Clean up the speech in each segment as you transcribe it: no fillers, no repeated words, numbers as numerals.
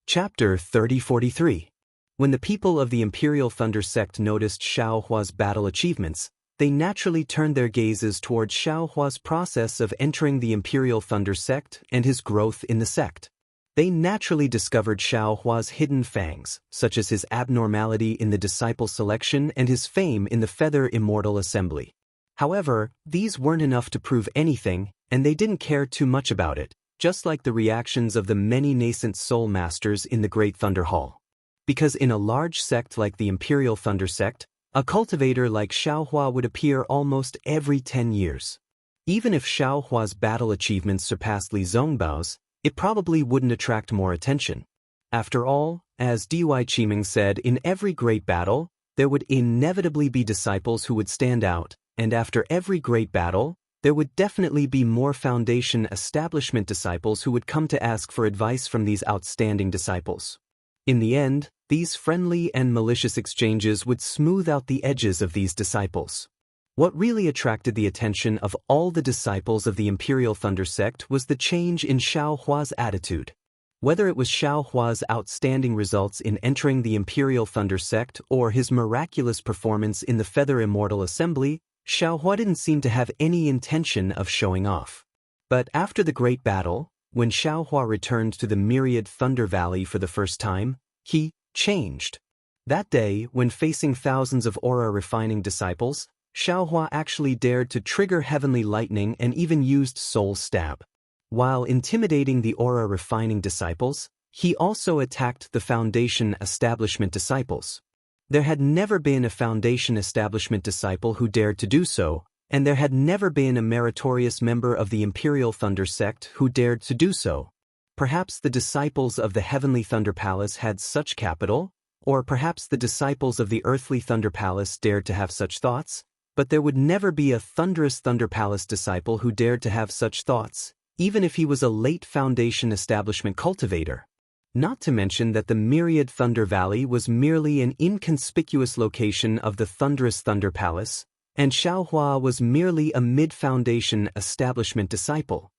Chapter 3043. When the people of the Imperial Thunder Sect noticed Xiao Hua's battle achievements, they naturally turned their gazes towards Xiao Hua's process of entering the Imperial Thunder Sect and his growth in the sect. They naturally discovered Xiao Hua's hidden fangs, such as his abnormality in the disciple selection and his fame in the Feather Immortal Assembly. However, these weren't enough to prove anything, and they didn't care too much about it, just like the reactions of the many nascent soul masters in the Great Thunder Hall. Because in a large sect like the Imperial Thunder Sect, a cultivator like Xiao Hua would appear almost every 10 years. Even if Xiao Hua's battle achievements surpassed Li Zhongbao's, it probably wouldn't attract more attention. After all, as Dui Qiming said, in every great battle, there would inevitably be disciples who would stand out, and after every great battle, there would definitely be more Foundation establishment disciples who would come to ask for advice from these outstanding disciples. In the end, these friendly and malicious exchanges would smooth out the edges of these disciples. What really attracted the attention of all the disciples of the Imperial Thunder Sect was the change in Xiao Hua's attitude. Whether it was Xiao Hua's outstanding results in entering the Imperial Thunder Sect or his miraculous performance in the Feather Immortal Assembly, Xiao Hua didn't seem to have any intention of showing off. But after the great battle, when Xiao Hua returned to the Myriad Thunder Valley for the first time, he changed. That day, when facing thousands of aura-refining disciples, Xiao Hua actually dared to trigger Heavenly Lightning and even used Soul Stab. While intimidating the aura-refining disciples, he also attacked the Foundation establishment disciples. There had never been a Foundation establishment disciple who dared to do so, and there had never been a meritorious member of the Imperial Thunder Sect who dared to do so. Perhaps the disciples of the Heavenly Thunder Palace had such capital, or perhaps the disciples of the Earthly Thunder Palace dared to have such thoughts, but there would never be a Thunderous Thunder Palace disciple who dared to have such thoughts, even if he was a late Foundation establishment cultivator. Not to mention that the Myriad Thunder Valley was merely an inconspicuous location of the Thunderous Thunder Palace, and Xiao Hua was merely a mid-Foundation establishment disciple.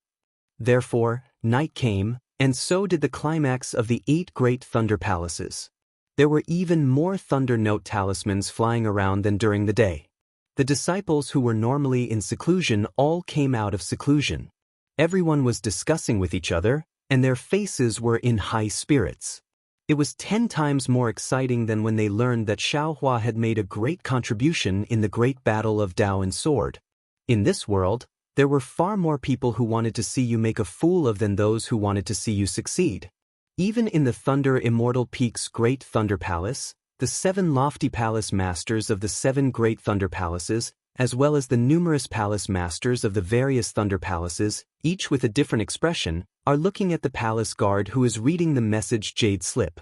Therefore, night came, and so did the climax of the 8 Great Thunder Palaces. There were even more Thunder Note talismans flying around than during the day. The disciples who were normally in seclusion all came out of seclusion. Everyone was discussing with each other, and their faces were in high spirits. It was 10 times more exciting than when they learned that Xiao Hua had made a great contribution in the Great Battle of Dao and Sword. In this world, there were far more people who wanted to see you make a fool of than those who wanted to see you succeed. Even in the Thunder Immortal Peak's Great Thunder Palace, the 7 lofty palace masters of the 7 Great Thunder Palaces, as well as the numerous palace masters of the various Thunder Palaces, each with a different expression, are looking at the palace guard who is reading the message Jade Slip.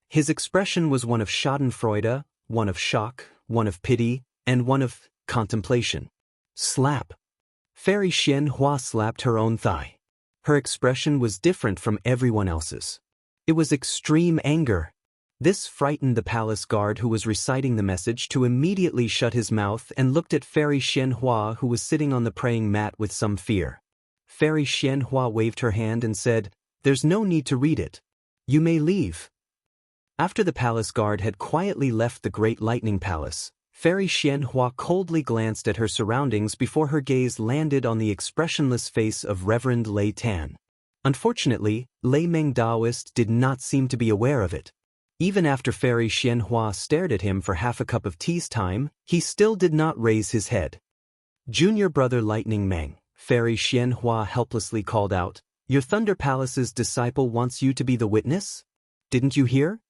His expression was one of schadenfreude, one of shock, one of pity, and one of contemplation. Slap. Fairy Xian Hua slapped her own thigh. Her expression was different from everyone else's. It was extreme anger. This frightened the palace guard who was reciting the message to immediately shut his mouth and looked at Fairy Xian Hua who was sitting on the praying mat with some fear. Fairy Xian Hua waved her hand and said, "There's no need to read it. You may leave." After the palace guard had quietly left the Great Lightning Palace, Fairy Xian Hua coldly glanced at her surroundings before her gaze landed on the expressionless face of Reverend Lei Tan. Unfortunately, Lei Meng Daoist did not seem to be aware of it. Even after Fairy Xian Hua stared at him for half a cup of tea's time, he still did not raise his head. "Junior brother Lightning Meng," Fairy Xian Hua helplessly called out, "Your Thunder Palace's disciple wants you to be the witness? Didn't you hear?"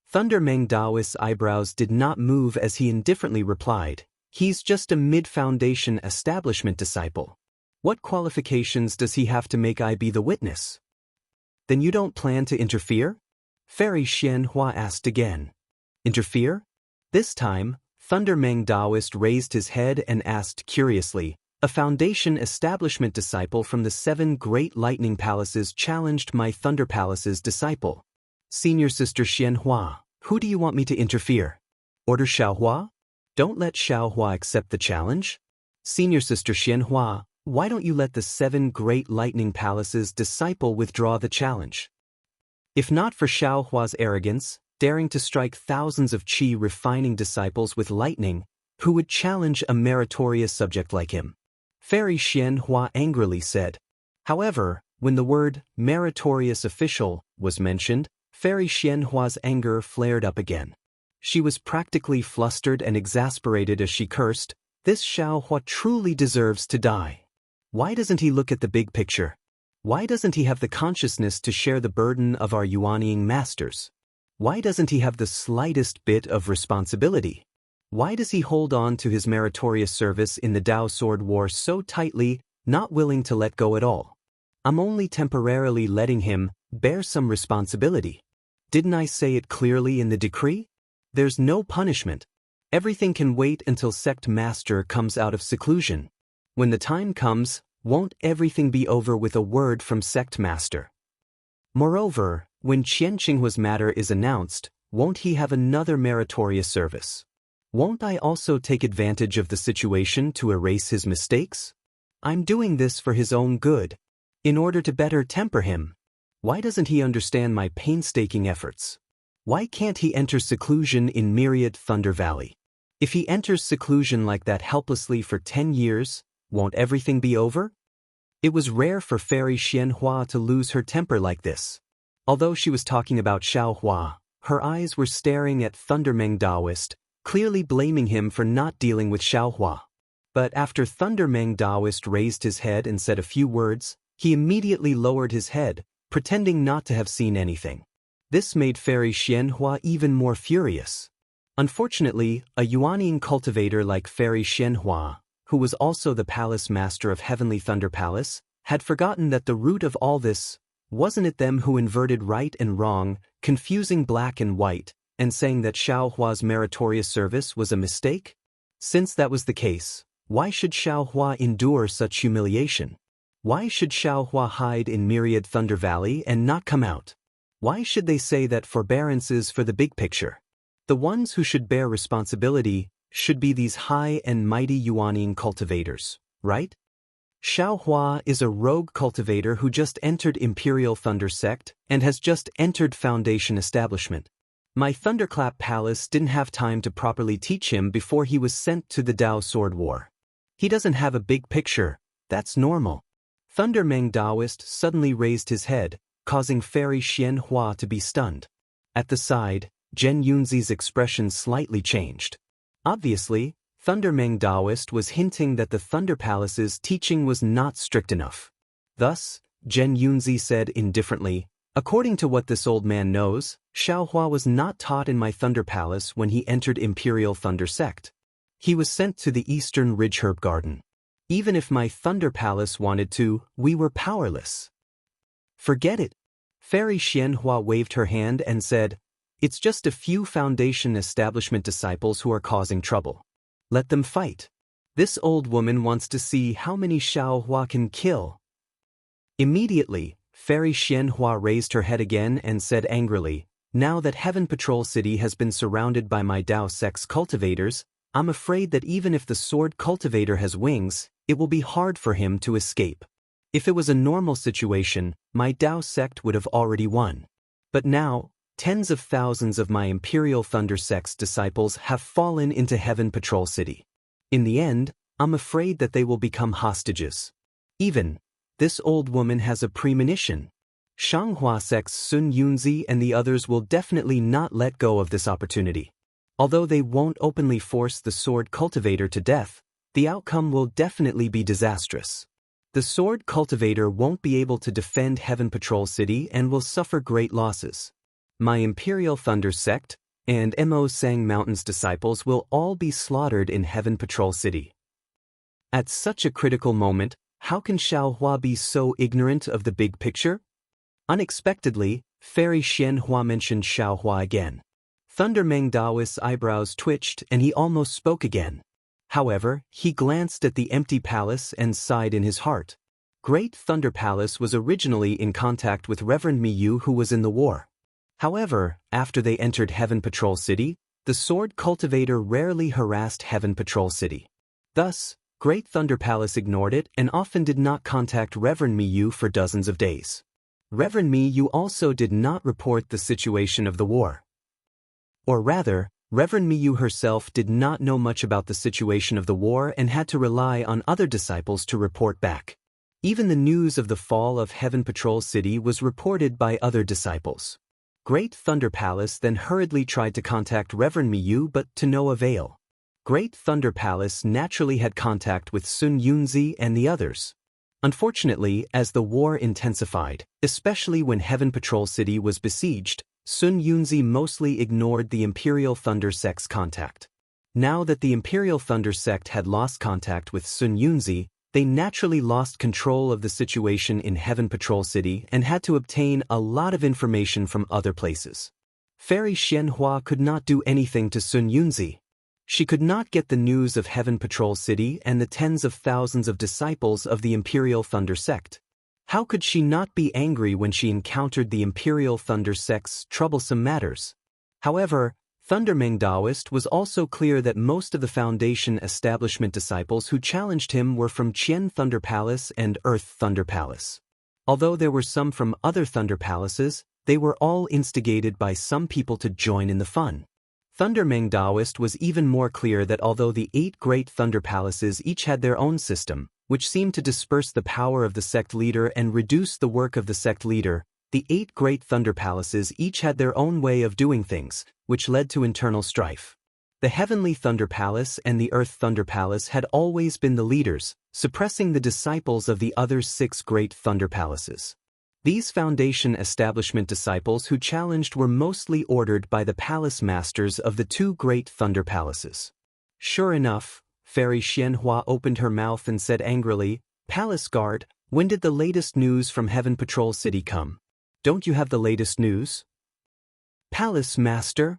Thunder Meng Daoist's eyebrows did not move as he indifferently replied, "He's just a mid-Foundation establishment disciple. What qualifications does he have to make I be the witness?" "Then you don't plan to interfere?" Fairy Xian Hua asked again. "Interfere?" This time, Thunder Meng Daoist raised his head and asked curiously, "A Foundation establishment disciple from the 7 Great Lightning Palaces challenged my Thunder Palace's disciple. Senior Sister Xian Hua, who do you want me to interfere? Order Xiao Hua? Don't let Xiao Hua accept the challenge? Senior Sister Xian Hua, why don't you let the 7 Great Lightning Palaces disciple withdraw the challenge?" If not for Xiao Hua's arrogance, daring to strike thousands of qi refining disciples with lightning, who would challenge a meritorious subject like him? Fairy Xian Hua angrily said. However, when the word meritorious official was mentioned, Fairy Xian Hua's anger flared up again. She was practically flustered and exasperated as she cursed, "This Xiao Hua truly deserves to die. Why doesn't he look at the big picture? Why doesn't he have the consciousness to share the burden of our Yuanying masters? Why doesn't he have the slightest bit of responsibility? Why does he hold on to his meritorious service in the Dao Sword War so tightly, not willing to let go at all? I'm only temporarily letting him bear some responsibility. Didn't I say it clearly in the decree? There's no punishment. Everything can wait until sect master comes out of seclusion. When the time comes, won't everything be over with a word from sect master? Moreover, when Qian Qinghua's matter is announced, won't he have another meritorious service? Won't I also take advantage of the situation to erase his mistakes? I'm doing this for his own good, in order to better temper him. Why doesn't he understand my painstaking efforts? Why can't he enter seclusion in Myriad Thunder Valley? If he enters seclusion like that helplessly for 10 years, won't everything be over? It was rare for Fairy Xian Hua to lose her temper like this. Although she was talking about Xiao Hua, her eyes were staring at Thundermeng Daoist, clearly blaming him for not dealing with Xiao Hua. But after Thundermeng Daoist raised his head and said a few words, he immediately lowered his head, pretending not to have seen anything. This made Fairy Xian Hua even more furious. Unfortunately, a Yuanying cultivator like Fairy Xian Hua, who was also the palace master of Heavenly Thunder Palace, had forgotten that the root of all this, wasn't it them who inverted right and wrong, confusing black and white, and saying that Xiao Hua's meritorious service was a mistake? Since that was the case, why should Xiao Hua endure such humiliation? Why should Xiao Hua hide in Myriad Thunder Valley and not come out? Why should they say that forbearance is for the big picture? The ones who should bear responsibility should be these high and mighty Yuanying cultivators, right? Xiao Hua is a rogue cultivator who just entered Imperial Thunder Sect and has just entered Foundation Establishment. My Thunderclap Palace didn't have time to properly teach him before he was sent to the Dao Sword War. He doesn't have a big picture, that's normal. Thundermeng Daoist suddenly raised his head, causing Fairy Xian Hua to be stunned. At the side, Zhen Yunzi's expression slightly changed. Obviously, Thundermeng Daoist was hinting that the Thunder Palace's teaching was not strict enough. Thus, Zhen Yunzi said indifferently, "According to what this old man knows, Xiao Hua was not taught in my Thunder Palace when he entered Imperial Thunder Sect. He was sent to the Eastern Ridge Herb Garden. Even if my Thunder Palace wanted to, we were powerless." "Forget it." Fairy Xian Hua waved her hand and said, "It's just a few Foundation Establishment disciples who are causing trouble. Let them fight. This old woman wants to see how many Xiao Hua can kill." Immediately, Fairy Xian Hua raised her head again and said angrily, "Now that Heaven Patrol City has been surrounded by my Dao Sect's cultivators, I'm afraid that even if the sword cultivator has wings, it will be hard for him to escape. If it was a normal situation, my Dao Sect would have already won. But now, tens of thousands of my Imperial Thunder Sect's disciples have fallen into Heaven Patrol City. In the end, I'm afraid that they will become hostages. Even, this old woman has a premonition. Shanghua Sect's Sun Yunzi and the others will definitely not let go of this opportunity. Although they won't openly force the sword cultivator to death, the outcome will definitely be disastrous. The sword cultivator won't be able to defend Heaven Patrol City and will suffer great losses. My Imperial Thunder Sect and Mo Sang Mountain's disciples will all be slaughtered in Heaven Patrol City." At such a critical moment, how can Xiao Hua be so ignorant of the big picture? Unexpectedly, Fairy Xian Hua mentioned Xiao Hua again. Thundermeng Daoist's eyebrows twitched and he almost spoke again. However, he glanced at the empty palace and sighed in his heart. Great Thunder Palace was originally in contact with Reverend Miyu, who was in the war. However, after they entered Heaven Patrol City, the sword cultivator rarely harassed Heaven Patrol City. Thus, Great Thunder Palace ignored it and often did not contact Reverend Miyu for dozens of days. Reverend Mi Yu also did not report the situation of the war. Or rather, Reverend Mi Yu herself did not know much about the situation of the war and had to rely on other disciples to report back. Even the news of the fall of Heaven Patrol City was reported by other disciples. Great Thunder Palace then hurriedly tried to contact Reverend Mi Yu but to no avail. Great Thunder Palace naturally had contact with Sun Yunzi and the others. Unfortunately, as the war intensified, especially when Heaven Patrol City was besieged, Sun Yunzi mostly ignored the Imperial Thunder Sect's contact. Now that the Imperial Thunder Sect had lost contact with Sun Yunzi, they naturally lost control of the situation in Heaven Patrol City and had to obtain a lot of information from other places. Fairy Xianhua could not do anything to Sun Yunzi. She could not get the news of Heaven Patrol City and the tens of thousands of disciples of the Imperial Thunder Sect. How could she not be angry when she encountered the Imperial Thunder Sect's troublesome matters? However, Thunder Meng Daoist was also clear that most of the Foundation establishment disciples who challenged him were from Qian Thunder Palace and Earth Thunder Palace. Although there were some from other Thunder Palaces, they were all instigated by some people to join in the fun. Thunder Meng Daoist was even more clear that although the 8 great Thunder Palaces each had their own system, which seemed to disperse the power of the sect leader and reduce the work of the sect leader, the 8 great Thunder Palaces each had their own way of doing things, which led to internal strife. The Heavenly Thunder Palace and the Earth Thunder Palace had always been the leaders, suppressing the disciples of the other 6 great Thunder Palaces. These Foundation establishment disciples who challenged were mostly ordered by the palace masters of the 2 great Thunder Palaces. Sure enough, Fairy Xianhua opened her mouth and said angrily, "Palace Guard, when did the latest news from Heaven Patrol City come? Don't you have the latest news?" "Palace Master?"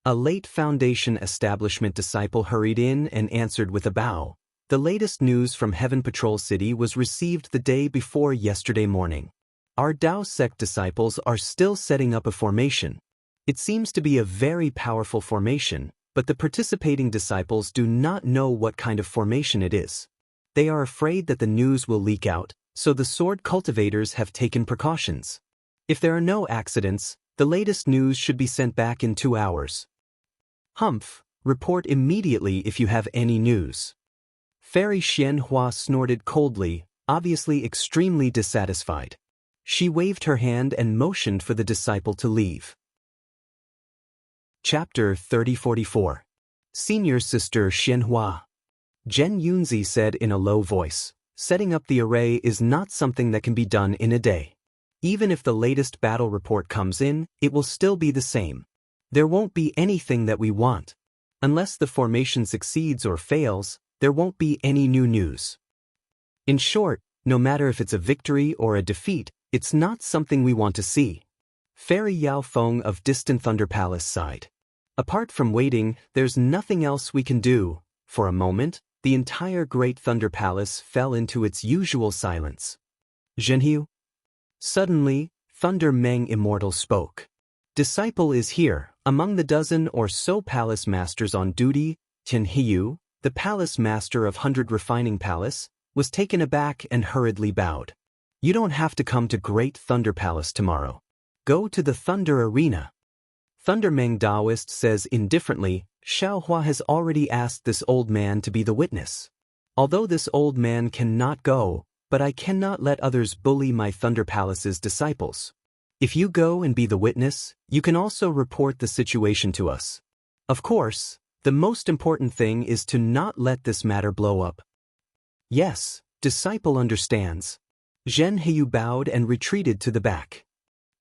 A late Foundation establishment disciple hurried in and answered with a bow. "The latest news from Heaven Patrol City was received the day before yesterday morning. Our Dao sect disciples are still setting up a formation. It seems to be a very powerful formation, but the participating disciples do not know what kind of formation it is. They are afraid that the news will leak out, so the sword cultivators have taken precautions. If there are no accidents, the latest news should be sent back in 2 hours. Humph, report immediately if you have any news." Fairy Xianhua snorted coldly, obviously extremely dissatisfied. She waved her hand and motioned for the disciple to leave. Chapter 3044. Senior Sister Xianhua. Zhen Yunzi said in a low voice, "Setting up the array is not something that can be done in a day. Even if the latest battle report comes in, it will still be the same. There won't be anything that we want. Unless the formation succeeds or fails, there won't be any new news. In short, no matter if it's a victory or a defeat, it's not something we want to see." Fairy Yao Feng of Distant Thunder Palace sighed. "Apart from waiting, there's nothing else we can do." For a moment, the entire Great Thunder Palace fell into its usual silence. "Zhenhu?" Suddenly, Thunder Meng Immortal spoke. "Disciple is here." Among the dozen or so palace masters on duty, Tianhiyu, the palace master of 100 Refining Palace, was taken aback and hurriedly bowed. "You don't have to come to Great Thunder Palace tomorrow. Go to the Thunder Arena." Thunder Meng Daoist says indifferently, "Xiaohua has already asked this old man to be the witness. Although this old man cannot go, but I cannot let others bully my Thunder Palace's disciples. If you go and be the witness, you can also report the situation to us. Of course, the most important thing is to not let this matter blow up." "Yes, disciple understands." Zhen Heyu bowed and retreated to the back.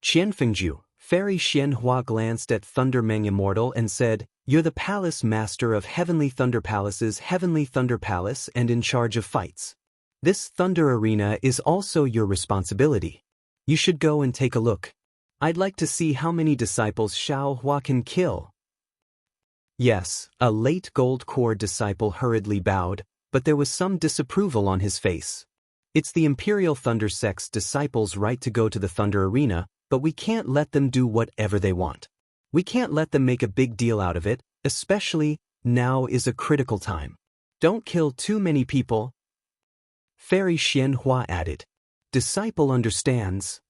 Qianfengju, Fairy Xianhua glanced at Thunder Meng Immortal and said, "You're the palace master of Heavenly Thunder Palace's Heavenly Thunder Palace and in charge of fights. This Thunder Arena is also your responsibility. You should go and take a look. I'd like to see how many disciples Xiaohua can kill." Yes, a late Gold Core disciple hurriedly bowed, but there was some disapproval on his face. "It's the Imperial Thunder Sect's disciples' right to go to the Thunder Arena, but we can't let them do whatever they want. We can't let them make a big deal out of it, especially, now is a critical time. Don't kill too many people." Fairy Xianhua added. "Disciple understands."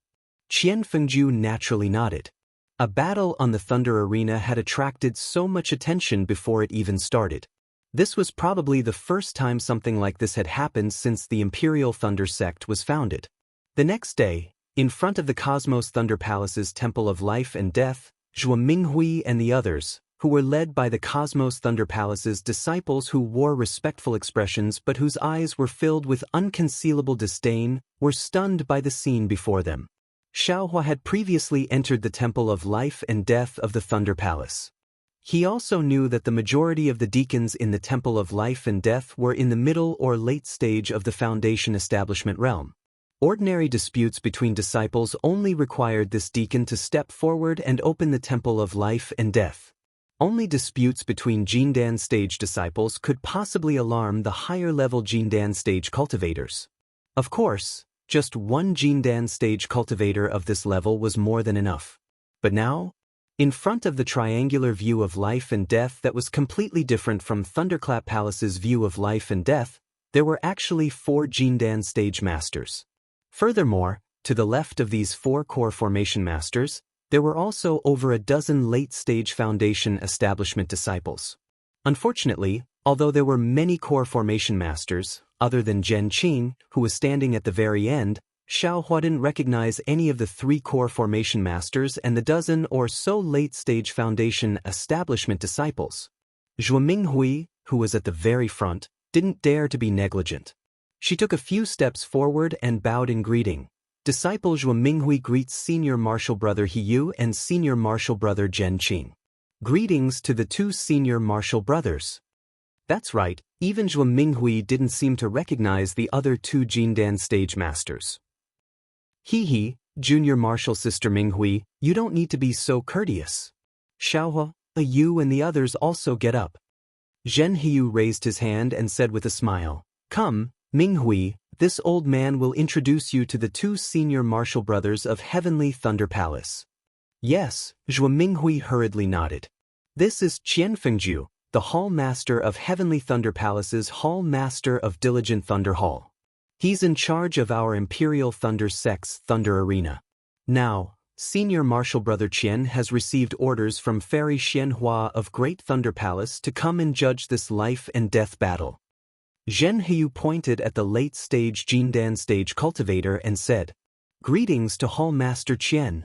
Qian Fengju naturally nodded. A battle on the Thunder Arena had attracted so much attention before it even started. This was probably the first time something like this had happened since the Imperial Thunder Sect was founded. The next day, in front of the Cosmos Thunder Palace's Temple of Life and Death, Zhuo Minghui and the others, who were led by the Cosmos Thunder Palace's disciples who wore respectful expressions but whose eyes were filled with unconcealable disdain, were stunned by the scene before them. Xiaohua had previously entered the Temple of Life and Death of the Thunder Palace. He also knew that the majority of the deacons in the Temple of Life and Death were in the middle or late stage of the Foundation establishment realm. Ordinary disputes between disciples only required this deacon to step forward and open the Temple of Life and Death. Only disputes between Jindan stage disciples could possibly alarm the higher-level Jindan stage cultivators. Of course, just one Jindan stage cultivator of this level was more than enough. But now, in front of the triangular view of life and death that was completely different from Thunderclap Palace's view of life and death, there were actually 4 Jindan stage masters. Furthermore, to the left of these 4 core formation masters, there were also over a dozen late-stage Foundation establishment disciples. Unfortunately, although there were many core formation masters, other than Zhen Qing, who was standing at the very end, Xiaohua didn't recognize any of the 3 core formation masters and the dozen or so late-stage Foundation establishment disciples. Zhuo Minghui, who was at the very front, didn't dare to be negligent. She took a few steps forward and bowed in greeting. Disciple Zhuo Minghui greets Senior Martial Brother He Yu and Senior Martial Brother Zhen Qing. Greetings to the 2 Senior Martial Brothers. That's right, even Zhuo Minghui didn't seem to recognize the other 2 Jindan stage masters. He, Junior Martial Sister Minghui, you don't need to be so courteous. Xiaohua, you and the others also get up. Zhen Hiyu raised his hand and said with a smile, Come, Minghui, this old man will introduce you to the 2 Senior Martial Brothers of Heavenly Thunder Palace. Yes, Zhuo Minghui hurriedly nodded. This is Qian Fengju, the Hall Master of Heavenly Thunder Palace's Hall Master of Diligent Thunder Hall. He's in charge of our Imperial Thunder Sect's Thunder Arena. Now, Senior Martial Brother Qian has received orders from Fairy Xianhua of Great Thunder Palace to come and judge this life and death battle. Zhen Hiyu pointed at the late-stage Jindan stage cultivator and said, Greetings to Hall Master Qian.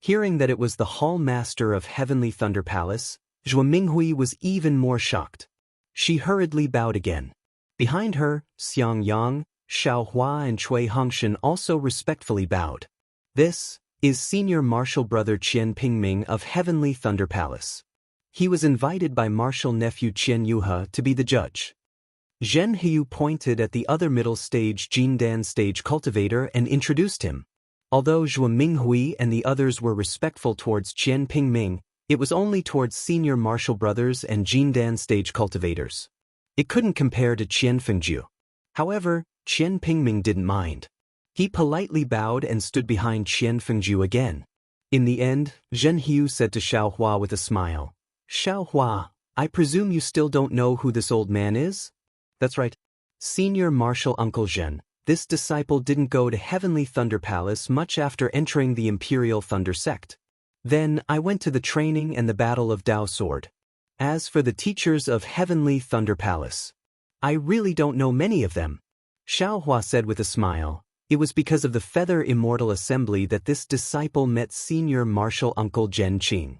Hearing that it was the Hall Master of Heavenly Thunder Palace, Zhuo Minghui was even more shocked. She hurriedly bowed again. Behind her, Xiang Yang, Xiaohua and Cui Hongshan also respectfully bowed. This is Senior Martial Brother Qian Pingming of Heavenly Thunder Palace. He was invited by Martial Nephew Qian Yuhe to be the judge. Zhen Hiyu pointed at the other middle-stage Jindan stage cultivator and introduced him. Although Zhuo Minghui and the others were respectful towards Qian Pingming, it was only towards Senior Martial Brothers and Jindan stage cultivators. It couldn't compare to Qian Fengju. However, Qian Pingming didn't mind. He politely bowed and stood behind Qian Fengju again. In the end, Zhen Hiyu said to Xiaohua with a smile, Xiaohua, I presume you still don't know who this old man is? That's right. Senior Martial Uncle Zhen, this disciple didn't go to Heavenly Thunder Palace much after entering the Imperial Thunder Sect. Then I went to the training and the Battle of Dao Sword. As for the teachers of Heavenly Thunder Palace, I really don't know many of them. Xiaohua said with a smile, it was because of the Feather Immortal Assembly that this disciple met Senior Martial Uncle Zhen Qing.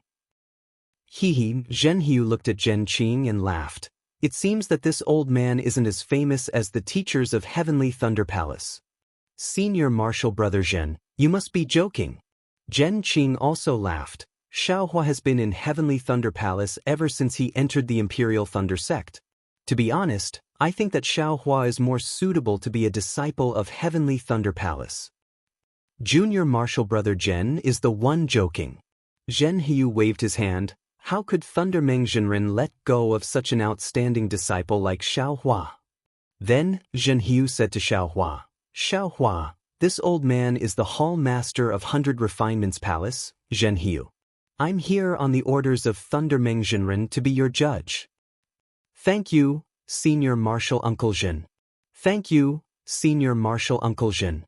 Zhen Hiyu looked at Zhen Qing and laughed. It seems that this old man isn't as famous as the teachers of Heavenly Thunder Palace. Senior Martial Brother Zhen, you must be joking. Zhen Qing also laughed. Xiaohua has been in Heavenly Thunder Palace ever since he entered the Imperial Thunder Sect. To be honest, I think that Xiaohua is more suitable to be a disciple of Heavenly Thunder Palace. Junior Martial Brother Zhen is the one joking. Zhen Hiyu waved his hand. How could Thunder Meng Zhenren let go of such an outstanding disciple like Xiaohua? Then, Zhen Hiyu said to Xiaohua, Xiaohua, this old man is the Hall Master of 100 Refinements Palace, Zhen Hiyu. I'm here on the orders of Thunder Meng Zhenren to be your judge. Thank you, Senior Martial Uncle Zhen. Thank you, Senior Martial Uncle Zhen.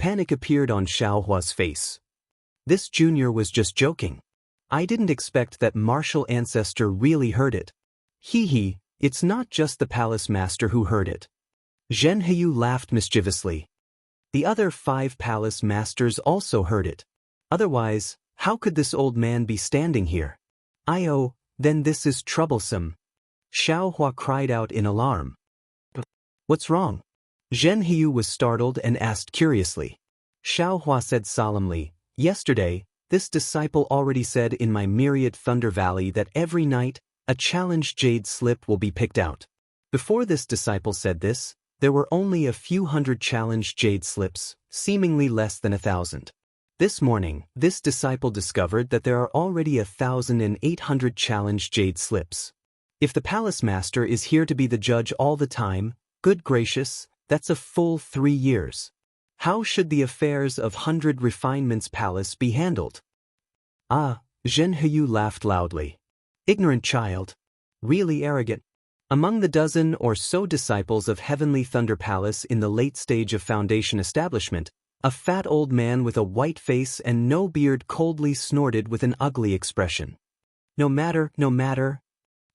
Panic appeared on Xiaohua's face. This junior was just joking. I didn't expect that martial ancestor really heard it. Hee hee, it's not just the palace master who heard it. Zhen Heyu laughed mischievously. The other 5 palace masters also heard it. Otherwise, how could this old man be standing here? Oh, then this is troublesome. Xiao Hua cried out in alarm. What's wrong? Zhen Heyu was startled and asked curiously. Xiao Hua said solemnly, yesterday, this disciple already said in my myriad Thunder Valley that every night, a challenge jade slip will be picked out. Before this disciple said this, there were only a few hundred challenge jade slips, seemingly less than 1,000. This morning, this disciple discovered that there are already 1,800 challenge jade slips. If the palace master is here to be the judge all the time, good gracious, that's a full 3 years. How should the affairs of 100 Refinements Palace be handled? Ah, Zhen Heyu laughed loudly. Ignorant child. Really arrogant. Among the dozen or so disciples of Heavenly Thunder Palace in the late stage of foundation establishment, a fat old man with a white face and no beard coldly snorted with an ugly expression. No matter.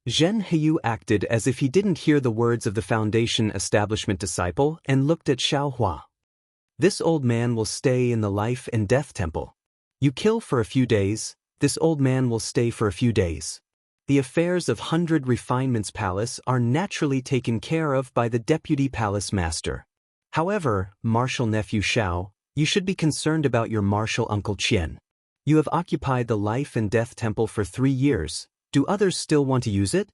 Zhen Heyu acted as if he didn't hear the words of the foundation establishment disciple and looked at Xiao Hua. This old man will stay in the life and death temple. You kill for a few days, this old man will stay for a few days. The affairs of 100 Refinements Palace are naturally taken care of by the deputy palace master. However, martial nephew Xiao, you should be concerned about your martial uncle Qian. You have occupied the life and death temple for 3 years. Do others still want to use it?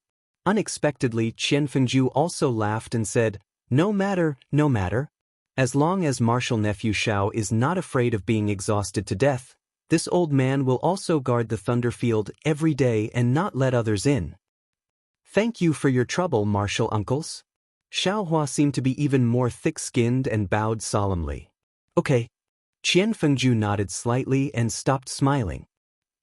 Unexpectedly, Qian Fengju also laughed and said, No matter. As long as martial nephew Xiao is not afraid of being exhausted to death, this old man will also guard the thunder field every day and not let others in. Thank you for your trouble, martial uncles. Xiao Hua seemed to be even more thick-skinned and bowed solemnly. Okay. Qian Fengju nodded slightly and stopped smiling.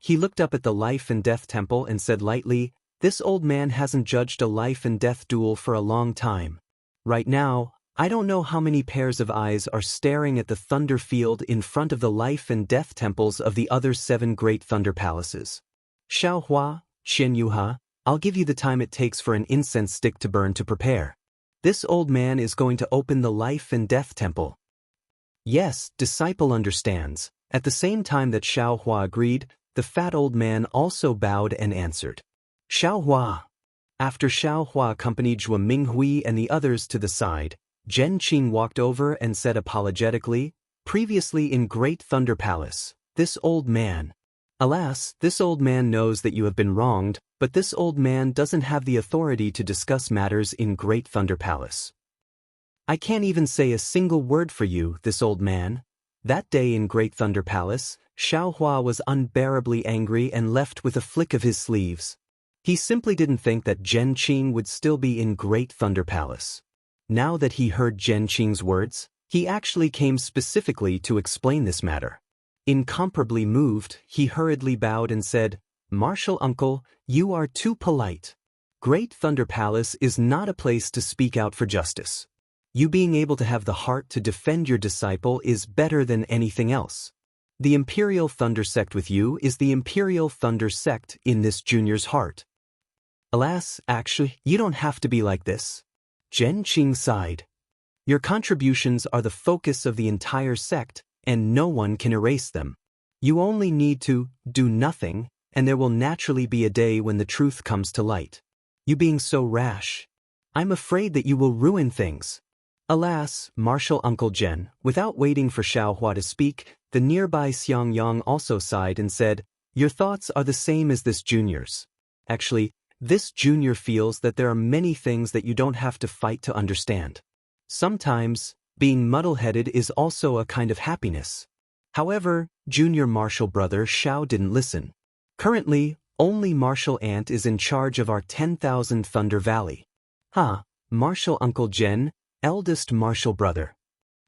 He looked up at the life and death temple and said lightly, This old man hasn't judged a life and death duel for a long time. Right now, I don't know how many pairs of eyes are staring at the thunder field in front of the life and death temples of the other 7 great thunder palaces. Xiao Hua, Qian Yuha, I'll give you the time it takes for an incense stick to burn to prepare. This old man is going to open the life and death temple. Yes, disciple understands. At the same time that Xiao Hua agreed, the fat old man also bowed and answered. Xiao Hua. After Xiao Hua accompanied Zhuo Minghui and the others to the side, Zhen Qing walked over and said apologetically, Previously in Great Thunder Palace, this old man. Alas, this old man knows that you have been wronged, but this old man doesn't have the authority to discuss matters in Great Thunder Palace. I can't even say a single word for you, this old man. That day in Great Thunder Palace, Xiao Hua was unbearably angry and left with a flick of his sleeves. He simply didn't think that Zhen Qing would still be in Great Thunder Palace. Now that he heard Zhen Qing's words, he actually came specifically to explain this matter. Incomparably moved, he hurriedly bowed and said, Martial uncle, you are too polite. Great Thunder Palace is not a place to speak out for justice. You being able to have the heart to defend your disciple is better than anything else. The Imperial Thunder Sect with you is the Imperial Thunder Sect in this junior's heart. Alas, actually, you don't have to be like this. Zhen Qing sighed. Your contributions are the focus of the entire sect, and no one can erase them. You only need to do nothing, and there will naturally be a day when the truth comes to light. You being so rash. I'm afraid that you will ruin things. Alas, martial Uncle Zhen, without waiting for Xiao Hua to speak, the nearby Xiang Yang also sighed and said, Your thoughts are the same as this junior's. Actually, this junior feels that there are many things that you don't have to fight to understand. Sometimes, being muddle-headed is also a kind of happiness. However, junior martial brother Xiao didn't listen. Currently, only martial aunt is in charge of our 10,000 Thunder Valley. Martial Uncle Zhen, eldest martial brother.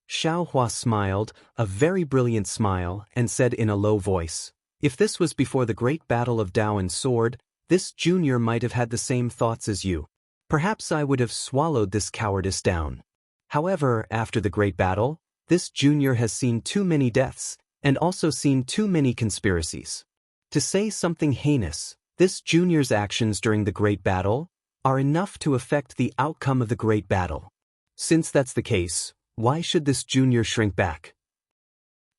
Xiao Hua smiled, a very brilliant smile, and said in a low voice, If this was before the great battle of Dao and Sword, this junior might have had the same thoughts as you. Perhaps I would have swallowed this cowardice down. However, after the great battle, this junior has seen too many deaths, and also seen too many conspiracies. To say something heinous, this junior's actions during the Great Battle are enough to affect the outcome of the Great Battle. Since that's the case, why should this junior shrink back?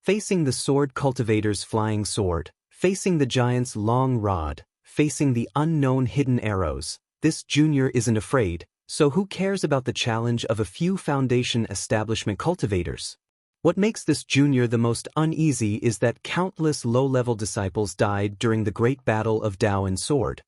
Facing the sword cultivator's flying sword, facing the giant's long rod, facing the unknown hidden arrows, this junior isn't afraid, so who cares about the challenge of a few foundation establishment cultivators? What makes this junior the most uneasy is that countless low-level disciples died during the Great Battle of Tao and Sword.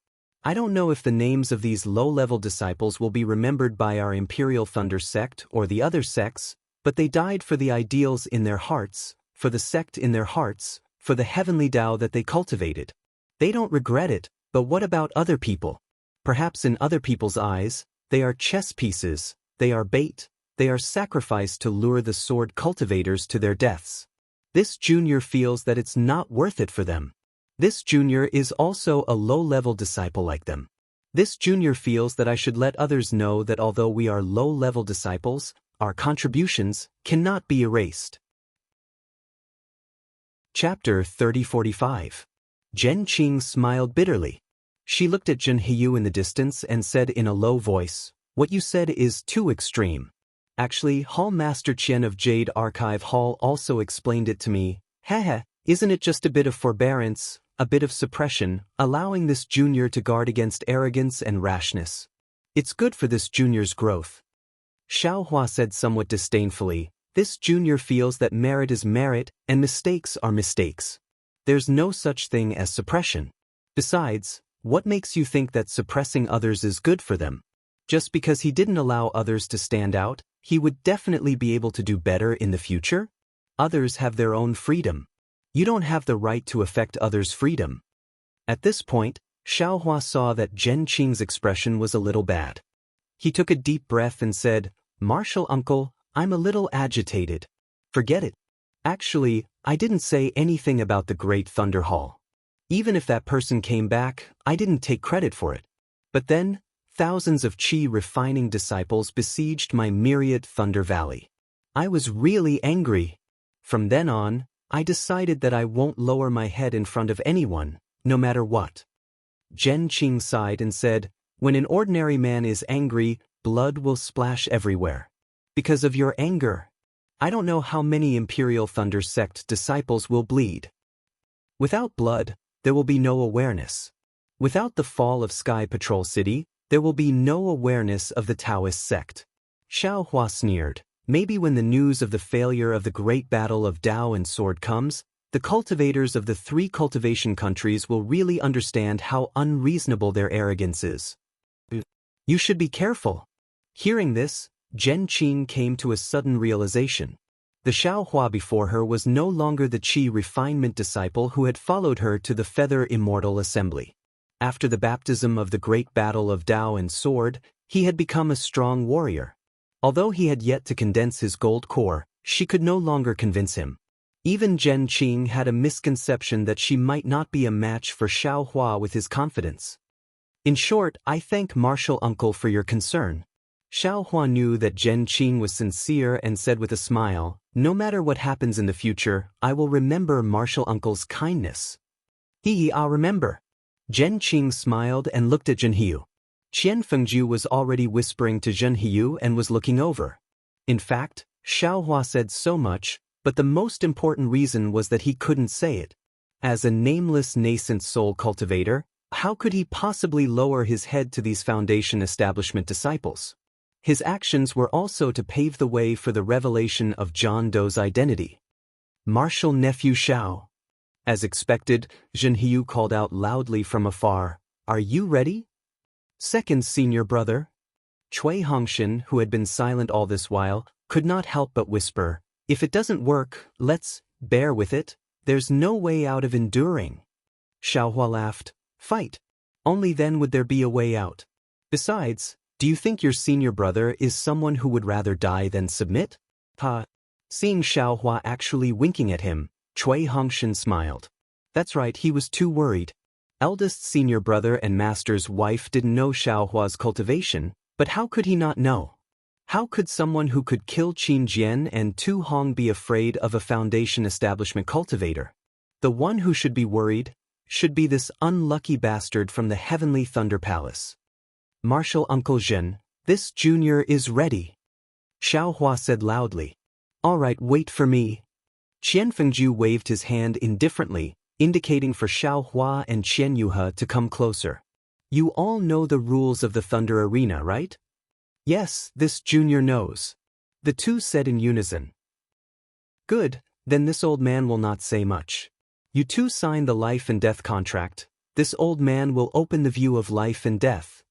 I don't know if the names of these low-level disciples will be remembered by our Imperial Thunder sect or the other sects, but they died for the ideals in their hearts, for the sect in their hearts, for the heavenly Tao that they cultivated. They don't regret it, but what about other people? Perhaps in other people's eyes, they are chess pieces, they are bait, they are sacrificed to lure the sword cultivators to their deaths. This junior feels that it's not worth it for them. This junior is also a low-level disciple like them. This junior feels that I should let others know that although we are low-level disciples, our contributions cannot be erased. Chapter 30:45. Zhen Qing smiled bitterly. She looked at Zhen Hiyu in the distance and said in a low voice, "What you said is too extreme. Actually, Hall Master Qian of Jade Archive Hall also explained it to me. Heh, isn't it just a bit of forbearance, a bit of suppression, allowing this junior to guard against arrogance and rashness? It's good for this junior's growth." Xiao Hua said somewhat disdainfully, "This junior feels that merit is merit and mistakes are mistakes. There's no such thing as suppression. Besides, what makes you think that suppressing others is good for them? Just because he didn't allow others to stand out, he would definitely be able to do better in the future? Others have their own freedom. You don't have the right to affect others' freedom." At this point, Xiao Hua saw that Zhen Qing's expression was a little bad. He took a deep breath and said, "Martial uncle, I'm a little agitated." "Forget it. Actually, I didn't say anything about the Great Thunder Hall. Even if that person came back, I didn't take credit for it. But then, thousands of qi refining disciples besieged my myriad Thunder Valley. I was really angry. From then on, I decided that I won't lower my head in front of anyone, no matter what." Zhen Qing sighed and said, "When an ordinary man is angry, blood will splash everywhere. Because of your anger, I don't know how many Imperial Thunder Sect disciples will bleed. Without blood, there will be no awareness. Without the fall of Sky Patrol City, there will be no awareness of the Taoist sect." Xiao Hua sneered. Maybe when the news of the failure of the Great Battle of Tao and Sword comes, the cultivators of the 3 cultivation countries will really understand how unreasonable their arrogance is. "You should be careful." Hearing this, Zhen Qing came to a sudden realization. The Xiao Hua before her was no longer the Qi refinement disciple who had followed her to the Feather Immortal Assembly. After the baptism of the Great Battle of Tao and Sword, he had become a strong warrior. Although he had yet to condense his gold core, she could no longer convince him. Even Zhen Qing had a misconception that she might not be a match for Xiao Hua with his confidence. "In short, I thank Martial Uncle for your concern." Xiao Hua knew that Zhen Qing was sincere and said with a smile, "No matter what happens in the future, I will remember Martial Uncle's kindness." I'll remember." Zhen Qing smiled and looked at Zhen Hiyu. Qian Fengju was already whispering to Zhen Hiyu and was looking over. In fact, Xiao Hua said so much, but the most important reason was that he couldn't say it. As a nameless nascent soul cultivator, how could he possibly lower his head to these foundation establishment disciples? His actions were also to pave the way for the revelation of John Doe's identity. "Martial nephew Xiao." As expected, Zhen Hiyu called out loudly from afar, "Are you ready?" "Second senior brother." Cui Hongshan, who had been silent all this while, could not help but whisper, "If it doesn't work, let's bear with it. There's no way out of enduring." Xiao Hua laughed. "Fight. Only then would there be a way out. Besides, do you think your senior brother is someone who would rather die than submit?" Seeing Xiao Hua actually winking at him, Cui Hongshan smiled. That's right, he was too worried. Eldest senior brother and master's wife didn't know Xiao Hua's cultivation, but how could he not know? How could someone who could kill Qin Jian and Tu Hong be afraid of a foundation establishment cultivator? The one who should be worried should be this unlucky bastard from the Heavenly Thunder Palace. Marshal Uncle Zhen, this junior is ready. Xiao Hua said loudly. All right, wait for me. Qian Fengju waved his hand indifferently, indicating for Xiao Hua and Qian Yuhe to come closer. You all know the rules of the Thunder Arena, right? Yes, this junior knows. The two said in unison. Good, then this old man will not say much. You two sign the life and death contract. This old man will open the view of life and death.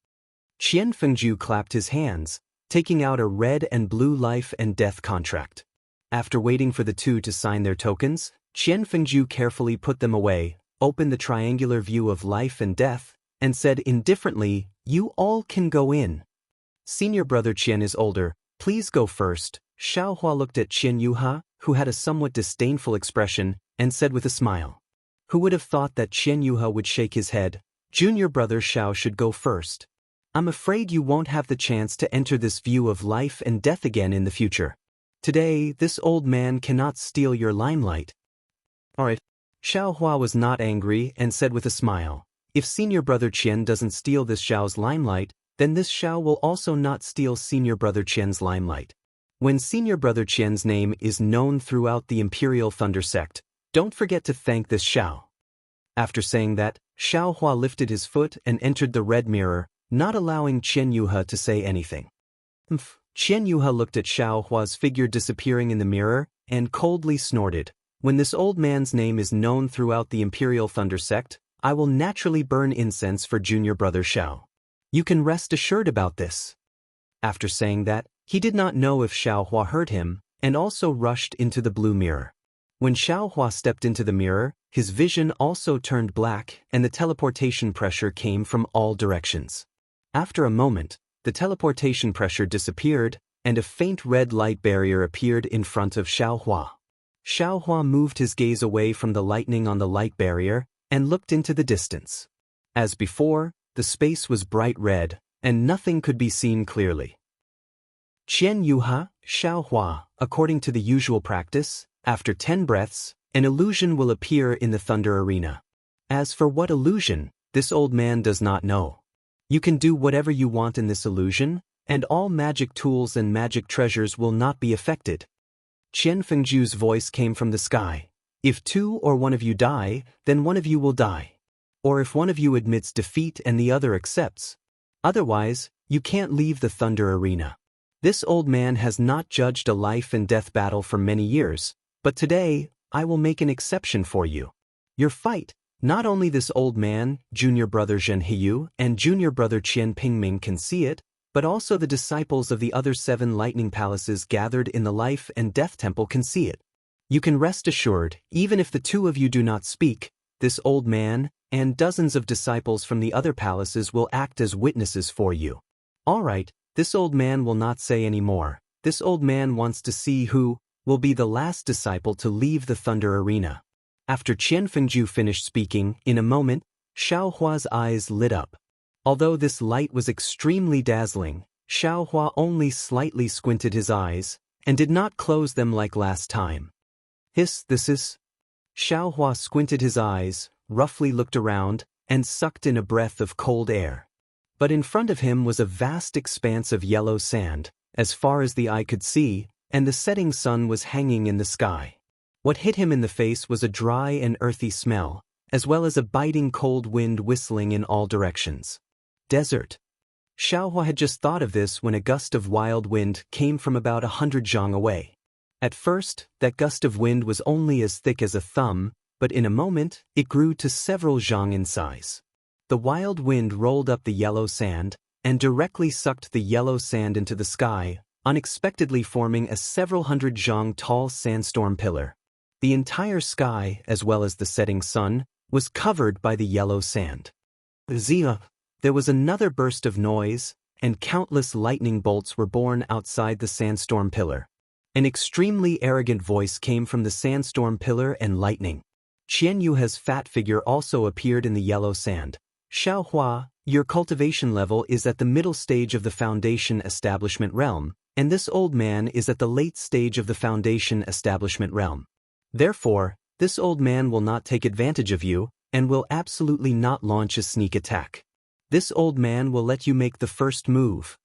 Qian Fengju clapped his hands, taking out a red and blue life and death contract. After waiting for the two to sign their tokens, Qian Fengju carefully put them away, opened the triangular view of life and death, and said indifferently, You all can go in. Senior brother Qian is older, please go first. Xiao Hua looked at Qian Yuhe, who had a somewhat disdainful expression, and said with a smile. Who would have thought that Qian Yuhe would shake his head? Junior brother Xiao should go first. I'm afraid you won't have the chance to enter this view of life and death again in the future. Today, this old man cannot steal your limelight. Alright. Xiao Hua was not angry and said with a smile. If senior brother Qian doesn't steal this Xiao's limelight, then this Xiao will also not steal senior brother Qian's limelight. When senior brother Qian's name is known throughout the Imperial Thunder Sect, don't forget to thank this Xiao. After saying that, Xiao Hua lifted his foot and entered the red mirror, not allowing Qian Yuhe to say anything. Qian Yuhe looked at Xiao Hua's figure disappearing in the mirror and coldly snorted. When this old man's name is known throughout the Imperial Thunder Sect, I will naturally burn incense for junior brother Xiao. You can rest assured about this. After saying that, he did not know if Xiao Hua heard him, and also rushed into the blue mirror. When Xiao Hua stepped into the mirror, his vision also turned black and the teleportation pressure came from all directions. After a moment, the teleportation pressure disappeared, and a faint red light barrier appeared in front of Xiao Hua. Xiao Hua moved his gaze away from the lightning on the light barrier, and looked into the distance. As before, the space was bright red, and nothing could be seen clearly. Qian Yuhe, Xiao Hua, according to the usual practice, after 10 breaths, an illusion will appear in the Thunder Arena. As for what illusion, this old man does not know. You can do whatever you want in this illusion, and all magic tools and magic treasures will not be affected. Qian Fengju's voice came from the sky. If two or one of you die, then one of you will die. Or if one of you admits defeat and the other accepts. Otherwise, you can't leave the Thunder Arena. This old man has not judged a life and death battle for many years, but today, I will make an exception for you. Your fight, not only this old man, junior brother Zhen Heyu, and junior brother Qian Pingming can see it, but also the disciples of the other 7 lightning palaces gathered in the life and death temple can see it. You can rest assured, even if the two of you do not speak, this old man, and dozens of disciples from the other palaces will act as witnesses for you. All right, this old man will not say any more. This old man wants to see who will be the last disciple to leave the Thunder Arena. After Qian Fengju finished speaking, in a moment, Xiao Hua's eyes lit up. Although this light was extremely dazzling, Xiao Hua only slightly squinted his eyes, and did not close them like last time. This is... Xiao Hua squinted his eyes, roughly looked around, and sucked in a breath of cold air. But in front of him was a vast expanse of yellow sand, as far as the eye could see, and the setting sun was hanging in the sky. What hit him in the face was a dry and earthy smell, as well as a biting cold wind whistling in all directions. Desert. Xiao Hua had just thought of this when a gust of wild wind came from about 100 zhang away. At first, that gust of wind was only as thick as a thumb, but in a moment, it grew to several zhang in size. The wild wind rolled up the yellow sand, and directly sucked the yellow sand into the sky, unexpectedly forming a several hundred zhang tall sandstorm pillar. The entire sky, as well as the setting sun, was covered by the yellow sand. Zia! There was another burst of noise, and countless lightning bolts were born outside the sandstorm pillar. An extremely arrogant voice came from the sandstorm pillar and lightning. Qian Yuhe's fat figure also appeared in the yellow sand. Xiao Hua, your cultivation level is at the middle stage of the foundation establishment realm, and this old man is at the late stage of the foundation establishment realm. Therefore, this old man will not take advantage of you, and will absolutely not launch a sneak attack. This old man will let you make the first move.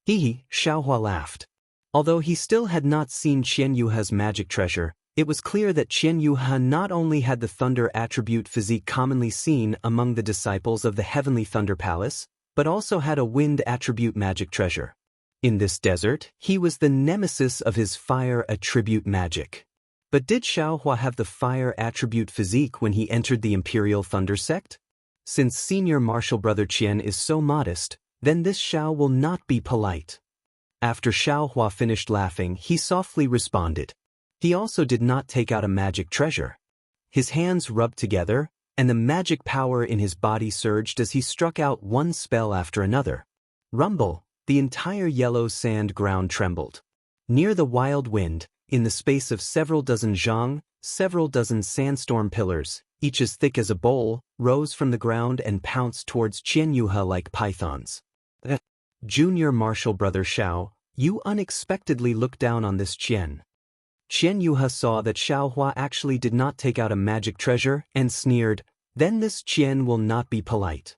Hee, Xiaohua laughed. Although he still had not seen Qian Yuhe's magic treasure, it was clear that Qian Yuhe not only had the thunder attribute physique commonly seen among the disciples of the Heavenly Thunder Palace, but also had a wind attribute magic treasure. In this desert, he was the nemesis of his fire attribute magic. But did Xiaohua have the fire attribute physique when he entered the Imperial Thunder Sect? Since senior martial brother Qian is so modest, then this Xiao will not be polite. After Xiaohua finished laughing, he softly responded. He also did not take out a magic treasure. His hands rubbed together, and the magic power in his body surged as he struck out one spell after another. Rumble, the entire yellow sand ground trembled. Near the wild wind, in the space of several dozen zhang, several dozen sandstorm pillars, each as thick as a bowl, rose from the ground and pounced towards Qian Yuhe like pythons. Junior martial brother Xiao, you unexpectedly looked down on this Qian. Qian Yuhe saw that Xiaohua actually did not take out a magic treasure and sneered, then this Qian will not be polite.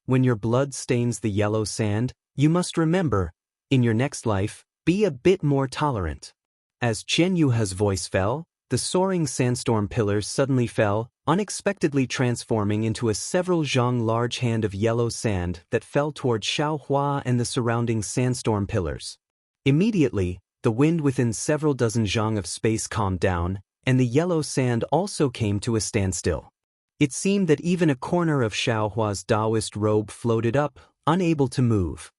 When your blood stains the yellow sand, you must remember, in your next life, be a bit more tolerant. As Qian Yuhe's voice fell, the soaring sandstorm pillars suddenly fell, unexpectedly transforming into a several zhang large hand of yellow sand that fell toward Xiaohua and the surrounding sandstorm pillars. Immediately, the wind within several dozen zhang of space calmed down, and the yellow sand also came to a standstill. It seemed that even a corner of Xiaohua's Taoist robe floated up, unable to move.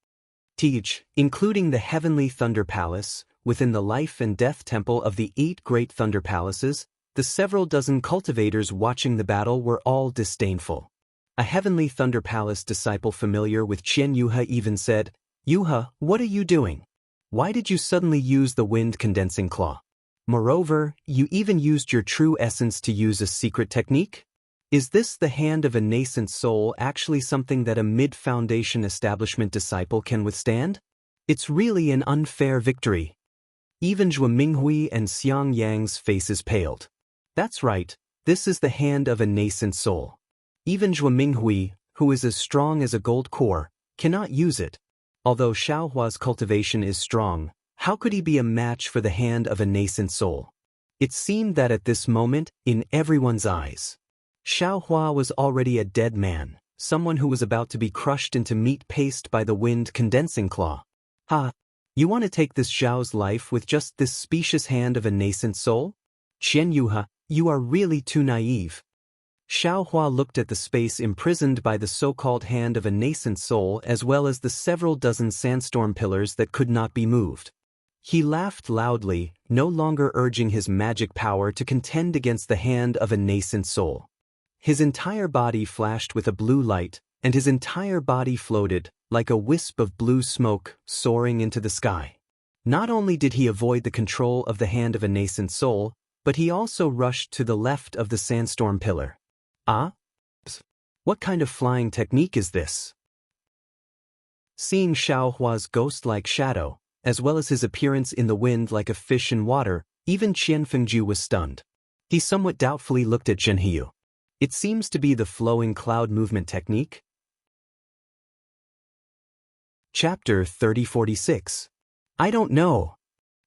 Teach, including the Heavenly Thunder Palace, within the life and death temple of the 8 great thunder palaces, the several dozen cultivators watching the battle were all disdainful. A Heavenly Thunder Palace disciple familiar with Qian Yuhe even said, "Yuhe, what are you doing? Why did you suddenly use the wind condensing claw? Moreover, you even used your true essence to use a secret technique? Is this the hand of a nascent soul actually something that a mid-foundation establishment disciple can withstand? It's really an unfair victory." Even Zhou Minghui and Xiang Yang's faces paled. That's right, this is the hand of a nascent soul. Even Zhou Minghui, who is as strong as a gold core, cannot use it. Although Xiaohua's cultivation is strong, how could he be a match for the hand of a nascent soul? It seemed that at this moment, in everyone's eyes, Xiaohua was already a dead man, someone who was about to be crushed into meat paste by the wind condensing claw. Ha! You want to take this Xiao's life with just this specious hand of a nascent soul? Qian Yuhe, you are really too naive. Xiaohua looked at the space imprisoned by the so-called hand of a nascent soul as well as the several dozen sandstorm pillars that could not be moved. He laughed loudly, no longer urging his magic power to contend against the hand of a nascent soul. His entire body flashed with a blue light, and his entire body floated, like a wisp of blue smoke, soaring into the sky. Not only did he avoid the control of the hand of a nascent soul, but he also rushed to the left of the sandstorm pillar. Ah? What kind of flying technique is this? Seeing Xiaohua's ghost-like shadow, as well as his appearance in the wind like a fish in water, even Qian Fengju was stunned. He somewhat doubtfully looked at Zhenhiyu. It seems to be the flowing cloud movement technique. Chapter 3046. I don't know.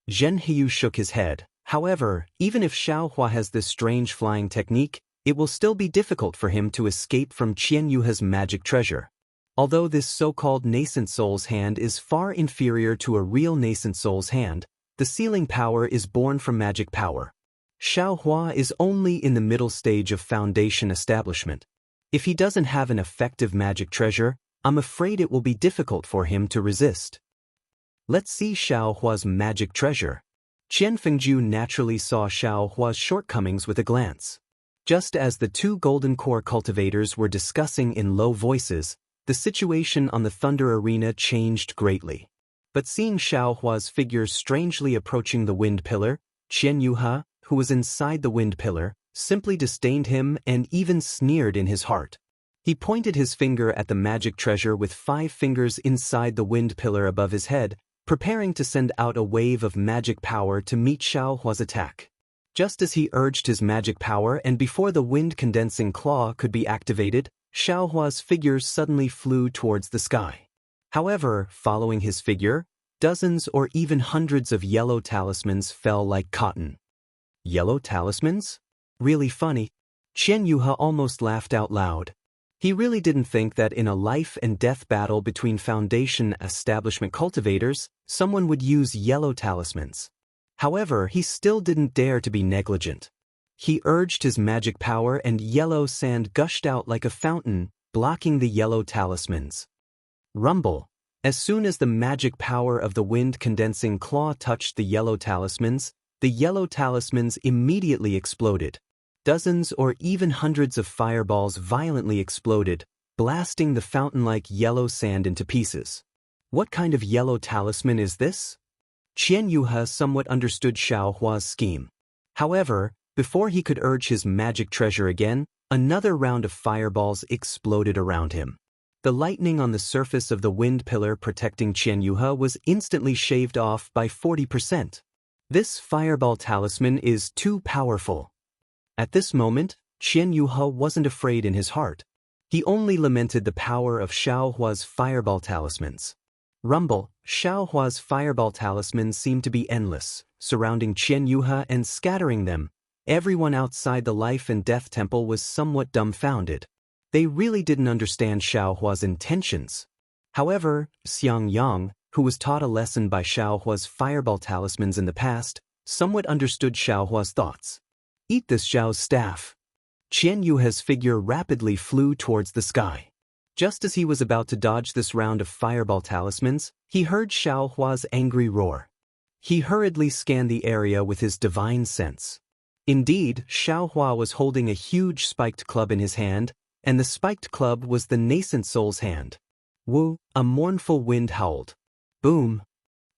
Zhenhiyu shook his head. However, even if Xiaohua has this strange flying technique, it will still be difficult for him to escape from Qian Yuhe's magic treasure. Although this so-called nascent soul's hand is far inferior to a real nascent soul's hand, the sealing power is born from magic power. Xiaohua is only in the middle stage of foundation establishment. If he doesn't have an effective magic treasure, I'm afraid it will be difficult for him to resist. Let's see Xiaohua's magic treasure. Qian Fengju naturally saw Xiaohua's shortcomings with a glance. Just as the 2 golden core cultivators were discussing in low voices, the situation on the Thunder Arena changed greatly. But seeing Xiaohua's figure strangely approaching the wind pillar, Qian Yuhe, who was inside the wind pillar, simply disdained him and even sneered in his heart. He pointed his finger at the magic treasure with 5 fingers inside the wind pillar above his head, preparing to send out a wave of magic power to meet Xiao Hua's attack. Just as he urged his magic power and before the wind-condensing claw could be activated, Xiao Hua's figure suddenly flew towards the sky. However, following his figure, dozens or even hundreds of yellow talismans fell like cotton. Yellow talismans? Really funny. Qian Yuhe almost laughed out loud. He really didn't think that in a life-and-death battle between Foundation establishment cultivators, someone would use yellow talismans. However, he still didn't dare to be negligent. He urged his magic power and yellow sand gushed out like a fountain, blocking the yellow talismans. Rumble. As soon as the magic power of the wind-condensing claw touched the yellow talismans immediately exploded. Dozens or even hundreds of fireballs violently exploded, blasting the fountain-like yellow sand into pieces. What kind of yellow talisman is this? Qian Yuhe somewhat understood Xiao Hua's scheme. However, before he could urge his magic treasure again, another round of fireballs exploded around him. The lightning on the surface of the wind pillar protecting Qian Yuhe was instantly shaved off by 40%. This fireball talisman is too powerful. At this moment, Qian Yuhe wasn't afraid in his heart. He only lamented the power of Xiao Hua's fireball talismans. Rumble. Xiao Hua's fireball talismans seemed to be endless, surrounding Qian Yuhe and scattering them. Everyone outside the life and death temple was somewhat dumbfounded. They really didn't understand Xiao Hua's intentions. However, Xiang Yang, who was taught a lesson by Xiao Hua's fireball talismans in the past, somewhat understood Xiao Hua's thoughts. Eat this Xiao's staff. Qian Yuhe's figure rapidly flew towards the sky. Just as he was about to dodge this round of fireball talismans, he heard Xiao Hua's angry roar. He hurriedly scanned the area with his divine sense. Indeed, Xiao Hua was holding a huge spiked club in his hand, and the spiked club was the nascent soul's hand. Woo! A mournful wind howled. Boom!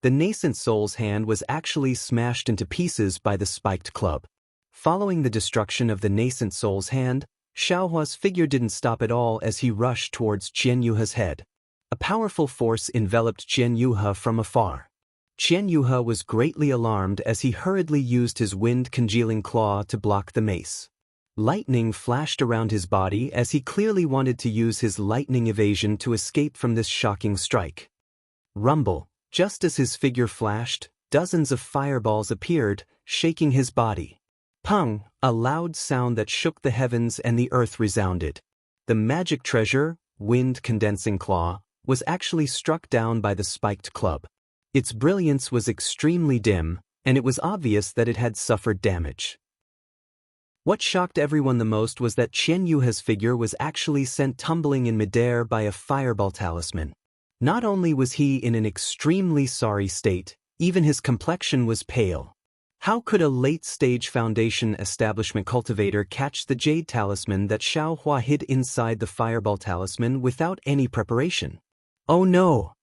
The nascent soul's hand was actually smashed into pieces by the spiked club. Following the destruction of the nascent soul's hand, Xiao Hua's figure didn't stop at all as he rushed towards Qian Yuhe's head. A powerful force enveloped Qian Yuhe from afar. Qian Yuhe was greatly alarmed as he hurriedly used his wind-congealing claw to block the mace. Lightning flashed around his body as he clearly wanted to use his lightning evasion to escape from this shocking strike. Rumble. Just as his figure flashed, dozens of fireballs appeared, shaking his body. Pung! A loud sound that shook the heavens and the earth resounded. The magic treasure, wind-condensing claw, was actually struck down by the spiked club. Its brilliance was extremely dim, and it was obvious that it had suffered damage. What shocked everyone the most was that Qian Yuhe's figure was actually sent tumbling in midair by a fireball talisman. Not only was he in an extremely sorry state, even his complexion was pale. How could a late-stage Foundation establishment cultivator catch the jade talisman that Xiao Hua hid inside the fireball talisman without any preparation? Oh no!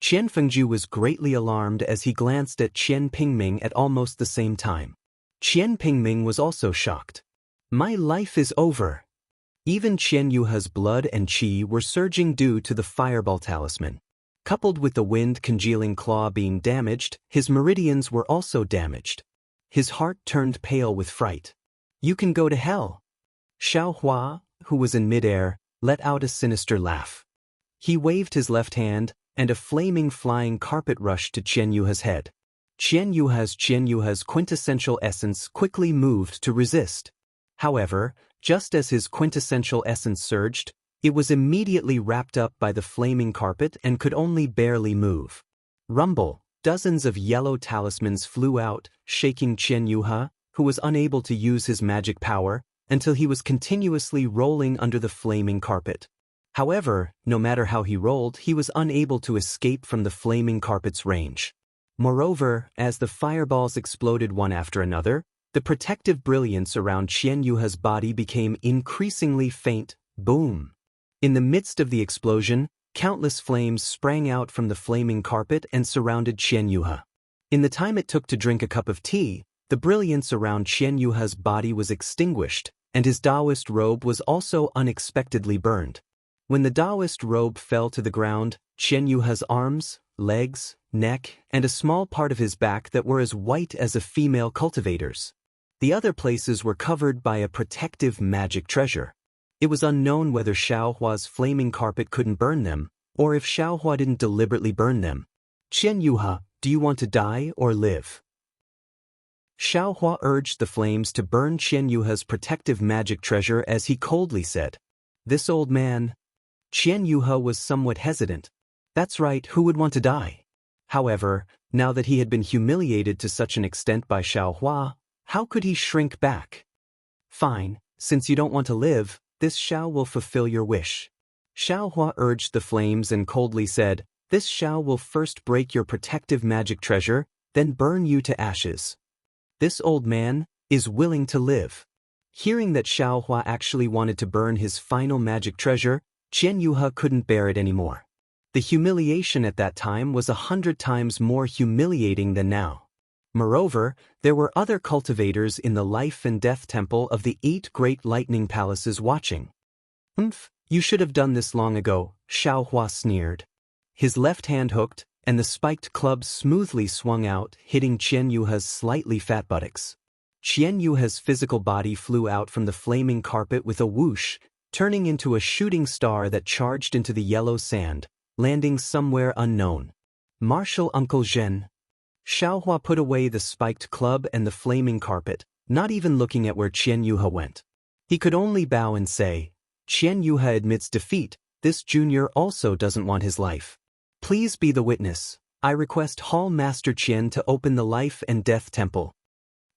Qian Fengju was greatly alarmed as he glanced at Qian Pingming at almost the same time. Qian Pingming was also shocked. My life is over. Even Qian Yuhe's blood and qi were surging due to the fireball talisman. Coupled with the wind-congealing claw being damaged, his meridians were also damaged. His heart turned pale with fright. You can go to hell. Xiao Hua, who was in midair, let out a sinister laugh. He waved his left hand, and a flaming flying carpet rushed to Qian Yuhe's head. Qian Yuhe's quintessential essence quickly moved to resist. However, just as his quintessential essence surged, it was immediately wrapped up by the flaming carpet and could only barely move. Rumble. Dozens of yellow talismans flew out, shaking Qian Yuhe, who was unable to use his magic power, until he was continuously rolling under the flaming carpet. However, no matter how he rolled, he was unable to escape from the flaming carpet's range. Moreover, as the fireballs exploded one after another, the protective brilliance around Qian Yuhe's body became increasingly faint. Boom! In the midst of the explosion, countless flames sprang out from the flaming carpet and surrounded Qian Yuhe. In the time it took to drink a cup of tea, the brilliance around Qian Yuhe's body was extinguished, and his Taoist robe was also unexpectedly burned. When the Taoist robe fell to the ground, Qian Yuhe's arms, legs, neck, and a small part of his back that were as white as a female cultivator's. The other places were covered by a protective magic treasure. It was unknown whether Xiaohua's flaming carpet couldn't burn them, or if Xiaohua didn't deliberately burn them. "Qian Yuha, do you want to die or live?" Xiaohua urged the flames to burn Qian Yuha's protective magic treasure as he coldly said. "This old man." Qian Yuha was somewhat hesitant. That's right, who would want to die? However, now that he had been humiliated to such an extent by Xiaohua, how could he shrink back? "Fine, since you don't want to live, this Xiao will fulfill your wish." Xiaohua urged the flames and coldly said, "This Xiao will first break your protective magic treasure, then burn you to ashes." This old man is willing to live. Hearing that Xiaohua actually wanted to burn his final magic treasure, Qian Yuha couldn't bear it anymore. The humiliation at that time was 100 times more humiliating than now. Moreover, there were other cultivators in the life and death temple of the 8 great lightning palaces watching. You should have done this long ago," Xiaohua sneered. His left hand hooked, and the spiked club smoothly swung out, hitting Qian Yuha's slightly fat buttocks. Qian Yuha's physical body flew out from the flaming carpet with a whoosh, turning into a shooting star that charged into the yellow sand, landing somewhere unknown. "Martial Uncle Zhen." Xiaohua put away the spiked club and the flaming carpet, not even looking at where Qian Yuha went. He could only bow and say, "Qian Yuha admits defeat, this junior also doesn't want his life. Please be the witness. I request Hall Master Qian to open the life and death temple."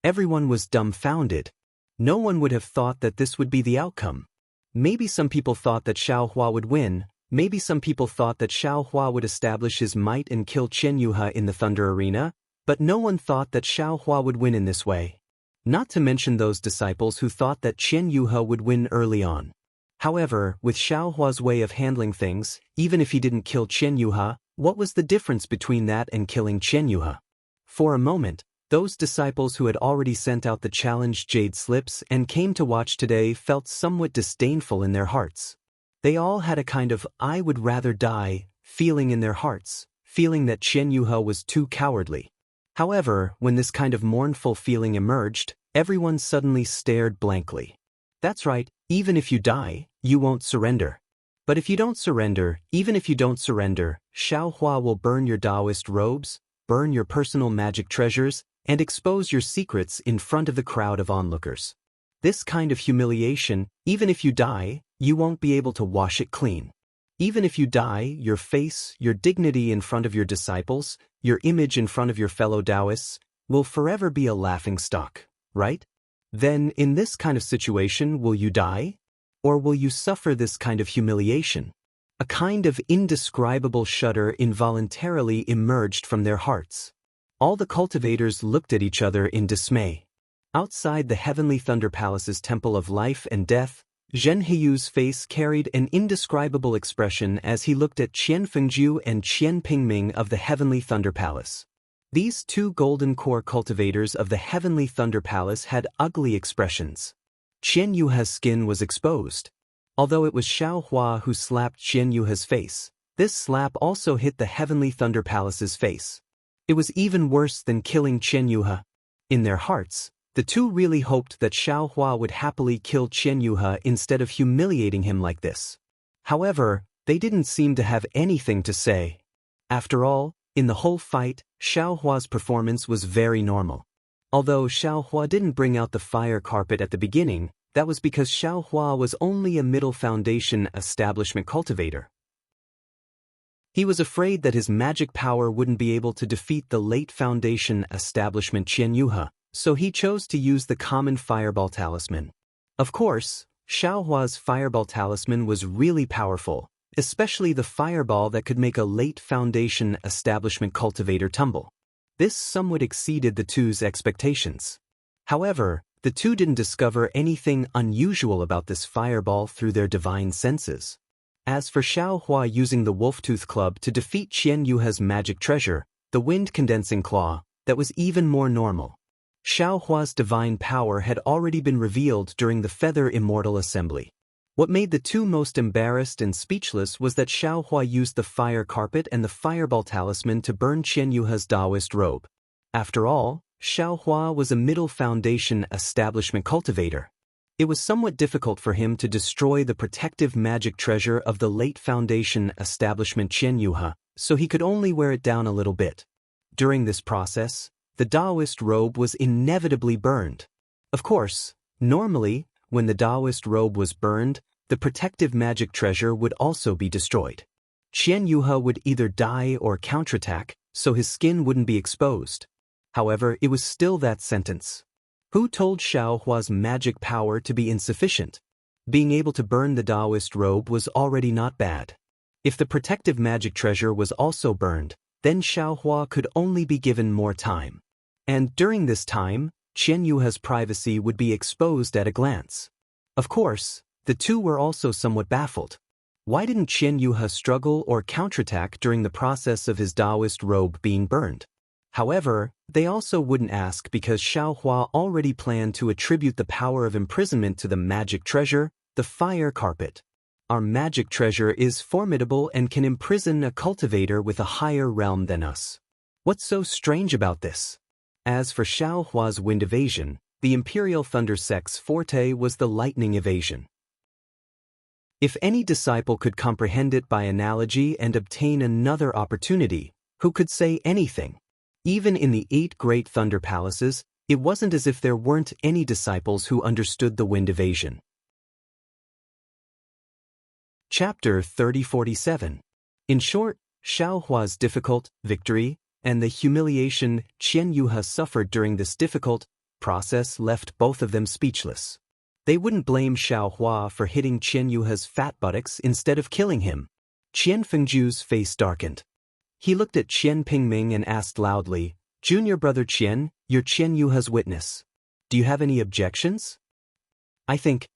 Everyone was dumbfounded. No one would have thought that this would be the outcome. Maybe some people thought that Xiaohua would win, maybe some people thought that Xiaohua would establish his might and kill Qian Yuha in the Thunder Arena, but no one thought that Xiaohua would win in this way. Not to mention those disciples who thought that Qian Yuha would win early on. However, with Xiaohua's way of handling things, even if he didn't kill Qian Yuha, what was the difference between that and killing Qian Yuha? For a moment, those disciples who had already sent out the challenge jade slips and came to watch today felt somewhat disdainful in their hearts. They all had a kind of "I would rather die" feeling in their hearts, feeling that Qian Yuha was too cowardly. However, when this kind of mournful feeling emerged, everyone suddenly stared blankly. That's right, even if you die, you won't surrender. But if you don't surrender, even if you don't surrender, Xiaohua will burn your Taoist robes, burn your personal magic treasures, and expose your secrets in front of the crowd of onlookers. This kind of humiliation, even if you die, you won't be able to wash it clean. Even if you die, your face, your dignity in front of your disciples, your image in front of your fellow Taoists, will forever be a laughingstock, right? Then, in this kind of situation, will you die? Or will you suffer this kind of humiliation? A kind of indescribable shudder involuntarily emerged from their hearts. All the cultivators looked at each other in dismay. Outside the Heavenly Thunder Palace's Temple of Life and Death, Zhen Heyu's face carried an indescribable expression as he looked at Qian Fengju and Qian Pingming of the Heavenly Thunder Palace. These 2 golden core cultivators of the Heavenly Thunder Palace had ugly expressions. Qian Yuha's skin was exposed. Although it was Xiaohua who slapped Qian Yuha's face, this slap also hit the Heavenly Thunder Palace's face. It was even worse than killing Qian Yuha. In their hearts, the 2 really hoped that Xiaohua would happily kill Qian Yuha instead of humiliating him like this. However, they didn't seem to have anything to say. After all, in the whole fight, Xiaohua's performance was very normal. Although Xiaohua didn't bring out the fire carpet at the beginning, that was because Xiaohua was only a middle foundation establishment cultivator. He was afraid that his magic power wouldn't be able to defeat the late foundation establishment Qian Yuha, so he chose to use the common fireball talisman. Of course, Xiaohua's fireball talisman was really powerful, especially the fireball that could make a late foundation establishment cultivator tumble. This somewhat exceeded the 2's expectations. However, the 2 didn't discover anything unusual about this fireball through their divine senses. As for Xiaohua using the wolf-tooth club to defeat Qian Yuha's magic treasure, the wind-condensing claw, that was even more normal. Xiaohua's divine power had already been revealed during the Feather Immortal Assembly. What made the two most embarrassed and speechless was that Xiaohua used the fire carpet and the fireball talisman to burn Qian Yuhe's Taoist robe. After all, Xiaohua was a middle foundation establishment cultivator. It was somewhat difficult for him to destroy the protective magic treasure of the late foundation establishment Qian Yuhe, so he could only wear it down a little bit. During this process, the Taoist robe was inevitably burned. Of course, normally, when the Taoist robe was burned, the protective magic treasure would also be destroyed. Qian Yuhe would either die or counterattack, so his skin wouldn't be exposed. However, it was still that sentence. Who told Xiaohua's magic power to be insufficient? Being able to burn the Taoist robe was already not bad. If the protective magic treasure was also burned, then Xiaohua could only be given more time. And during this time, Qian Yuhe's privacy would be exposed at a glance. Of course, the two were also somewhat baffled. Why didn't Qian Yuhe struggle or counterattack during the process of his Taoist robe being burned? However, they also wouldn't ask because Xiaohua already planned to attribute the power of imprisonment to the magic treasure, the fire carpet. Our magic treasure is formidable and can imprison a cultivator with a higher realm than us. What's so strange about this? As for Xiaohua's wind evasion, the Imperial Thunder sect's forte was the lightning evasion. If any disciple could comprehend it by analogy and obtain another opportunity, who could say anything? Even in the 8 great thunder palaces, it wasn't as if there weren't any disciples who understood the wind evasion. Chapter 3047. In short, Xiaohua's difficult victory and the humiliation Qian Yuhe suffered during this difficult process left both of them speechless. They wouldn't blame Xiaohua for hitting Qian Yuhe's fat buttocks instead of killing him. Qian Fengju's face darkened. He looked at Qian Pingming and asked loudly, "Junior brother Qian, you're Qian Yuhe's witness. Do you have any objections?" "I think."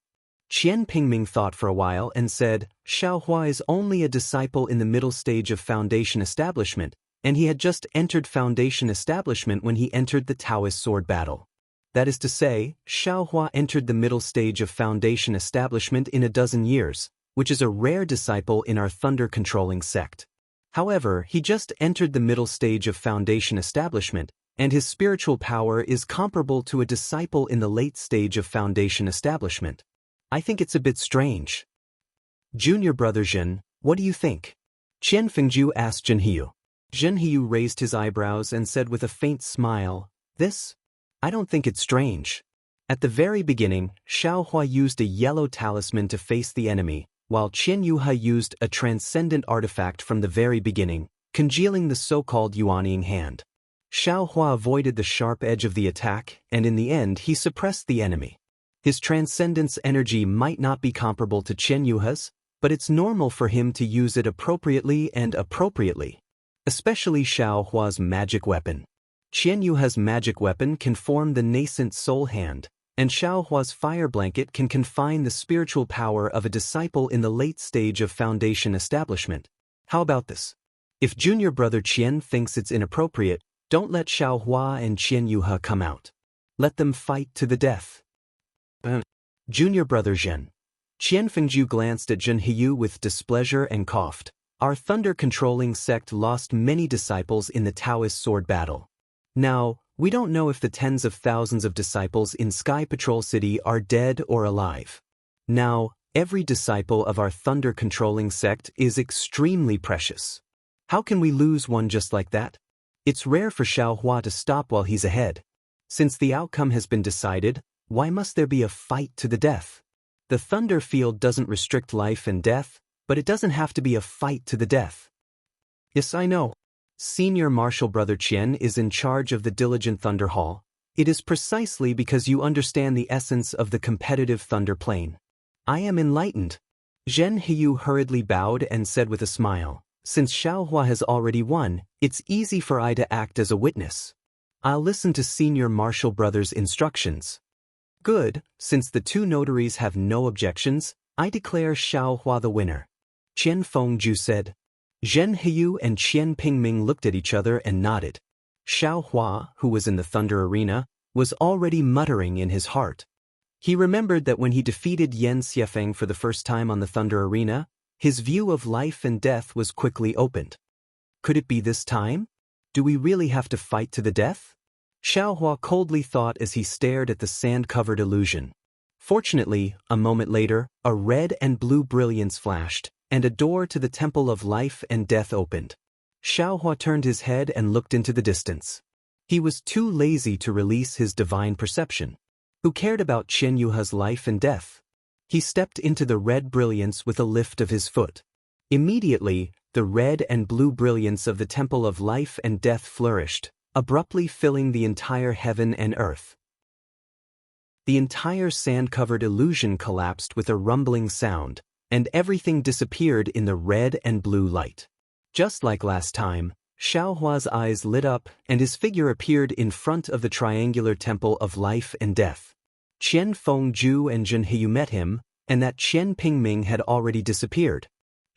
Qian Pingming thought for a while and said, "Xiaohua is only a disciple in the middle stage of Foundation Establishment, and he had just entered Foundation Establishment when he entered the Taoist sword battle. That is to say, Xiaohua entered the middle stage of Foundation Establishment in a dozen years, which is a rare disciple in our thunder-controlling sect. However, he just entered the middle stage of Foundation Establishment, and his spiritual power is comparable to a disciple in the late stage of Foundation Establishment. I think it's a bit strange." "Junior brother Zhen, what do you think?" Qian Fengju asked Zhen Hiu. Zhen Hiu raised his eyebrows and said with a faint smile, "This? I don't think it's strange. At the very beginning, Xiaohua used a yellow talisman to face the enemy, while Qian Yuhe used a transcendent artifact from the very beginning, congealing the so-called Yuanying hand. Xiaohua avoided the sharp edge of the attack, and in the end he suppressed the enemy. His transcendence energy might not be comparable to Qian Yuhe's, but it's normal for him to use it appropriately and appropriately. Especially Xiaohua's magic weapon. Qian Yuhe's magic weapon can form the nascent soul hand, and Xiaohua's fire blanket can confine the spiritual power of a disciple in the late stage of Foundation Establishment. How about this? If junior brother Qian thinks it's inappropriate, don't let Xiaohua and Qian Yuhe come out. Let them fight to the death. Junior brother Zhen. Qian Fengju glanced at Zhen Hiu with displeasure and coughed. Our thunder-controlling sect lost many disciples in the Taoist sword battle. Now, we don't know if the tens of thousands of disciples in Sky Patrol City are dead or alive. Now, every disciple of our thunder-controlling sect is extremely precious. How can we lose one just like that? It's rare for Xiaohua to stop while he's ahead. Since the outcome has been decided, why must there be a fight to the death? The thunder field doesn't restrict life and death, but it doesn't have to be a fight to the death. Yes, I know. Senior Marshal Brother Qian is in charge of the Diligent Thunder Hall. It is precisely because you understand the essence of the competitive thunder plane. I am enlightened. Zhen Hiu hurriedly bowed and said with a smile, "Since Xiaohua has already won, it's easy for I to act as a witness. I'll listen to Senior Marshal Brother's instructions." "Good, since the two notaries have no objections, I declare Xiaohua the winner," Qian Fengju said. Zhen Hiu and Qian Pingming looked at each other and nodded. Xiaohua, who was in the thunder arena, was already muttering in his heart. He remembered that when he defeated Yan Xiefeng for the first time on the Thunder Arena, his view of life and death was quickly opened. Could it be this time? Do we really have to fight to the death? Xiaohua coldly thought as he stared at the sand-covered illusion. Fortunately, a moment later, a red and blue brilliance flashed, and a door to the Temple of Life and Death opened. Xiaohua turned his head and looked into the distance. He was too lazy to release his divine perception. Who cared about Qian Yuhe's life and death? He stepped into the red brilliance with a lift of his foot. Immediately, the red and blue brilliance of the Temple of Life and Death flourished, abruptly filling the entire heaven and earth. The entire sand-covered illusion collapsed with a rumbling sound, and everything disappeared in the red and blue light. Just like last time, Xiaohua's eyes lit up and his figure appeared in front of the triangular Temple of Life and Death. Qian Fengju and Zhen Heyu met him, and that Qian Pingming had already disappeared.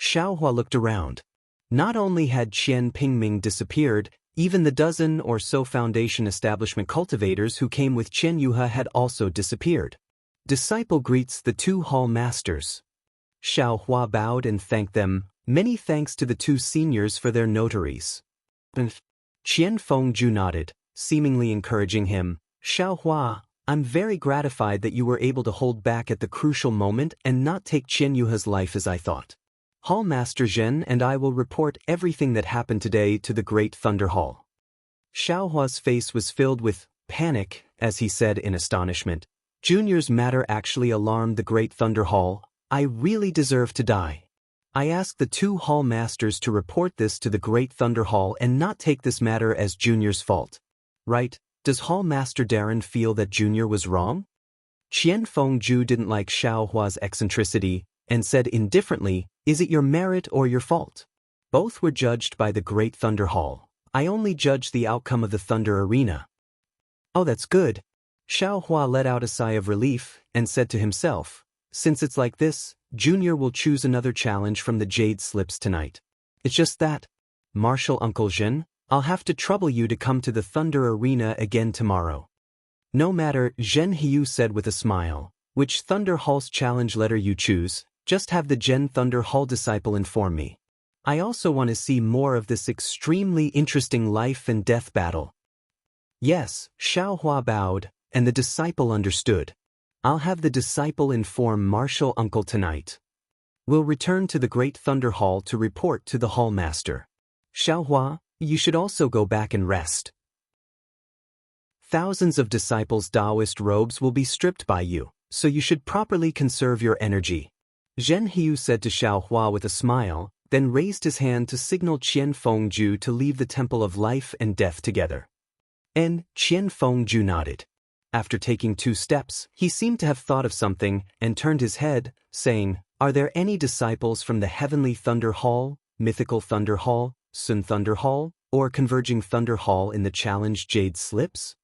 Xiaohua looked around. Not only had Qian Pingming disappeared, even the dozen or so Foundation establishment cultivators who came with Qian Yuhe had also disappeared. Disciple greets the two hall masters. Xiaohua bowed and thanked them. Many thanks to the two seniors for their notaries. Qian Fengju nodded, seemingly encouraging him. Xiaohua, I'm very gratified that you were able to hold back at the crucial moment and not take Qian Yuhe's life as I thought. Hall Master Zhen and I will report everything that happened today to the Great Thunder Hall. Xiaohua's face was filled with panic as he said in astonishment. Junior's matter actually alarmed the Great Thunder Hall. I really deserve to die. I asked the two hall masters to report this to the Great Thunder Hall and not take this matter as Junior's fault. Right? Does Hall Master Darren feel that Junior was wrong? Qian Fengju didn't like Xiaohua's eccentricity and said indifferently, is it your merit or your fault? Both were judged by the Great Thunder Hall. I only judge the outcome of the Thunder Arena. Oh, that's good. Xiaohua let out a sigh of relief and said to himself, since it's like this, Junior will choose another challenge from the Jade Slips tonight. It's just that. Martial Uncle Zhen, I'll have to trouble you to come to the Thunder Arena again tomorrow. No matter, Zhen Heyu said with a smile. Which Thunder Hall's challenge letter you choose, just have the Gen Thunder Hall disciple inform me. I also want to see more of this extremely interesting life and death battle. Yes, Xiaohua bowed, and the disciple understood. I'll have the disciple inform Martial Uncle tonight. We'll return to the Great Thunder Hall to report to the Hall Master. Xiaohua, you should also go back and rest. Thousands of disciples' Taoist robes will be stripped by you, so you should properly conserve your energy. Zhen Heyu said to Xiaohua with a smile, then raised his hand to signal Qian Fengju to leave the Temple of Life and Death together. And Qian Fengju nodded. After taking 2 steps, he seemed to have thought of something and turned his head, saying, are there any disciples from the Heavenly Thunder Hall, Mythical Thunder Hall, Sun Thunder Hall, or Converging Thunder Hall in the Challenge Jade Slips?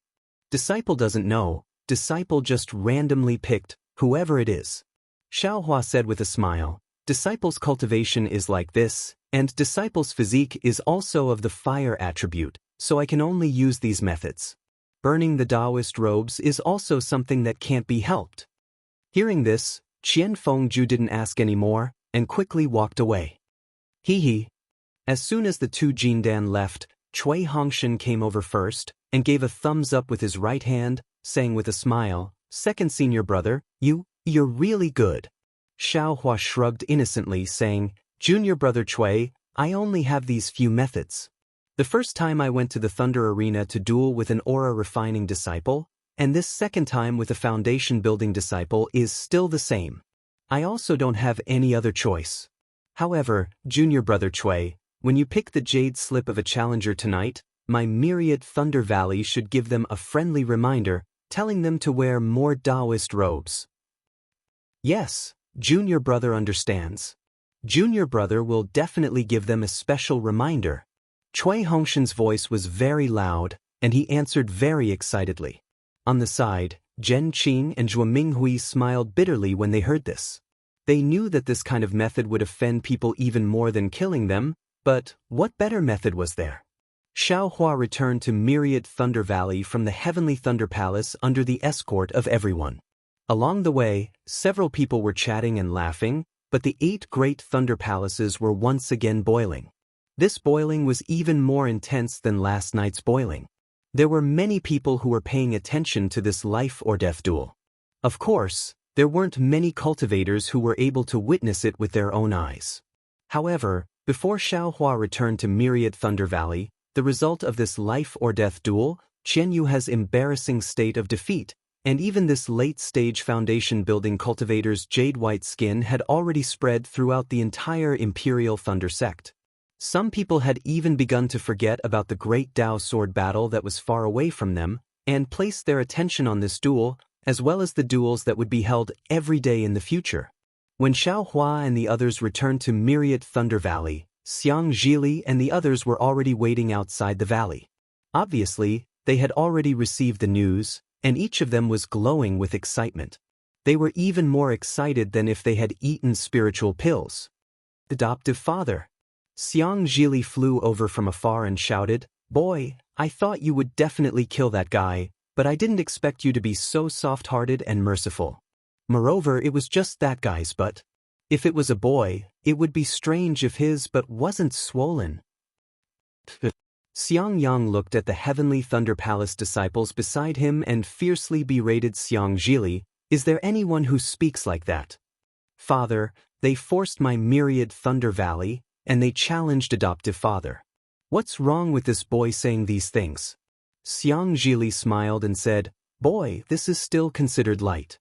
Disciple doesn't know, disciple just randomly picked, whoever it is. Xiaohua said with a smile, disciple's cultivation is like this, and disciple's physique is also of the fire attribute, so I can only use these methods. Burning the Taoist robes is also something that can't be helped. Hearing this, Qian Fengju didn't ask any more, and quickly walked away. Hee. As soon as the two Jindan left, Cui Hongshan came over first, and gave a thumbs up with his right hand, saying with a smile, second senior brother, you're really good. Xiaohua shrugged innocently, saying, junior brother Cui, I only have these few methods. The first time I went to the Thunder Arena to duel with an aura refining disciple, and this second time with a foundation building disciple is still the same. I also don't have any other choice. However, junior brother Cui, when you pick the jade slip of a challenger tonight, my myriad Thunder Valley should give them a friendly reminder, telling them to wear more Taoist robes. Yes, junior brother understands. Junior brother will definitely give them a special reminder. Cui Hongshan's voice was very loud, and he answered very excitedly. On the side, Zhen Qing and Zhuo Minghui smiled bitterly when they heard this. They knew that this kind of method would offend people even more than killing them, but what better method was there? Xiaohua returned to Myriad Thunder Valley from the Heavenly Thunder Palace under the escort of everyone. Along the way, several people were chatting and laughing, but the 8 great thunder palaces were once again boiling. This boiling was even more intense than last night's boiling. There were many people who were paying attention to this life or death duel. Of course, there weren't many cultivators who were able to witness it with their own eyes. However, before Xiaohua returned to Myriad Thunder Valley, the result of this life or death duel, Qianyu's embarrassing state of defeat, and even this late-stage foundation-building cultivator's jade-white skin had already spread throughout the entire Imperial Thunder sect. Some people had even begun to forget about the great Dao sword battle that was far away from them, and placed their attention on this duel, as well as the duels that would be held every day in the future. When Xiaohua and the others returned to Myriad Thunder Valley, Xiang Zhili and the others were already waiting outside the valley. Obviously, they had already received the news, and each of them was glowing with excitement. They were even more excited than if they had eaten spiritual pills. Adoptive father. Xiang Zhili flew over from afar and shouted, "Boy, I thought you would definitely kill that guy, but I didn't expect you to be so soft-hearted and merciful. Moreover, it was just that guy's butt. If it was a boy, it would be strange if his butt wasn't swollen." Xiang Yang looked at the Heavenly Thunder Palace disciples beside him and fiercely berated Xiang Zhili, "Is there anyone who speaks like that? Father, they forced my Myriad Thunder Valley, and they challenged adoptive father. What's wrong with this boy saying these things?" Xiang Zhili smiled and said, "Boy, this is still considered light.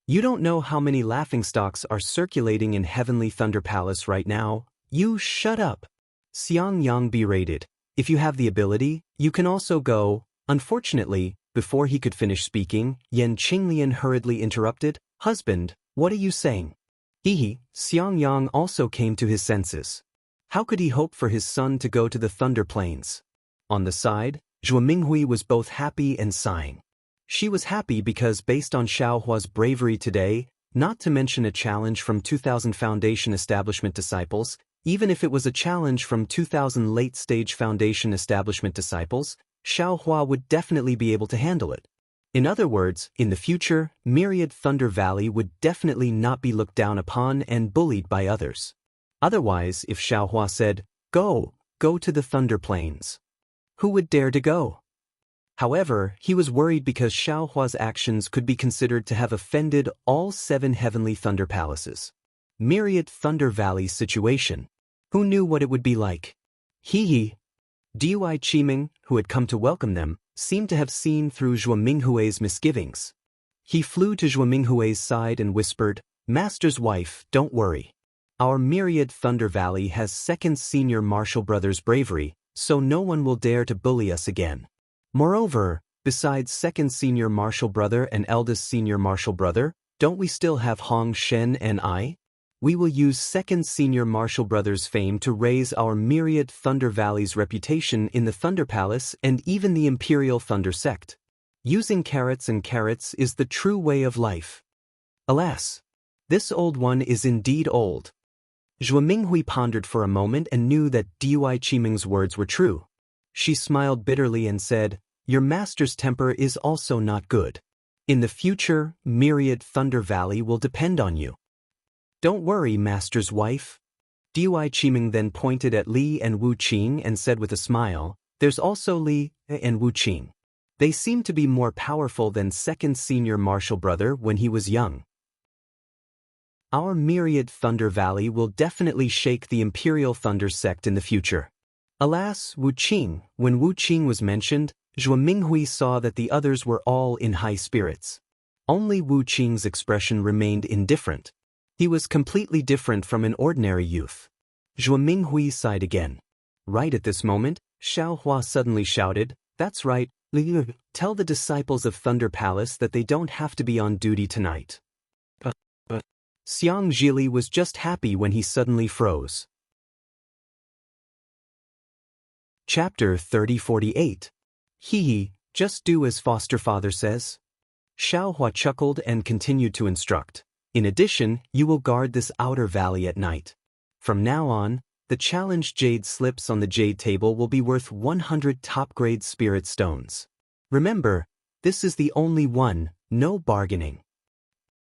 You don't know how many laughingstocks are circulating in Heavenly Thunder Palace right now. You shut up." Xiang Yang berated, "If you have the ability, you can also go." Unfortunately, before he could finish speaking, Yan Qinglian hurriedly interrupted, "Husband, what are you saying?" Xiang Yang also came to his senses. How could he hope for his son to go to the Thunder Plains? On the side, Zhuo Minghui was both happy and sighing. She was happy because based on Xiaohua's bravery today, not to mention a challenge from 2,000 Foundation Establishment disciples, even if it was a challenge from 2,000 late-stage Foundation Establishment disciples, Xiaohua would definitely be able to handle it. In other words, in the future, Myriad Thunder Valley would definitely not be looked down upon and bullied by others. Otherwise, if Xiaohua said, go to the Thunder Plains, who would dare to go? However, he was worried because Xiaohua's actions could be considered to have offended all 7 heavenly thunder palaces. Myriad Thunder Valley situation. Who knew what it would be like? Dui Qiming, who had come to welcome them, seemed to have seen through Zhuo Minghui's misgivings. He flew to Zhuo Minghui's side and whispered, "Master's wife, don't worry. Our Myriad Thunder Valley has second senior martial brother's bravery, so no one will dare to bully us again. Moreover, besides second senior martial brother and eldest senior martial brother, don't we still have Hong Shen and I? We will use second senior martial brother's fame to raise our Myriad Thunder Valley's reputation in the Thunder Palace and even the Imperial Thunder Sect. Using carrots and carrots is the true way of life." Alas, this old one is indeed old. Zhuo Minghui pondered for a moment and knew that Dui Qiming's words were true. She smiled bitterly and said, "Your master's temper is also not good. In the future, Myriad Thunder Valley will depend on you. Don't worry, master's wife." Dui Qiming then pointed at Li and Wu Qing and said with a smile, "There's also Li and Wu Qing. They seem to be more powerful than second senior martial brother when he was young. Our Myriad Thunder Valley will definitely shake the Imperial Thunder sect in the future." Alas, Wu Qing, when Wu Qing was mentioned, Zhuo Minghui saw that the others were all in high spirits. Only Wu Qing's expression remained indifferent. He was completely different from an ordinary youth. Zhuo Minghui sighed again. Right at this moment, Xiaohua suddenly shouted, "That's right, Li, tell the disciples of Thunder Palace that they don't have to be on duty tonight." But Xiang Zhili was just happy when he suddenly froze. Chapter 3048. Just do as foster father says. Xiaohua chuckled and continued to instruct. In addition, you will guard this outer valley at night. From now on, the challenged jade slips on the jade table will be worth 100 top-grade spirit stones. Remember, this is the only one, No bargaining.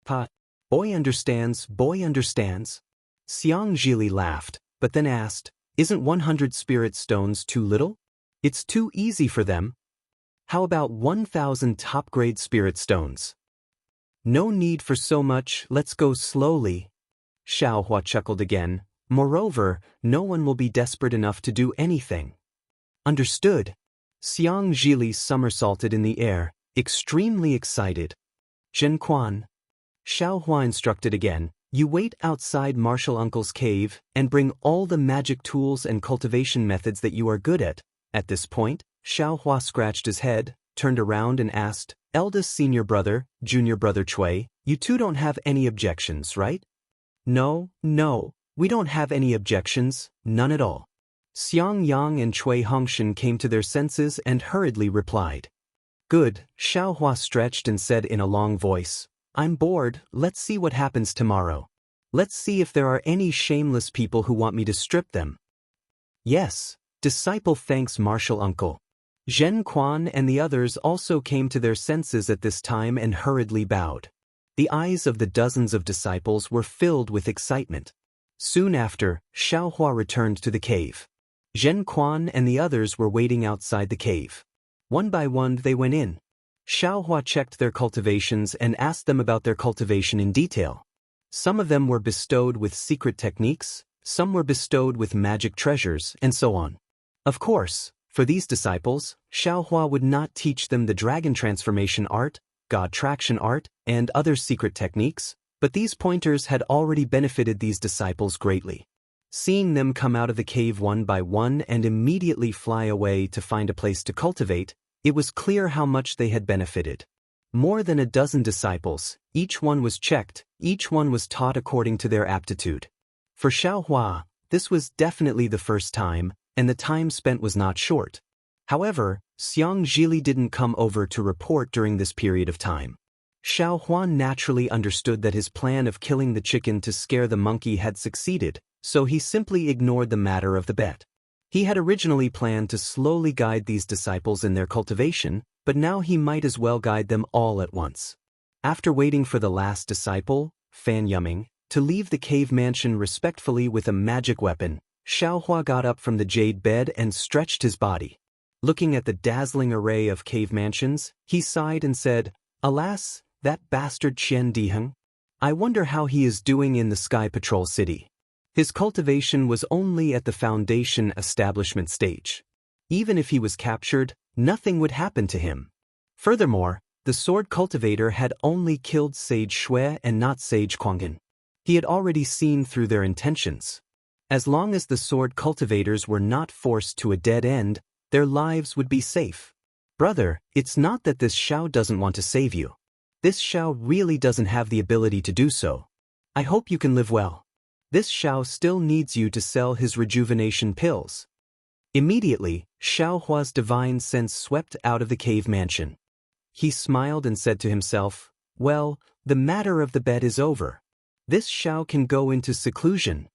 Pa. Boy understands, boy understands. Xiang Zhili laughed, but then asked, isn't 100 spirit stones too little? It's too easy for them. How about 1,000 top-grade spirit stones? No need for so much, let's go slowly. Xiaohua chuckled again. Moreover, no one will be desperate enough to do anything. Understood. Xiang Zhili somersaulted in the air, extremely excited. Zhen Quan. Xiaohua instructed again, you wait outside Martial Uncle's cave and bring all the magic tools and cultivation methods that you are good at. At this point, Xiaohua scratched his head, turned around and asked, eldest senior brother, junior brother Cui, you two don't have any objections, right? No, we don't have any objections, none at all. Xiang Yang and Cui Hongshan came to their senses and hurriedly replied. Good, Xiaohua stretched and said in a long voice, I'm bored, let's see what happens tomorrow. Let's see if there are any shameless people who want me to strip them. Yes, disciple thanks Martial Uncle. Zhen Quan and the others also came to their senses at this time and hurriedly bowed. The eyes of the dozens of disciples were filled with excitement. Soon after, Xiaohua returned to the cave. Zhen Quan and the others were waiting outside the cave. One by one they went in. Xiaohua checked their cultivations and asked them about their cultivation in detail. Some of them were bestowed with secret techniques, some were bestowed with magic treasures, and so on. Of course, for these disciples, Xiaohua would not teach them the dragon transformation art, god traction art, and other secret techniques, but these pointers had already benefited these disciples greatly. Seeing them come out of the cave one by one and immediately fly away to find a place to cultivate, it was clear how much they had benefited. More than a dozen disciples, each one was checked, each one was taught according to their aptitude. For Xiaohua, this was definitely the first time, and the time spent was not short. However, Xiang Zhili didn't come over to report during this period of time. Xiaohua naturally understood that his plan of killing the chicken to scare the monkey had succeeded, so he simply ignored the matter of the bet. He had originally planned to slowly guide these disciples in their cultivation, but now he might as well guide them all at once. After waiting for the last disciple, Fan Yumming, to leave the cave mansion respectfully with a magic weapon, Xiaohua got up from the jade bed and stretched his body. Looking at the dazzling array of cave mansions, he sighed and said, alas, that bastard Qian Diheng. I wonder how he is doing in the Sky Patrol City. His cultivation was only at the foundation establishment stage. Even if he was captured, nothing would happen to him. Furthermore, the sword cultivator had only killed Sage Xue and not Sage Kuanghan. He had already seen through their intentions. As long as the sword cultivators were not forced to a dead end, their lives would be safe. Brother, it's not that this Xiao doesn't want to save you. This Xiao really doesn't have the ability to do so. I hope you can live well. This Xiao still needs you to sell his rejuvenation pills. Immediately, Xiaohua's divine sense swept out of the cave mansion. He smiled and said to himself, well, the matter of the bet is over. This Xiao can go into seclusion.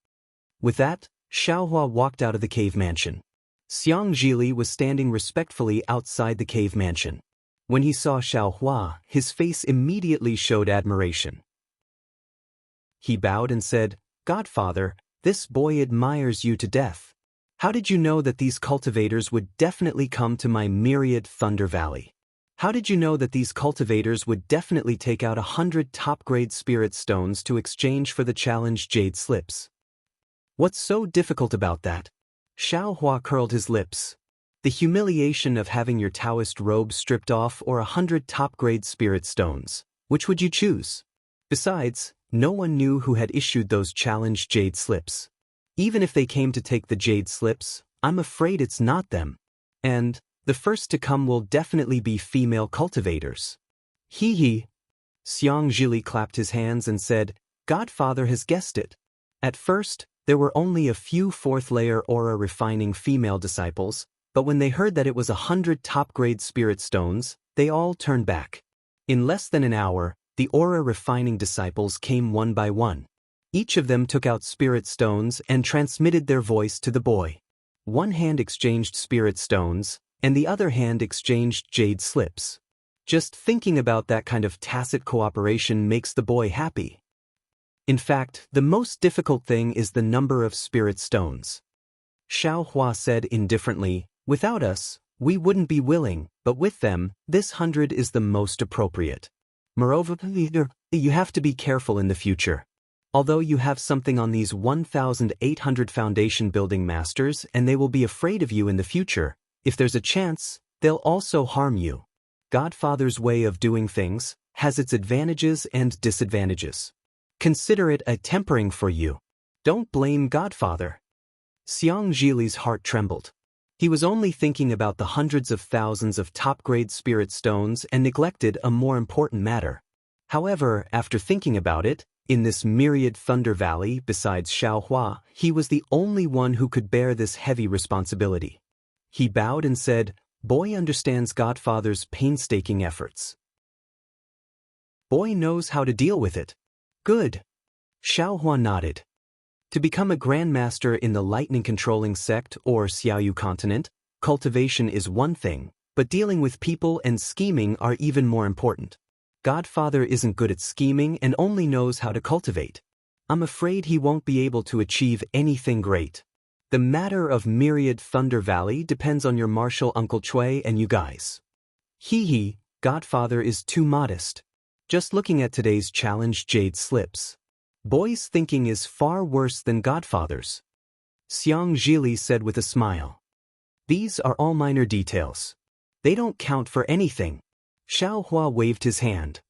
With that, Xiaohua walked out of the cave mansion. Xiang Zhili was standing respectfully outside the cave mansion. When he saw Xiaohua, his face immediately showed admiration. He bowed and said, Godfather, this boy admires you to death. How did you know that these cultivators would definitely come to my myriad Thunder Valley? How did you know that these cultivators would definitely take out 100 top-grade spirit stones to exchange for the challenge jade slips? What's so difficult about that? Xiaohua curled his lips. The humiliation of having your Taoist robe stripped off or 100 top-grade spirit stones. Which would you choose? Besides, no one knew who had issued those challenge jade slips. Even if they came to take the jade slips, I'm afraid it's not them. And the first to come will definitely be female cultivators. Hee hee. Xiang Zhili clapped his hands and said, Godfather has guessed it. At first, there were only a few fourth-layer aura refining female disciples, but when they heard that it was 100 top-grade spirit stones, they all turned back. In less than an hour, the aura refining disciples came one by one. Each of them took out spirit stones and transmitted their voice to the boy. One hand exchanged spirit stones, and the other hand exchanged jade slips. Just thinking about that kind of tacit cooperation makes the boy happy. In fact, the most difficult thing is the number of spirit stones. Xiao Hua said indifferently, without us, we wouldn't be willing, but with them, this 100 is the most appropriate. Moreover, you have to be careful in the future. Although you have something on these 1,800 foundation building masters and they will be afraid of you in the future, if there's a chance, they'll also harm you. Godfather's way of doing things has its advantages and disadvantages. Consider it a tempering for you. Don't blame Godfather. Xiang Zhili's heart trembled. He was only thinking about the hundreds of thousands of top-grade spirit stones and neglected a more important matter. However, after thinking about it, in this myriad Thunder Valley besides Xiao Hua, he was the only one who could bear this heavy responsibility. He bowed and said, Boy understands Godfather's painstaking efforts. Boy knows how to deal with it. Good. Xiao Hua nodded. To become a grandmaster in the lightning controlling sect or Xiaoyu continent, cultivation is one thing, but dealing with people and scheming are even more important. Godfather isn't good at scheming and only knows how to cultivate. I'm afraid he won't be able to achieve anything great. The matter of myriad Thunder Valley depends on your martial Uncle Chui and you guys. Hee, Godfather is too modest. Just looking at today's challenge Jade slips. Boy's thinking is far worse than Godfather's. Xiang Zhili said with a smile. These are all minor details. They don't count for anything. Xiao Hua waved his hand.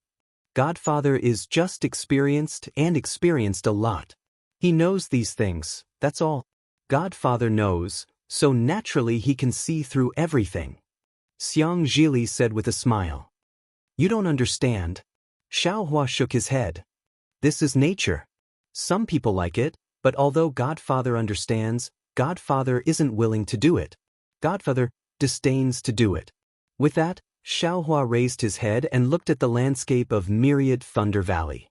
Godfather is just experienced and experienced a lot. He knows these things, that's all. Godfather knows, so naturally he can see through everything. Xiang Zhili said with a smile. You don't understand. Xiao Hua shook his head. This is nature. Some people like it, but although Godfather understands, Godfather isn't willing to do it. Godfather disdains to do it. With that, Xiao Hua raised his head and looked at the landscape of myriad Thunder Valley.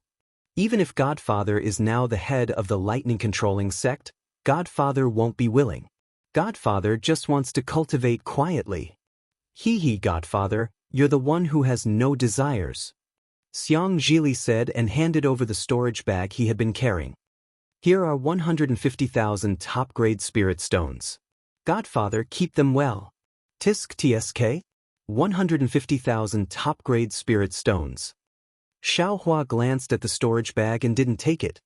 Even if Godfather is now the head of the lightning controlling sect, Godfather won't be willing. Godfather just wants to cultivate quietly. Hee, Godfather, you're the one who has no desires. Xiang Zhili said and handed over the storage bag he had been carrying. Here are 150,000 top-grade spirit stones. Godfather, keep them well. Tisk TSK? 150,000 top-grade spirit stones. Xiao Hua glanced at the storage bag and didn't take it.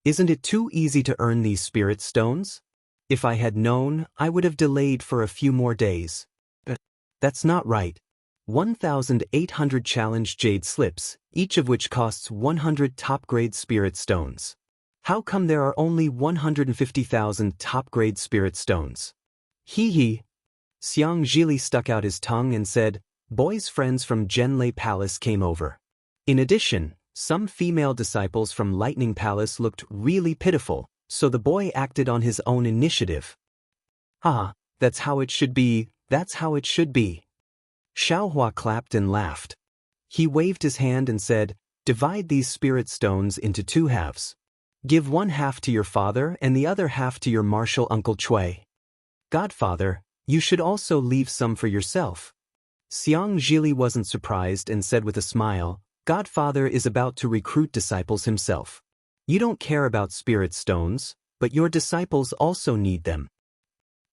Isn't it too easy to earn these spirit stones? If I had known, I would have delayed for a few more days. That's not right. 1,800 challenge jade slips, each of which costs 100 top-grade spirit stones. How come there are only 150,000 top-grade spirit stones? Hee. Xiang Zhili stuck out his tongue and said, Boy's friends from Zhenlei Palace came over. In addition, some female disciples from Lightning Palace looked really pitiful, so the boy acted on his own initiative. That's how it should be, that's how it should be. Xiao Hua clapped and laughed. He waved his hand and said, Divide these spirit stones into 2 halves. Give 1 half to your father and the other half to your martial Uncle Chui. Godfather, you should also leave some for yourself. Xiang Zhili wasn't surprised and said with a smile, Godfather is about to recruit disciples himself. You don't care about spirit stones, but your disciples also need them.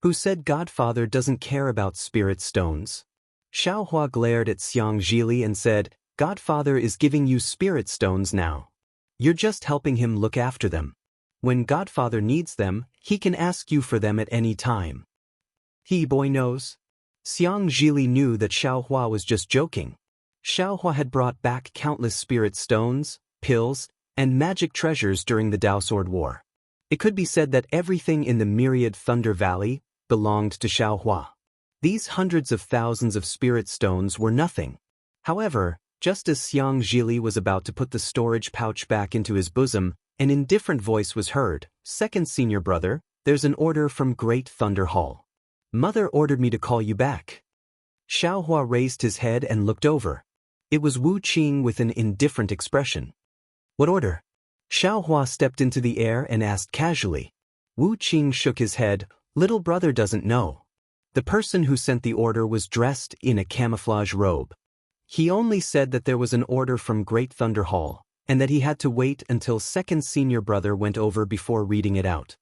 Who said Godfather doesn't care about spirit stones? Xiao Hua glared at Xiang Zhili and said, Godfather is giving you spirit stones now. You're just helping him look after them. When Godfather needs them, he can ask you for them at any time. Boy knows. Xiang Zhili knew that Xiao Hua was just joking. Xiao Hua had brought back countless spirit stones, pills, and magic treasures during the Dao Sword War. It could be said that everything in the myriad Thunder Valley belonged to Xiao Hua. These hundreds of thousands of spirit stones were nothing. However, just as Xiang Zhili was about to put the storage pouch back into his bosom, an indifferent voice was heard, Second senior brother, there's an order from Great Thunder Hall. Mother ordered me to call you back. Xiao Hua raised his head and looked over. It was Wu Qing with an indifferent expression. What order? Xiao Hua stepped into the air and asked casually. Wu Qing shook his head, little brother doesn't know. The person who sent the order was dressed in a camouflage robe. He only said that there was an order from Great Thunder Hall, and that he had to wait until second senior brother went over before reading it out.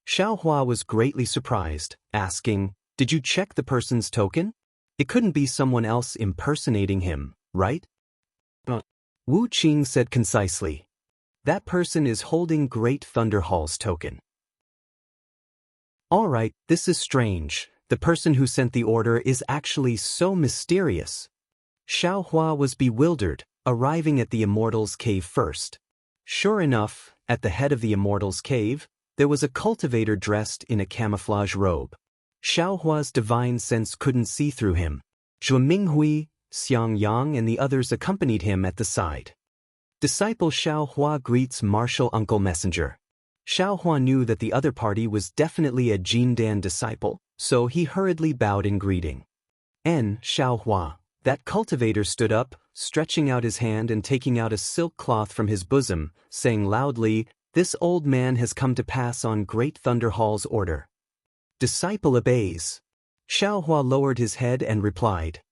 Xiao Hua was greatly surprised, asking, "Did you check the person's token? It couldn't be someone else impersonating him, right?" Wu Qing said concisely, "That person is holding Great Thunder Hall's token." "All right, this is strange. The person who sent the order is actually so mysterious." Xiao Hua was bewildered, arriving at the Immortal's Cave first. Sure enough, at the head of the Immortal's Cave, there was a cultivator dressed in a camouflage robe. Xiao Hua's divine sense couldn't see through him. Zhuo Minghui, Xiang Yang and the others accompanied him at the side. Disciple Xiao Hua greets martial uncle messenger. Xiao Hua knew that the other party was definitely a Jindan disciple, so he hurriedly bowed in greeting. Xiao Hua. That cultivator stood up, stretching out his hand and taking out a silk cloth from his bosom, saying loudly, "This old man has come to pass on Great Thunder Hall's order." Disciple obeys. Xiao Hua lowered his head and replied.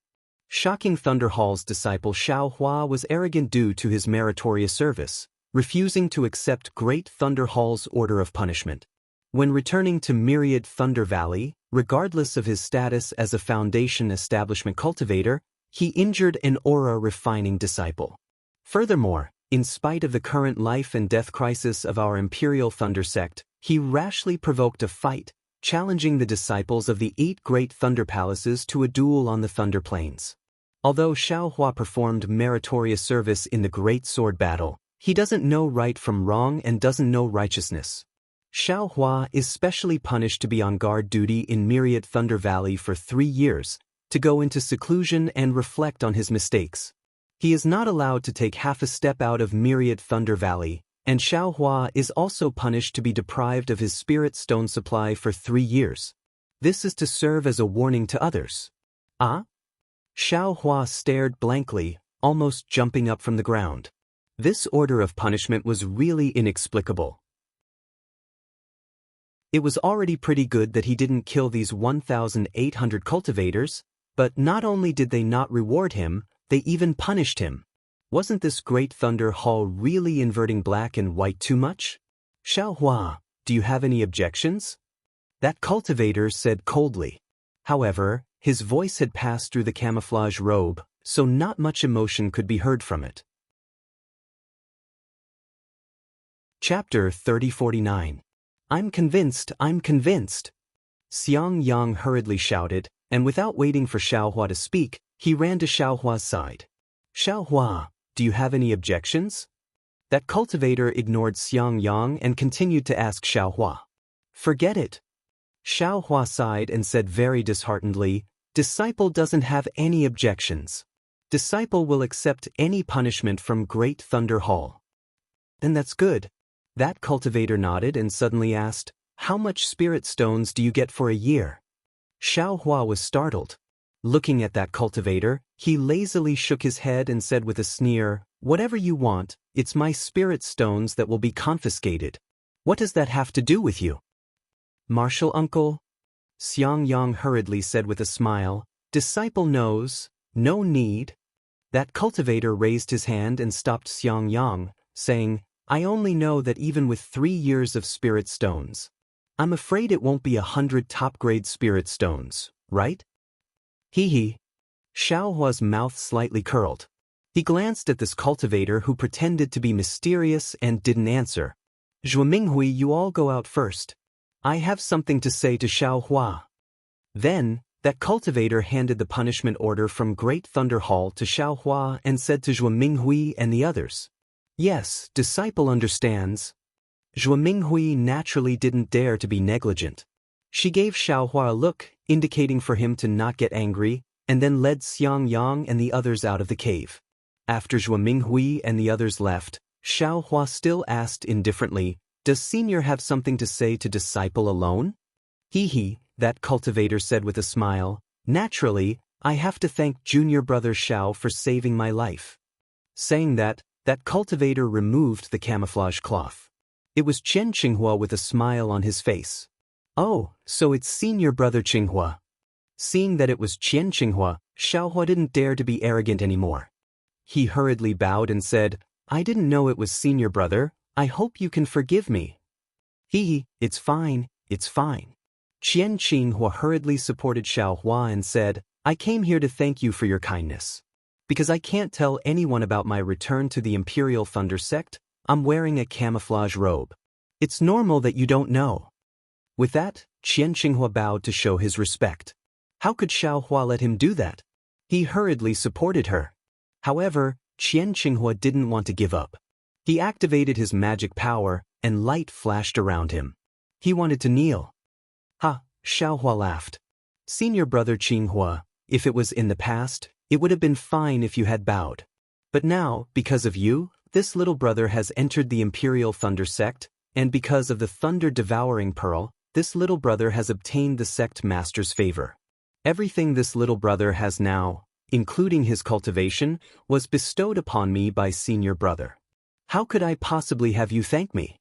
Shocking Thunder Hall's disciple Xiao Hua was arrogant due to his meritorious service, refusing to accept Great Thunder Hall's order of punishment. When returning to Myriad Thunder Valley, regardless of his status as a Foundation establishment cultivator, he injured an aura-refining disciple. Furthermore, in spite of the current life and death crisis of our Imperial Thunder sect, he rashly provoked a fight, challenging the disciples of the 8 Great Thunder Palaces to a duel on the Thunder Plains. Although Xiao Hua performed meritorious service in the Great Sword Battle, he doesn't know right from wrong and doesn't know righteousness. Xiao Hua is specially punished to be on guard duty in Myriad Thunder Valley for 3 years, to go into seclusion and reflect on his mistakes. He is not allowed to take half a step out of Myriad Thunder Valley, and Xiao Hua is also punished to be deprived of his spirit stone supply for 3 years. This is to serve as a warning to others. Ah? Xiao Hua stared blankly, almost jumping up from the ground. This order of punishment was really inexplicable. It was already pretty good that he didn't kill these 1,800 cultivators, but not only did they not reward him, they even punished him. Wasn't this Great Thunder Hall really inverting black and white too much? Xiao Hua, do you have any objections? That cultivator said coldly. However, his voice had passed through the camouflage robe, so not much emotion could be heard from it. Chapter 3049. I'm convinced, I'm convinced. Xiang Yang hurriedly shouted, and without waiting for Xiao Hua to speak, he ran to Xiao Hua's side. Xiao Hua, do you have any objections? That cultivator ignored Xiang Yang and continued to ask Xiao Hua. Forget it. Xiao Hua sighed and said very disheartenedly, Disciple doesn't have any objections. Disciple will accept any punishment from Great Thunder Hall. Then that's good. That cultivator nodded and suddenly asked, How much spirit stones do you get for a year? Xiao Hua was startled. Looking at that cultivator, he lazily shook his head and said with a sneer, Whatever you want, it's my spirit stones that will be confiscated. What does that have to do with you? Martial uncle? Xiang Yang hurriedly said with a smile, Disciple knows, no need. That cultivator raised his hand and stopped Xiang Yang, saying, I only know that even with 3 years of spirit stones, I'm afraid it won't be 100 top-grade spirit stones, right? Hee. Xiao Hua's mouth slightly curled. He glanced at this cultivator who pretended to be mysterious and didn't answer. Zhuo Minghui, you all go out first. I have something to say to Xiao Hua. Then, that cultivator handed the punishment order from Great Thunder Hall to Xiao Hua and said to Zhuo Minghui and the others, Yes, disciple understands. Zhuo Minghui naturally didn't dare to be negligent. She gave Xiao Hua a look, indicating for him to not get angry, and then led Xiang Yang and the others out of the cave. After Zhuo Minghui and the others left, Xiao Hua still asked indifferently, Does Senior have something to say to disciple alone? Hee, that cultivator said with a smile, Naturally, I have to thank junior brother Xiao for saving my life. Saying that cultivator removed the camouflage cloth. It was Chen Qinghua with a smile on his face. Oh, so it's senior brother Qinghua. Seeing that it was Qian Qinghua, Xiaohua didn't dare to be arrogant anymore. He hurriedly bowed and said, "I didn't know it was senior brother, I hope you can forgive me." It's fine, it's fine." Qian Qinghua hurriedly supported Xiaohua and said, "I came here to thank you for your kindness. Because I can't tell anyone about my return to the Imperial Thunder Sect, I'm wearing a camouflage robe. It's normal that you don't know." With that, Qian Qinghua bowed to show his respect. How could Xiaohua let him do that? He hurriedly supported her. However, Qian Qinghua didn't want to give up. He activated his magic power, and light flashed around him. He wanted to kneel. "Ha," Xiaohua laughed. "Senior brother Qinghua, if it was in the past, it would have been fine if you had bowed. But now, because of you, this little brother has entered the Imperial Thunder Sect, and because of the Thunder-Devouring Pearl, this little brother has obtained the sect master's favor. Everything this little brother has now, including his cultivation, was bestowed upon me by senior brother. How could I possibly have you thank me?"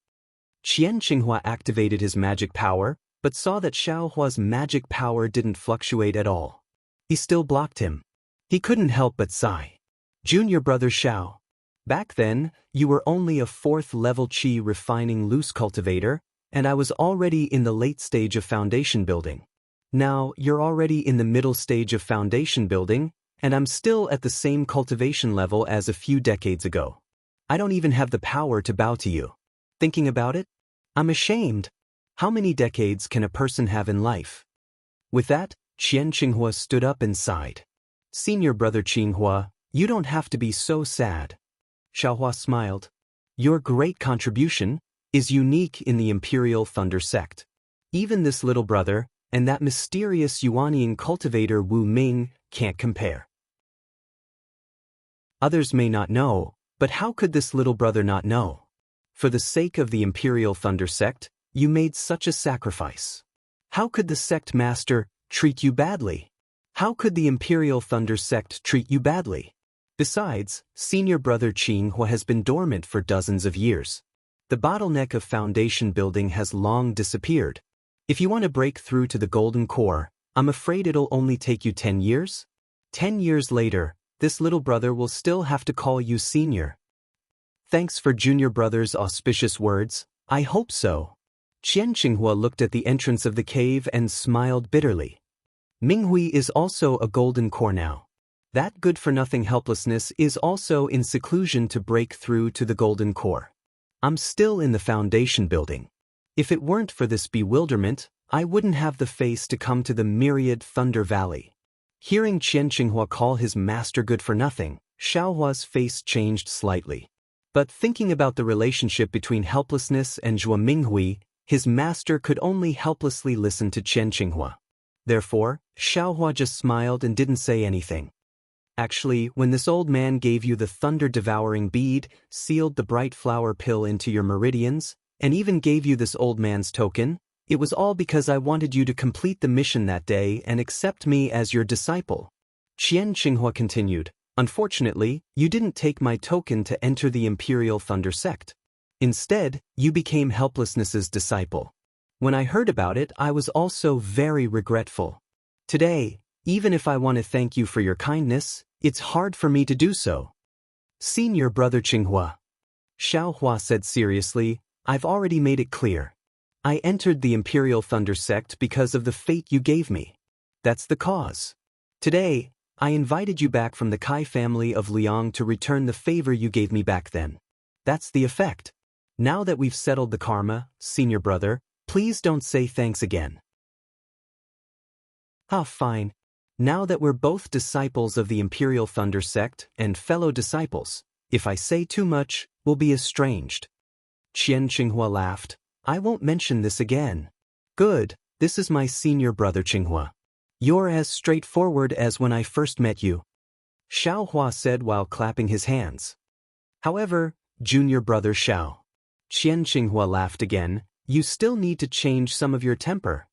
Qian Qinghua activated his magic power, but saw that Xiaohua's magic power didn't fluctuate at all. He still blocked him. He couldn't help but sigh. "Junior brother Xiao. Back then, you were only a 4th level Qi refining loose cultivator, and I was already in the late stage of foundation building. Now, you're already in the middle stage of foundation building, and I'm still at the same cultivation level as a few decades ago. I don't even have the power to bow to you. Thinking about it, I'm ashamed. How many decades can a person have in life?" With that, Qian Qinghua stood up and sighed. "Senior brother Qinghua, you don't have to be so sad." Xiaohua smiled. "Your great contribution is unique in the Imperial Thunder Sect. Even this little brother, and that mysterious Yuanian cultivator Wu Ming, can't compare." Others may not know, but how could this little brother not know? For the sake of the Imperial Thunder Sect, you made such a sacrifice. How could the sect master treat you badly? How could the Imperial Thunder Sect treat you badly? Besides, senior brother Qinghua has been dormant for dozens of years. The bottleneck of foundation building has long disappeared. If you want to break through to the golden core, I'm afraid it'll only take you 10 years? 10 years later, this little brother will still have to call you senior. Thanks for junior brother's auspicious words, I hope so. Qian Qinghua looked at the entrance of the cave and smiled bitterly. Minghui is also a golden core now. That good-for-nothing helplessness is also in seclusion to break through to the golden core. I'm still in the foundation building. If it weren't for this bewilderment, I wouldn't have the face to come to the myriad Thunder Valley. Hearing Qian Qinghua call his master good-for-nothing, Xiaohua's face changed slightly. But thinking about the relationship between helplessness and Zhuo Minghui, his master could only helplessly listen to Qian Qinghua. Therefore, Xiaohua just smiled and didn't say anything. Actually, when this old man gave you the thunder-devouring bead, sealed the bright flower pill into your meridians, and even gave you this old man's token, it was all because I wanted you to complete the mission that day and accept me as your disciple. Qian Qinghua continued, unfortunately, you didn't take my token to enter the Imperial Thunder Sect. Instead, you became helplessness's disciple. When I heard about it, I was also very regretful. Today, even if I want to thank you for your kindness, it's hard for me to do so. Senior brother Qinghua. Xiaohua said seriously, I've already made it clear. I entered the Imperial Thunder Sect because of the fate you gave me. That's the cause. Today, I invited you back from the Kai family of Liang to return the favor you gave me back then. That's the effect. Now that we've settled the karma, senior brother, please don't say thanks again. Fine. Now that we're both disciples of the Imperial Thunder Sect and fellow disciples, if I say too much, we'll be estranged. Qian Qinghua laughed. I won't mention this again. Good, this is my senior brother Qinghua. You're as straightforward as when I first met you. Xiaohua said while clapping his hands. However, junior brother Xiao. Qian Qinghua laughed again. You still need to change some of your temper.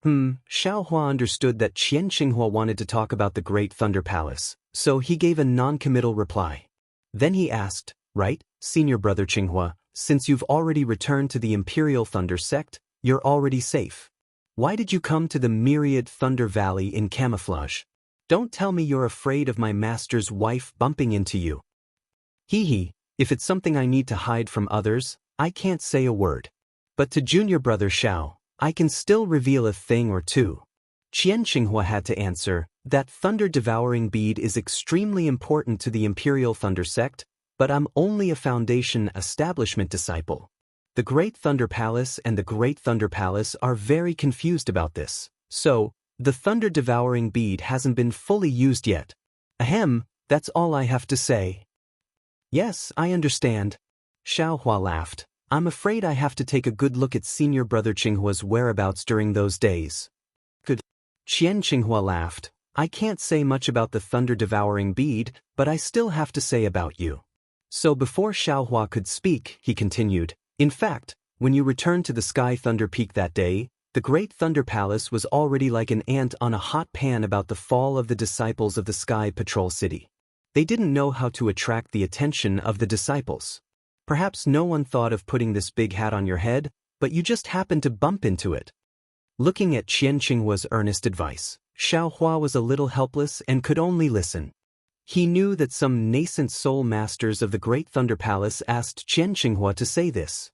Xiaohua understood that Qian Qinghua wanted to talk about the Great Thunder Palace, so he gave a non-committal reply. Then he asked, right, senior brother Qinghua, since you've already returned to the Imperial Thunder Sect, you're already safe. Why did you come to the myriad Thunder Valley in camouflage? Don't tell me you're afraid of my master's wife bumping into you. Hee hee, if it's something I need to hide from others, I can't say a word. But to junior brother Xiao, I can still reveal a thing or two. Qian Qinghua had to answer, that thunder-devouring bead is extremely important to the Imperial Thunder Sect, but I'm only a Foundation establishment disciple. The Great Thunder Palace and the Great Thunder Palace are very confused about this, so, the thunder-devouring bead hasn't been fully used yet. Ahem, that's all I have to say. Yes, I understand. Xiao Hua laughed. I'm afraid I have to take a good look at senior brother Qinghua's whereabouts during those days. Good. Qian Qinghua laughed. I can't say much about the thunder-devouring bead, but I still have to say about you. So before Xiao Hua could speak, he continued, in fact, when you returned to the Sky Thunder Peak that day, the Great Thunder Palace was already like an ant on a hot pan about the fall of the disciples of the Sky Patrol City. They didn't know how to attract the attention of the disciples. Perhaps no one thought of putting this big hat on your head, but you just happened to bump into it. Looking at Qian Qinghua's earnest advice, Xiao Hua was a little helpless and could only listen. He knew that some nascent soul masters of the Great Thunder Palace asked Qian Qinghua to say this.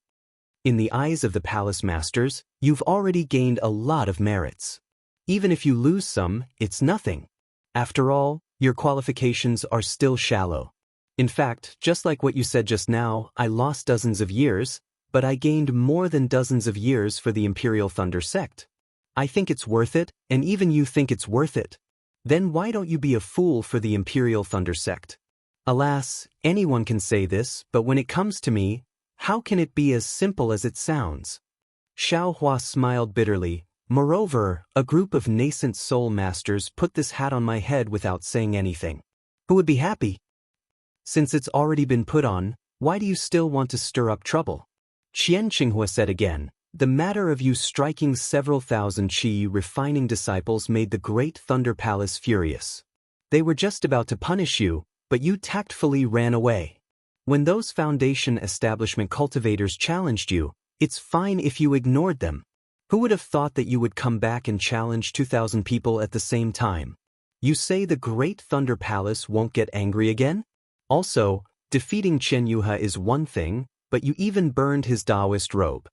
In the eyes of the palace masters, you've already gained a lot of merits. Even if you lose some, it's nothing. After all, your qualifications are still shallow. In fact, just like what you said just now, I lost dozens of years, but I gained more than dozens of years for the Imperial Thunder Sect. I think it's worth it, and even you think it's worth it. Then why don't you be a fool for the Imperial Thunder Sect? Alas, anyone can say this, but when it comes to me, how can it be as simple as it sounds? Xiao Hua smiled bitterly. Moreover, a group of nascent soul masters put this hat on my head without saying anything. Who would be happy? Since it's already been put on, why do you still want to stir up trouble? Qian Qinghua said again, the matter of you striking several thousand Qi refining disciples made the Great Thunder Palace furious. They were just about to punish you, but you tactfully ran away. When those Foundation establishment cultivators challenged you, it's fine if you ignored them. Who would have thought that you would come back and challenge 2,000 people at the same time? You say the Great Thunder Palace won't get angry again? Also, defeating Chen Yuha is one thing, but you even burned his Taoist robe.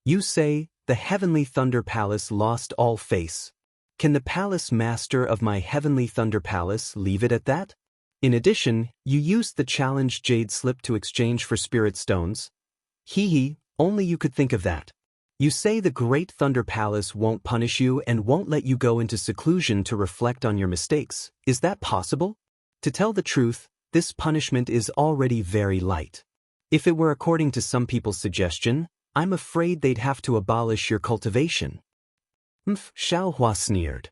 You say, the Heavenly Thunder Palace lost all face. Can the palace master of my Heavenly Thunder Palace leave it at that? In addition, you used the challenge Jade Slip to exchange for Spirit Stones. Hee hee, only you could think of that. You say the Great Thunder Palace won't punish you and won't let you go into seclusion to reflect on your mistakes. Is that possible? To tell the truth, this punishment is already very light. If it were according to some people's suggestion, I'm afraid they'd have to abolish your cultivation. Xiao Hua sneered.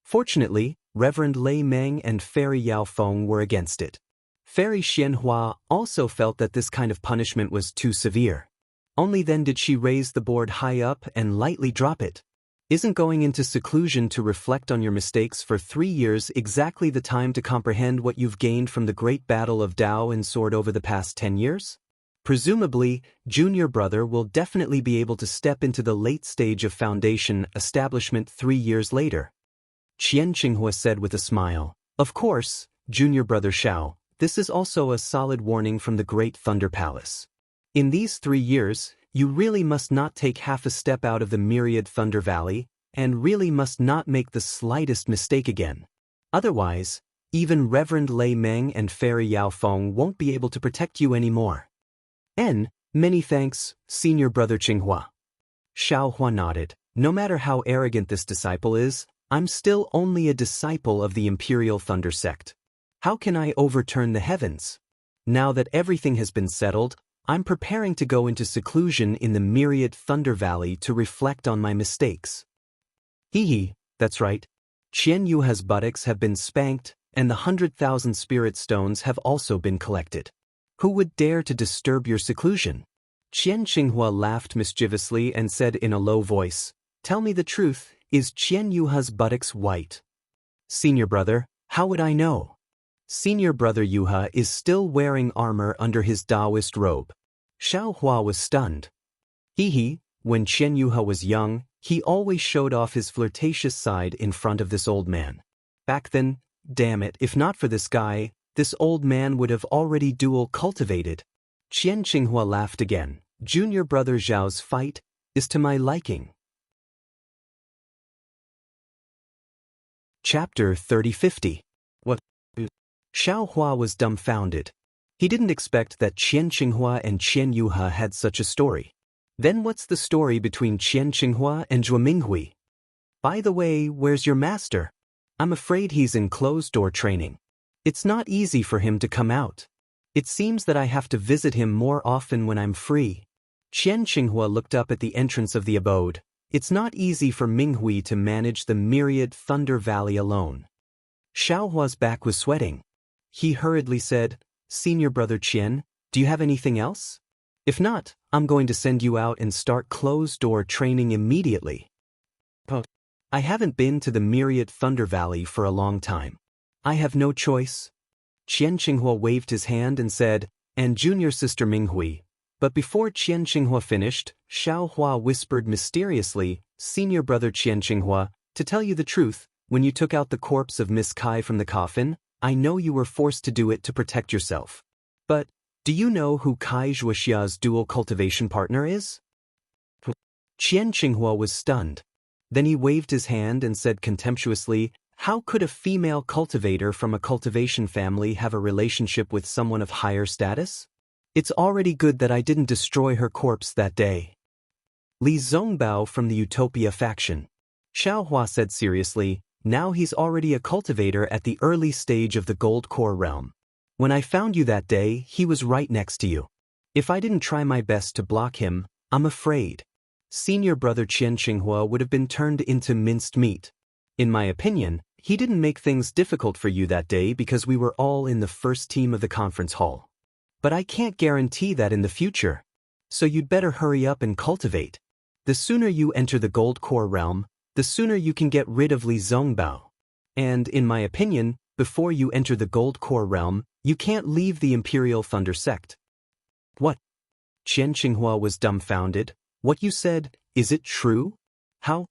Fortunately, Reverend Lei Meng and Fairy Yao Feng were against it. Fairy Xianhua also felt that this kind of punishment was too severe. Only then did she raise the board high up and lightly drop it. Isn't going into seclusion to reflect on your mistakes for 3 years exactly the time to comprehend what you've gained from the great battle of Dao and Sword over the past 10 years? Presumably, junior brother will definitely be able to step into the late stage of Foundation establishment 3 years later. Qian Qinghua said with a smile, of course, junior brother Xiao, this is also a solid warning from the Great Thunder Palace. In these 3 years, you really must not take half a step out of the myriad Thunder Valley, and really must not make the slightest mistake again. Otherwise, even Reverend Lei Meng and Fairy Yao Feng won't be able to protect you anymore. Many thanks, senior brother Qinghua. Xiao Hua nodded. No matter how arrogant this disciple is, I'm still only a disciple of the Imperial Thunder Sect. How can I overturn the heavens? Now that everything has been settled, I'm preparing to go into seclusion in the myriad Thunder Valley to reflect on my mistakes. Hee hee, that's right. Qian Yuha's buttocks have been spanked, and the 100,000 spirit stones have also been collected. Who would dare to disturb your seclusion? Qian Qinghua laughed mischievously and said in a low voice, tell me the truth, is Qian Yuha's buttocks white? Senior brother, how would I know? Senior brother Yuha is still wearing armor under his Taoist robe. Xiao Hua was stunned. Hee hee, When Qian Yuhe was young, he always showed off his flirtatious side in front of this old man. Back then, damn it, if not for this guy, this old man would have already dual cultivated. Qian Qinghua laughed again. Junior brother Zhao's fight is to my liking. Chapter 30-50. What? Xiao Hua was dumbfounded. He didn't expect that Qian Qinghua and Qian Yuhe had such a story. Then what's the story between Qian Qinghua and Zhuo Minghui? By the way, where's your master? I'm afraid he's in closed-door training. It's not easy for him to come out. It seems that I have to visit him more often when I'm free. Qian Qinghua looked up at the entrance of the abode. It's not easy for Minghui to manage the myriad Thunder Valley alone. Xiao Hua's back was sweating. He hurriedly said, Senior brother Qian, do you have anything else? If not, I'm going to send you out and start closed-door training immediately. I haven't been to the myriad Thunder Valley for a long time. I have no choice. Qian Qinghua waved his hand and said, and junior sister Minghui. But before Qian Qinghua finished, Xiao Hua whispered mysteriously, Senior brother Qian Qinghua, to tell you the truth, when you took out the corpse of Miss Kai from the coffin, I know you were forced to do it to protect yourself. But, do you know who Kai Zhuoxia's dual cultivation partner is? Qian Qinghua was stunned. Then he waved his hand and said contemptuously, how could a female cultivator from a cultivation family have a relationship with someone of higher status? It's already good that I didn't destroy her corpse that day. Li Zongbao from the Utopia faction. Xiao Hua said seriously, now he's already a cultivator at the early stage of the Gold Core realm. When I found you that day, he was right next to you. If I didn't try my best to block him, I'm afraid Senior brother Qian Qinghua would have been turned into minced meat. In my opinion, he didn't make things difficult for you that day because we were all in the first team of the conference hall. But I can't guarantee that in the future. So you'd better hurry up and cultivate. The sooner you enter the Gold Core realm, the sooner you can get rid of Li Zongbao. And, in my opinion, before you enter the Gold Core realm, you can't leave the Imperial Thunder sect. What? Qian Qinghua was dumbfounded. What you said, is it true? How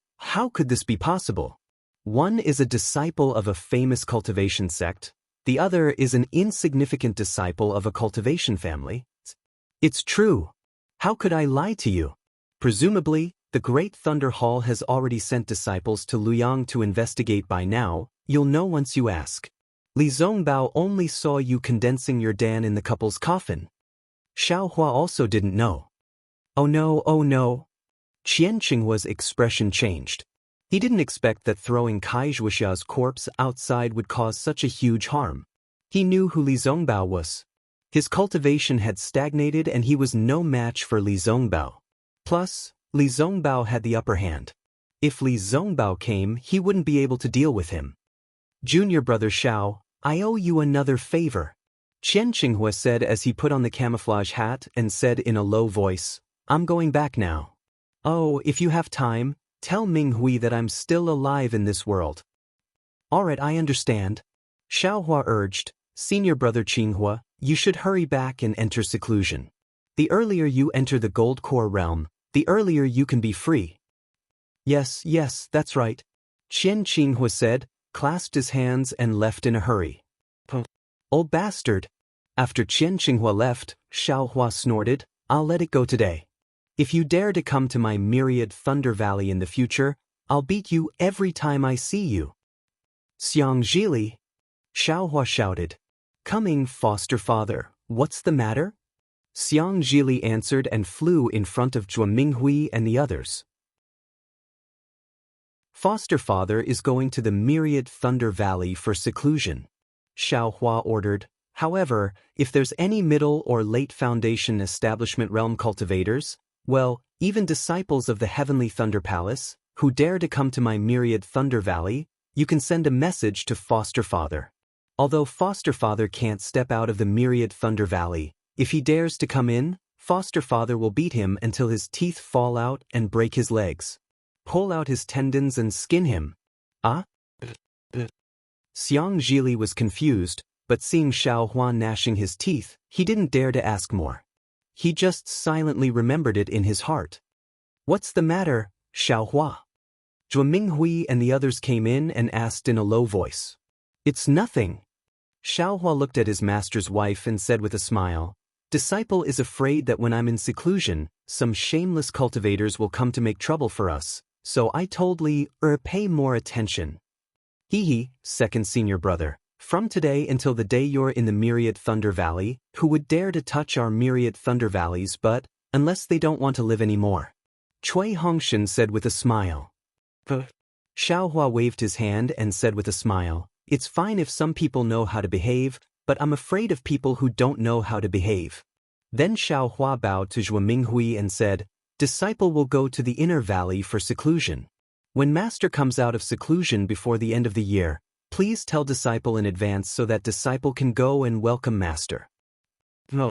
could this be possible? One is a disciple of a famous cultivation sect, the other is an insignificant disciple of a cultivation family. It's true. How could I lie to you? Presumably, the Great Thunder Hall has already sent disciples to Luoyang to investigate by now, you'll know once you ask. Li Zongbao only saw you condensing your Dan in the couple's coffin. Xiao Hua also didn't know. Oh no, oh no. Qian Qinghua's expression changed. He didn't expect that throwing Kai Zhuoxia's corpse outside would cause such a huge harm. He knew who Li Zongbao was. His cultivation had stagnated and he was no match for Li Zongbao. Plus, Li Zongbao had the upper hand. If Li Zongbao came, he wouldn't be able to deal with him. Junior brother Xiao, I owe you another favor. Qian Qinghua said as he put on the camouflage hat and said in a low voice, I'm going back now. Oh, if you have time, tell Minghui that I'm still alive in this world. Alright, I understand. Xiao Hua urged, Senior brother Qinghua, you should hurry back and enter seclusion. The earlier you enter the Gold Core realm, the earlier you can be free. Yes, that's right. Qian Qinghua said, clasped his hands and left in a hurry. Old bastard. After Qian Qinghua left, Xiao Hua snorted, I'll let it go today. If you dare to come to my myriad Thunder Valley in the future, I'll beat you every time I see you. Xiang Zhili. Xiao Hua shouted. Coming, foster father, what's the matter? Xiang Zhili answered and flew in front of Zhuo Minghui and the others. Foster father is going to the myriad Thunder Valley for seclusion. Xiao Hua ordered. However, if there's any middle or late Foundation Establishment Realm cultivators, well, even disciples of the Heavenly Thunder Palace, who dare to come to my myriad Thunder Valley, you can send a message to Foster Father. Although Foster Father can't step out of the myriad Thunder Valley, if he dares to come in, Foster Father will beat him until his teeth fall out and break his legs. Pull out his tendons and skin him. Ah? Xiang Zhili was confused, but seeing Xiao Hua gnashing his teeth, he didn't dare to ask more. He just silently remembered it in his heart. "What's the matter, Xiaohua?" Zhuo Minghui and the others came in and asked in a low voice. "It's nothing." Xiaohua looked at his master's wife and said with a smile, "Disciple is afraid that when I'm in seclusion, some shameless cultivators will come to make trouble for us, so I told Li pay more attention." Hee, second senior brother, "From today until the day you're in the Myriad Thunder Valley, who would dare to touch our Myriad Thunder Valleys unless they don't want to live anymore?" Cui Hongshan said with a smile. Xiaohua waved his hand and said with a smile, "It's fine if some people know how to behave, but I'm afraid of people who don't know how to behave." Then Xiaohua bowed to Zhuo Minghui and said, "Disciple will go to the inner valley for seclusion. When master comes out of seclusion before the end of the year, please tell disciple in advance so that disciple can go and welcome master." "No."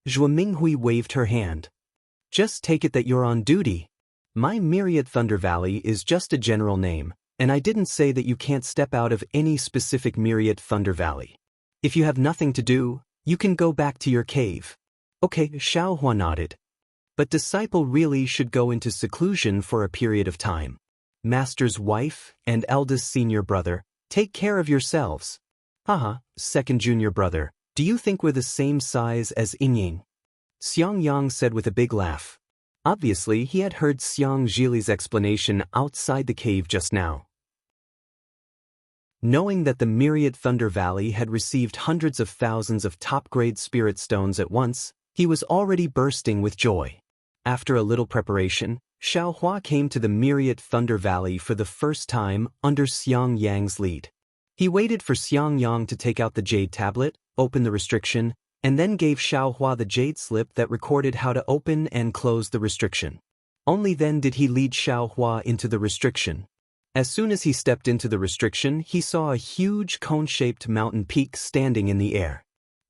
Zhuo Minghui waved her hand. "Just take it that you're on duty. My Myriad Thunder Valley is just a general name, and I didn't say that you can't step out of any specific Myriad Thunder Valley. If you have nothing to do, you can go back to your cave." "Okay," Xiaohua nodded. "But disciple really should go into seclusion for a period of time. Master's wife and eldest senior brother, take care of yourselves." "Haha, second junior brother, do you think we're the same size as Yingying?" Xiang Yang said with a big laugh. Obviously, he had heard Xiang Zhili's explanation outside the cave just now. Knowing that the Myriad Thunder Valley had received hundreds of thousands of top-grade spirit stones at once, he was already bursting with joy. After a little preparation, Xiaohua came to the Myriad Thunder Valley for the first time under Xiang Yang's lead. He waited for Xiang Yang to take out the jade tablet, open the restriction, and then gave Xiaohua the jade slip that recorded how to open and close the restriction. Only then did he lead Xiaohua into the restriction. As soon as he stepped into the restriction, he saw a huge cone-shaped mountain peak standing in the air.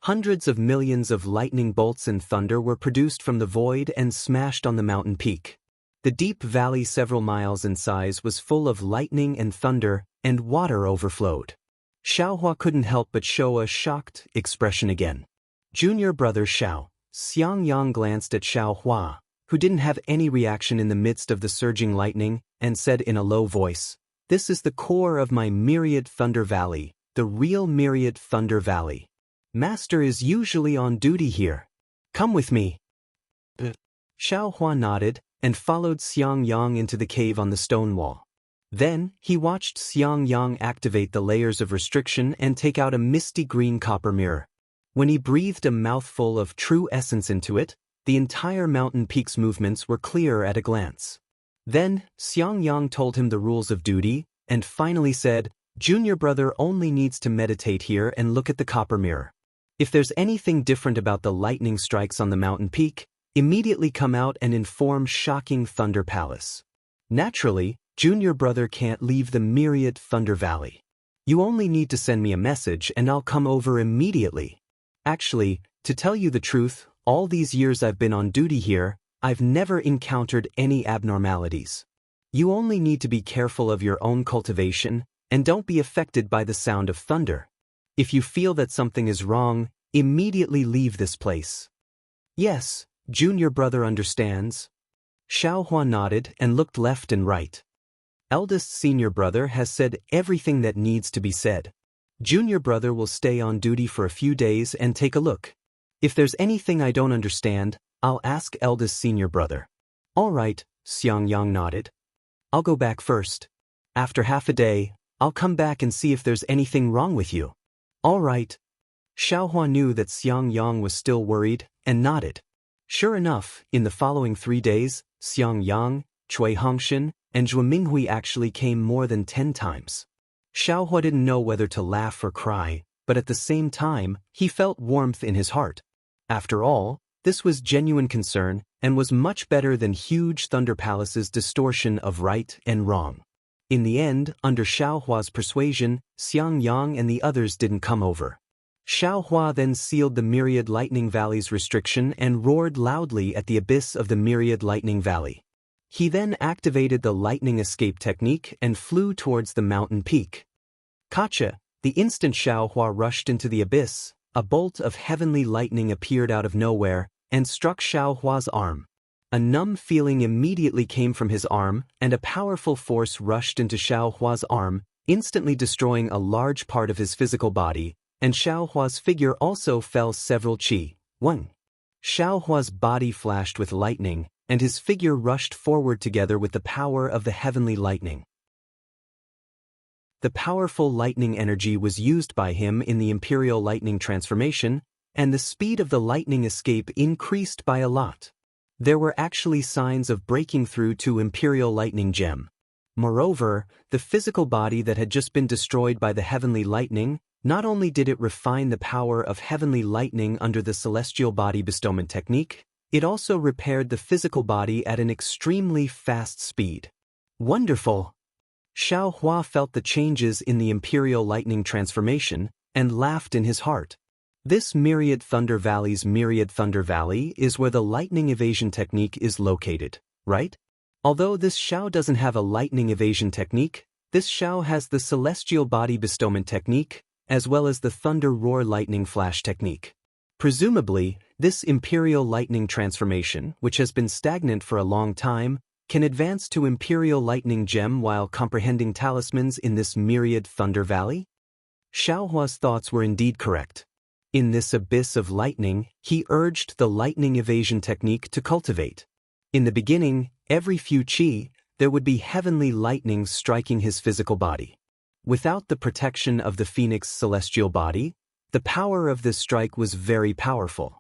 Hundreds of millions of lightning bolts and thunder were produced from the void and smashed on the mountain peak. The deep valley several miles in size was full of lightning and thunder, and water overflowed. Xiaohua couldn't help but show a shocked expression again. Junior brother Xiao. Xiang Yang glanced at Xiaohua, who didn't have any reaction in the midst of the surging lightning, and said in a low voice, "This is the core of my Myriad Thunder Valley, the real Myriad Thunder Valley. Master is usually on duty here. Come with me." Xiaohua nodded and followed Xiang Yang into the cave on the stone wall. Then, he watched Xiang Yang activate the layers of restriction and take out a misty green copper mirror. When he breathed a mouthful of true essence into it, the entire mountain peak's movements were clear at a glance. Then, Xiang Yang told him the rules of duty, and finally said, "Junior brother only needs to meditate here and look at the copper mirror. If there's anything different about the lightning strikes on the mountain peak, immediately come out and inform Shocking Thunder Palace. Naturally, junior brother can't leave the Myriad Thunder Valley. You only need to send me a message and I'll come over immediately. Actually, to tell you the truth, all these years I've been on duty here, I've never encountered any abnormalities. You only need to be careful of your own cultivation, and don't be affected by the sound of thunder. If you feel that something is wrong, immediately leave this place." "Yes, junior brother understands." Xiaohua nodded and looked left and right. Eldest senior brother has said everything that needs to be said. Junior brother will stay on duty for a few days and take a look. If there's anything I don't understand, I'll ask eldest senior brother. "All right," Xiang Yang nodded. "I'll go back first. After half a day, I'll come back and see if there's anything wrong with you." "All right." Xiaohua knew that Xiang Yang was still worried, and nodded. Sure enough, in the following 3 days, Xiang Yang, Cui Hongshan, and Zhuo Minghui actually came more than 10 times. Xiaohua didn't know whether to laugh or cry, but at the same time, he felt warmth in his heart. After all, this was genuine concern and was much better than huge Thunder Palace's distortion of right and wrong. In the end, under Xiaohua's persuasion, Xiang Yang and the others didn't come over. Xiaohua then sealed the Myriad Lightning Valley's restriction and roared loudly at the abyss of the Myriad Lightning Valley. He then activated the lightning escape technique and flew towards the mountain peak. Gotcha! The instant Xiaohua rushed into the abyss, a bolt of heavenly lightning appeared out of nowhere and struck Xiaohua's arm. A numb feeling immediately came from his arm, and a powerful force rushed into Xiao Hua's arm, instantly destroying a large part of his physical body, and Xiao Hua's figure also fell several chi. 1. Xiao Hua's body flashed with lightning, and his figure rushed forward together with the power of the heavenly lightning. The powerful lightning energy was used by him in the Imperial Lightning transformation, and the speed of the lightning escape increased by a lot. There were actually signs of breaking through to Imperial Lightning Gem. Moreover, the physical body that had just been destroyed by the heavenly lightning, not only did it refine the power of heavenly lightning under the celestial body bestowment technique, it also repaired the physical body at an extremely fast speed. Wonderful! Xiao Hua felt the changes in the Imperial Lightning transformation and laughed in his heart. This Myriad Thunder Valley's Myriad Thunder Valley is where the lightning evasion technique is located, right? Although this Xiao doesn't have a lightning evasion technique, this Xiao has the celestial body bestowment technique, as well as the thunder roar lightning flash technique. Presumably, this Imperial Lightning transformation, which has been stagnant for a long time, can advance to Imperial Lightning Gem while comprehending talismans in this Myriad Thunder Valley? Xiao Hua's thoughts were indeed correct. In this abyss of lightning, he urged the lightning evasion technique to cultivate. In the beginning, every few chi, there would be heavenly lightnings striking his physical body. Without the protection of the Phoenix celestial body, the power of this strike was very powerful.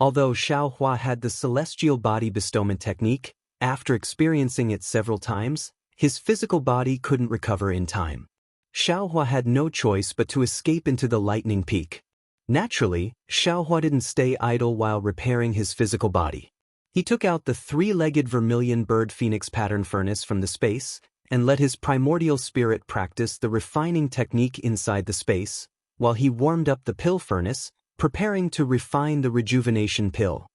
Although Xiao Hua had the celestial body bestowment technique, after experiencing it several times, his physical body couldn't recover in time. Xiao Hua had no choice but to escape into the lightning peak. Naturally, Xiao Hua didn't stay idle while repairing his physical body. He took out the three-legged vermilion bird phoenix pattern furnace from the space and let his primordial spirit practice the refining technique inside the space, while he warmed up the pill furnace, preparing to refine the rejuvenation pill.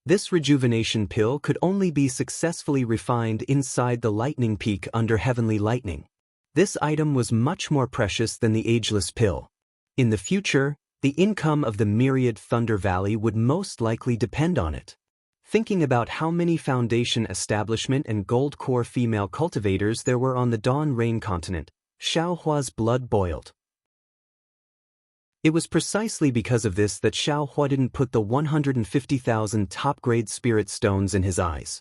This rejuvenation pill could only be successfully refined inside the lightning peak under heavenly lightning. This item was much more precious than the ageless pill. In the future, the income of the Myriad Thunder Valley would most likely depend on it. Thinking about how many Foundation Establishment and Gold Core female cultivators there were on the Dawn Rain continent, Xiao Hua's blood boiled. It was precisely because of this that Xiao Hua didn't put the 150,000 top-grade spirit stones in his eyes.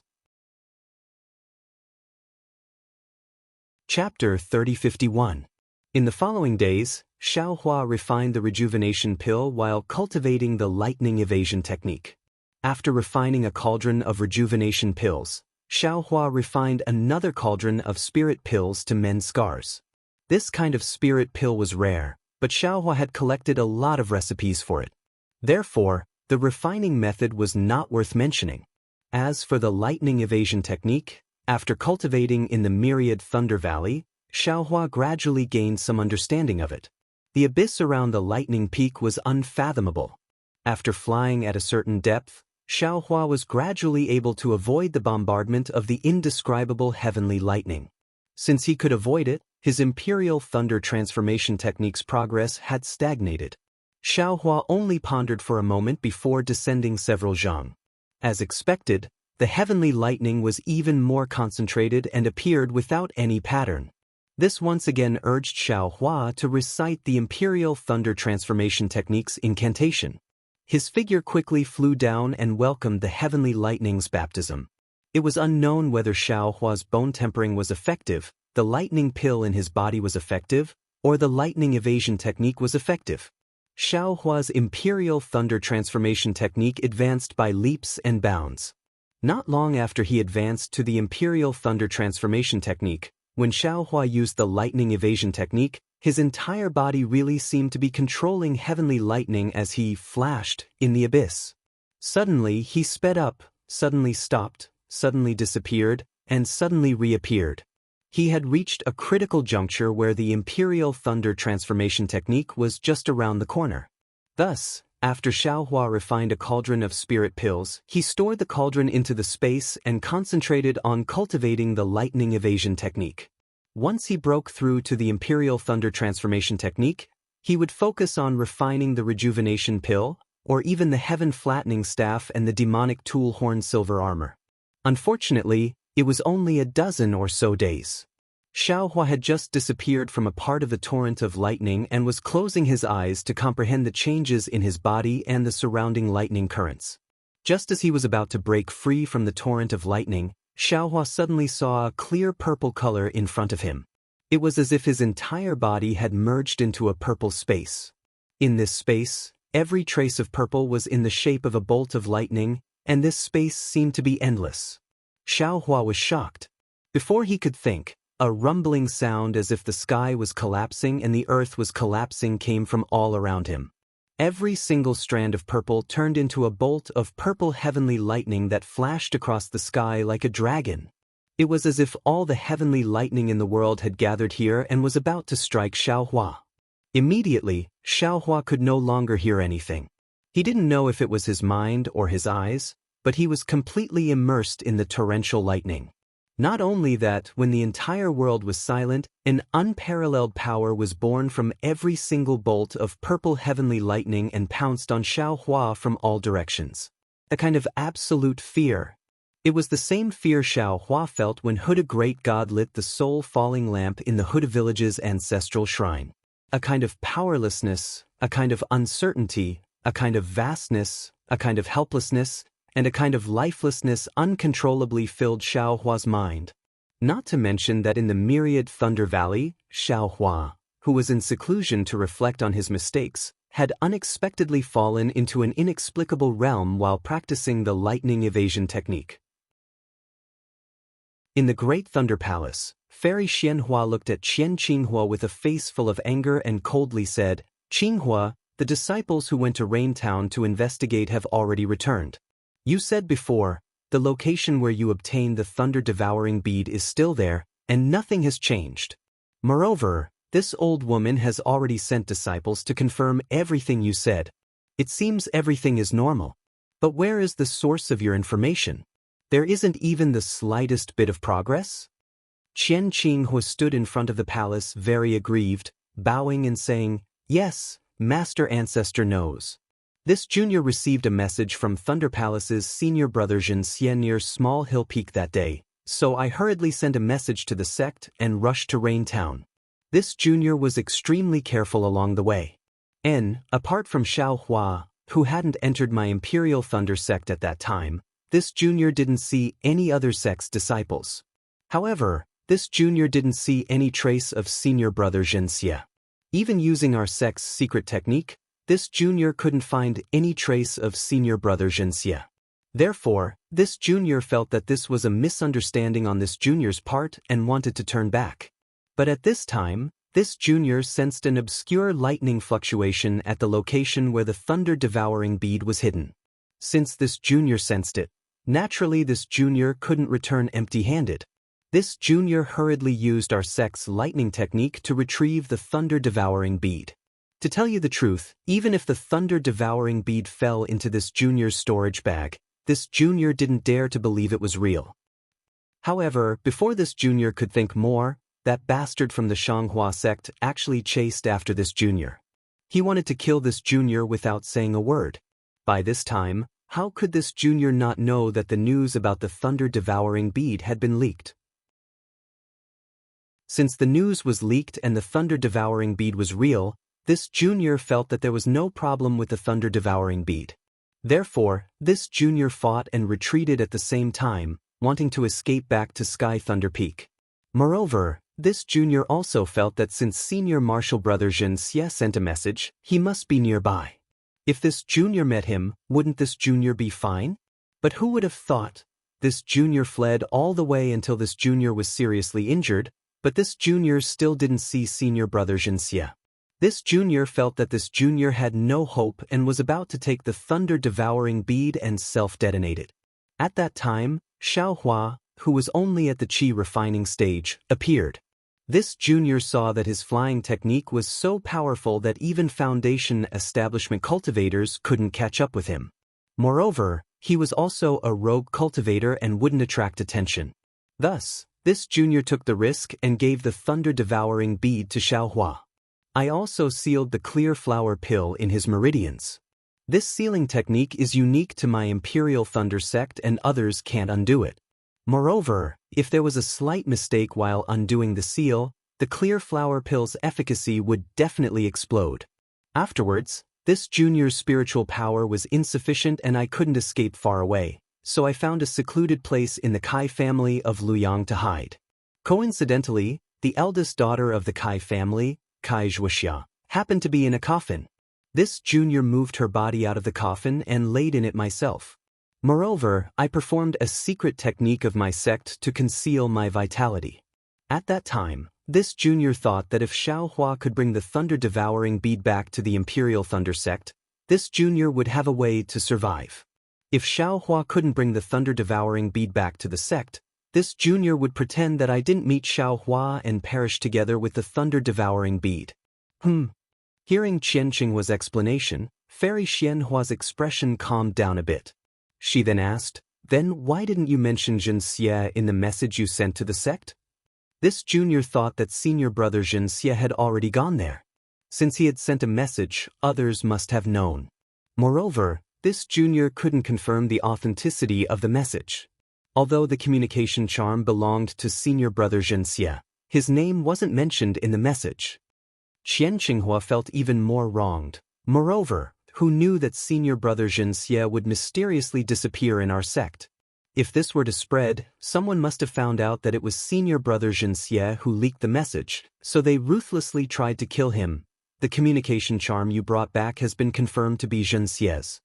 Chapter 3051. In the following days, Xiao Hua refined the rejuvenation pill while cultivating the lightning evasion technique. After refining a cauldron of rejuvenation pills, Xiao Hua refined another cauldron of spirit pills to mend scars. This kind of spirit pill was rare, but Xiao Hua had collected a lot of recipes for it. Therefore, the refining method was not worth mentioning. As for the lightning evasion technique, after cultivating in the Myriad Thunder Valley, Xiao Hua gradually gained some understanding of it. The abyss around the lightning peak was unfathomable. After flying at a certain depth, Xiao Hua was gradually able to avoid the bombardment of the indescribable heavenly lightning. Since he could avoid it, his Imperial Thunder transformation technique's progress had stagnated. Xiao Hua only pondered for a moment before descending several zhang. As expected, the heavenly lightning was even more concentrated and appeared without any pattern. This once again urged Xiao Hua to recite the Imperial Thunder transformation technique's incantation. His figure quickly flew down and welcomed the heavenly lightning's baptism. It was unknown whether Xiao Hua's bone tempering was effective, the lightning pill in his body was effective, or the lightning evasion technique was effective. Xiao Hua's Imperial Thunder transformation technique advanced by leaps and bounds. Not long after he advanced to the Imperial Thunder transformation technique, when Xiao Hua used the lightning evasion technique, his entire body really seemed to be controlling heavenly lightning as he flashed in the abyss. Suddenly he sped up, suddenly stopped, suddenly disappeared, and suddenly reappeared. He had reached a critical juncture where the Imperial Thunder transformation technique was just around the corner. Thus, after Xiao Hua refined a cauldron of spirit pills, he stored the cauldron into the space and concentrated on cultivating the lightning evasion technique. Once he broke through to the Imperial Thunder transformation technique, he would focus on refining the rejuvenation pill, or even the heaven flattening staff and the demonic tool horn silver armor. Unfortunately, it was only a dozen or so days. Xiaohua had just disappeared from a part of the torrent of lightning and was closing his eyes to comprehend the changes in his body and the surrounding lightning currents. Just as he was about to break free from the torrent of lightning, Xiaohua suddenly saw a clear purple color in front of him. It was as if his entire body had merged into a purple space. In this space, every trace of purple was in the shape of a bolt of lightning, and this space seemed to be endless. Xiaohua was shocked. Before he could think, a rumbling sound as if the sky was collapsing and the earth was collapsing came from all around him. Every single strand of purple turned into a bolt of purple heavenly lightning that flashed across the sky like a dragon. It was as if all the heavenly lightning in the world had gathered here and was about to strike Xiaohua. Immediately, Xiaohua could no longer hear anything. He didn't know if it was his mind or his eyes, but he was completely immersed in the torrential lightning. Not only that, when the entire world was silent, an unparalleled power was born from every single bolt of purple heavenly lightning and pounced on Xiaohua from all directions. A kind of absolute fear. It was the same fear Xiaohua felt when Huda Great God lit the soul-falling lamp in the Huda village's ancestral shrine. A kind of powerlessness, a kind of uncertainty, a kind of vastness, a kind of helplessness, and a kind of lifelessness uncontrollably filled Xiaohua's mind. Not to mention that in the myriad Thunder Valley, Xiaohua, who was in seclusion to reflect on his mistakes, had unexpectedly fallen into an inexplicable realm while practicing the lightning evasion technique. In the Great Thunder Palace, Fairy Xianhua looked at Qian Qinghua with a face full of anger and coldly said, "Qinghua, the disciples who went to Rain Town to investigate have already returned. You said before, the location where you obtained the thunder-devouring bead is still there, and nothing has changed. Moreover, this old woman has already sent disciples to confirm everything you said. It seems everything is normal. But where is the source of your information? There isn't even the slightest bit of progress?" Qian Qinghua stood in front of the palace very aggrieved, bowing and saying, "Yes, Master Ancestor knows. This junior received a message from Thunder Palace's senior brother Zhen Xie near Small Hill Peak that day, so I hurriedly sent a message to the sect and rushed to Rain Town. This junior was extremely careful along the way. Apart from Xiaohua, who hadn't entered my Imperial Thunder sect at that time, this junior didn't see any other sect's disciples. However, this junior didn't see any trace of senior brother Zhen Xie. Even using our sect's secret technique, this junior couldn't find any trace of senior brother Zhen Xie. Therefore, this junior felt that this was a misunderstanding on this junior's part and wanted to turn back. But at this time, this junior sensed an obscure lightning fluctuation at the location where the thunder-devouring bead was hidden. Since this junior sensed it, naturally this junior couldn't return empty-handed. This junior hurriedly used our sect's lightning technique to retrieve the thunder-devouring bead. To tell you the truth, even if the thunder-devouring bead fell into this junior's storage bag, this junior didn't dare to believe it was real. However, before this junior could think more, that bastard from the Xianghua sect actually chased after this junior. He wanted to kill this junior without saying a word. By this time, how could this junior not know that the news about the thunder-devouring bead had been leaked? Since the news was leaked and the thunder-devouring bead was real, this junior felt that there was no problem with the thunder-devouring bead. Therefore, this junior fought and retreated at the same time, wanting to escape back to Sky Thunder Peak. Moreover, this junior also felt that since senior martial brother Zhen Xie sent a message, he must be nearby. If this junior met him, wouldn't this junior be fine? But who would have thought? This junior fled all the way until this junior was seriously injured, but this junior still didn't see senior brother Zhen Xie. This junior felt that this junior had no hope and was about to take the thunder-devouring bead and self-detonate it. At that time, Xiaohua, who was only at the qi refining stage, appeared. This junior saw that his flying technique was so powerful that even Foundation establishment cultivators couldn't catch up with him. Moreover, he was also a rogue cultivator and wouldn't attract attention. Thus, this junior took the risk and gave the thunder-devouring bead to Xiaohua. I also sealed the clear flower pill in his meridians. This sealing technique is unique to my Imperial Thunder sect and others can't undo it. Moreover, if there was a slight mistake while undoing the seal, the clear flower pill's efficacy would definitely explode. Afterwards, this junior's spiritual power was insufficient and I couldn't escape far away, so I found a secluded place in the Kai family of Luyang to hide. Coincidentally, the eldest daughter of the Kai family, Kai Zhuoxia, happened to be in a coffin. This junior moved her body out of the coffin and laid in it myself. Moreover, I performed a secret technique of my sect to conceal my vitality. At that time, this junior thought that if Xiaohua could bring the thunder-devouring bead back to the Imperial Thunder sect, this junior would have a way to survive. If Xiaohua couldn't bring the thunder-devouring bead back to the sect, this junior would pretend that I didn't meet Xiaohua and perish together with the thunder-devouring bead. Hearing Qian Qinghua's explanation, Fairy Xianhua's expression calmed down a bit. She then asked, "Then why didn't you mention Zhen Xie in the message you sent to the sect?" This junior thought that senior brother Zhen Xie had already gone there. Since he had sent a message, others must have known. Moreover, this junior couldn't confirm the authenticity of the message. Although the communication charm belonged to senior brother Zhen Xie, his name wasn't mentioned in the message. Qian Qinghua felt even more wronged. Moreover, who knew that senior brother Zhen Xie would mysteriously disappear in our sect? If this were to spread, someone must have found out that it was senior brother Zhen Xie who leaked the message, so they ruthlessly tried to kill him. The communication charm you brought back has been confirmed to be Zhen Xie's.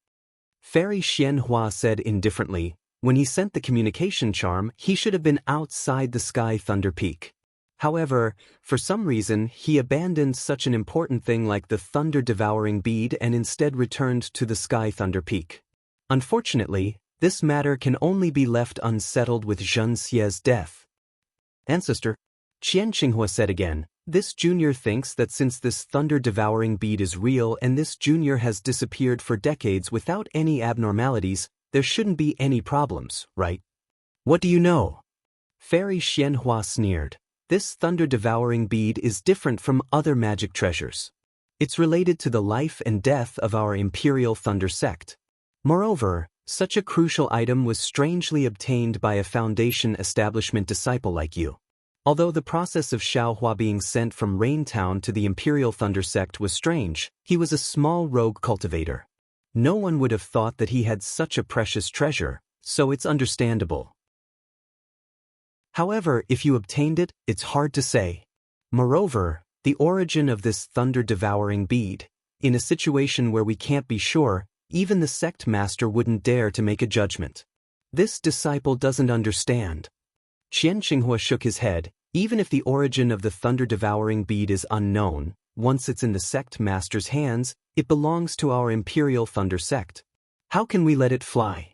Fairy Xianhua said indifferently, when he sent the communication charm, he should have been outside the Sky Thunder Peak. However, for some reason, he abandoned such an important thing like the thunder-devouring bead and instead returned to the Sky Thunder Peak. Unfortunately, this matter can only be left unsettled with Zhen Xie's death. Ancestor, Qian Qinghua said again, this junior thinks that since this thunder-devouring bead is real and this junior has disappeared for decades without any abnormalities, there shouldn't be any problems, right? What do you know? Fairy Xianhua sneered. This thunder-devouring bead is different from other magic treasures. It's related to the life and death of our Imperial Thunder sect. Moreover, such a crucial item was strangely obtained by a Foundation establishment disciple like you. Although the process of Xiaohua being sent from Raintown to the Imperial Thunder sect was strange, he was a small rogue cultivator. No one would have thought that he had such a precious treasure, so it's understandable. However, if you obtained it, it's hard to say. Moreover, the origin of this thunder-devouring bead, in a situation where we can't be sure, even the sect master wouldn't dare to make a judgment. This disciple doesn't understand. Qian Qinghua shook his head. Even if the origin of the thunder-devouring bead is unknown, once it's in the sect master's hands, it belongs to our Imperial Thunder sect. How can we let it fly?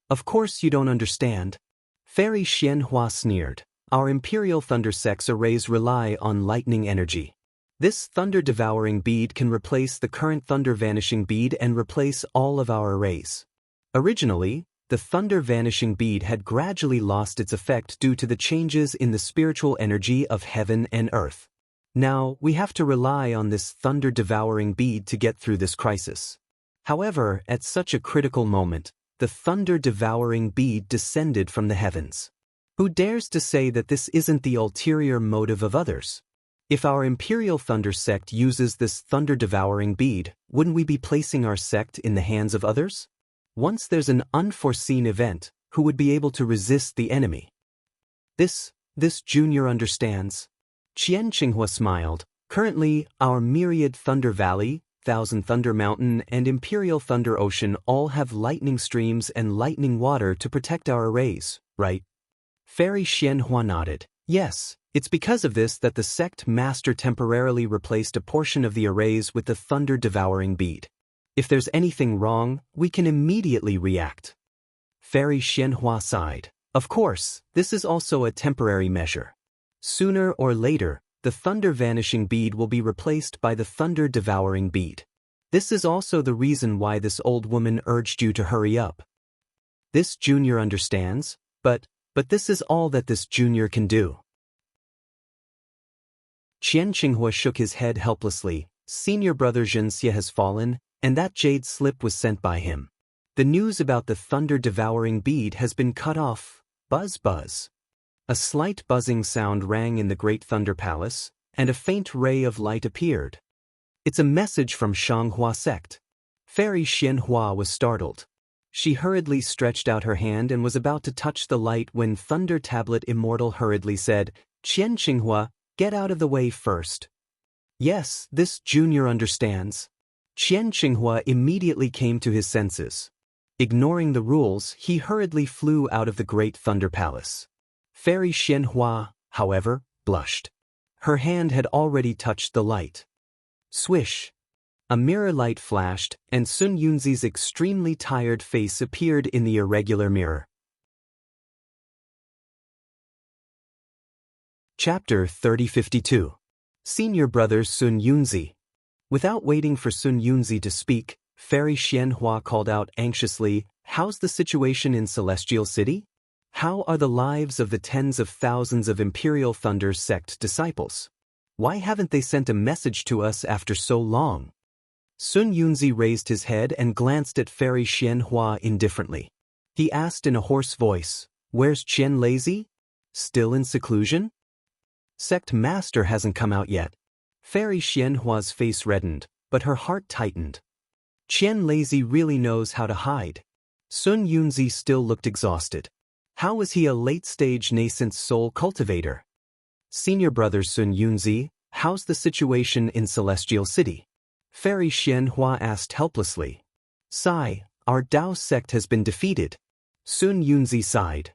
Of course you don't understand. Fairy Xianhua sneered. Our Imperial Thunder sect's arrays rely on lightning energy. This thunder-devouring bead can replace the current thunder-vanishing bead and replace all of our arrays. Originally, the thunder-vanishing bead had gradually lost its effect due to the changes in the spiritual energy of heaven and earth. Now, we have to rely on this thunder-devouring bead to get through this crisis. However, at such a critical moment, the thunder-devouring bead descended from the heavens. Who dares to say that this isn't the ulterior motive of others? If our Imperial Thunder sect uses this thunder-devouring bead, wouldn't we be placing our sect in the hands of others? Once there's an unforeseen event, who would be able to resist the enemy? This junior understands. Qian Qinghua smiled. Currently, our myriad Thunder Valley, Thousand Thunder Mountain and Imperial Thunder Ocean all have lightning streams and lightning water to protect our arrays, right? Fairy Xianhua nodded. Yes, it's because of this that the sect master temporarily replaced a portion of the arrays with the thunder-devouring bead. If there's anything wrong, we can immediately react. Fairy Xianhua sighed. Of course, this is also a temporary measure. Sooner or later, the thunder-vanishing bead will be replaced by the thunder-devouring bead. This is also the reason why this old woman urged you to hurry up. This junior understands, but this is all that this junior can do. Qian Qinghua shook his head helplessly. Senior brother Zhen Xie has fallen, and that jade slip was sent by him. The news about the thunder-devouring bead has been cut off. Buzz buzz. A slight buzzing sound rang in the Great Thunder Palace, and a faint ray of light appeared. It's a message from Shanghua sect. Fairy Xianhua was startled. She hurriedly stretched out her hand and was about to touch the light when Thunder Tablet Immortal hurriedly said, "Qian Xinghua, get out of the way first." "Yes, this junior understands." Qian Xinghua immediately came to his senses. Ignoring the rules, he hurriedly flew out of the Great Thunder Palace. Fairy Xianhua, however, blushed. Her hand had already touched the light. Swish! A mirror light flashed, and Sun Yunzi's extremely tired face appeared in the irregular mirror. Chapter 3052. Senior Brother Sun Yunzi. Without waiting for Sun Yunzi to speak, Fairy Xianhua called out anxiously, "How's the situation in Celestial City? How are the lives of the tens of thousands of Imperial Thunder sect disciples? Why haven't they sent a message to us after so long?" Sun Yunzi raised his head and glanced at Fairy Xianhua indifferently. He asked in a hoarse voice, "Where's Qian Lazy? Still in seclusion? Sect Master hasn't come out yet." Fairy Xianhua's face reddened, but her heart tightened. Qian Lazy really knows how to hide. Sun Yunzi still looked exhausted. How was he a late-stage nascent soul cultivator? "Senior Brother Sun Yunzi, how's the situation in Celestial City?" Fairy Xianhua asked helplessly. "Sigh, our Dao sect has been defeated." Sun Yunzi sighed.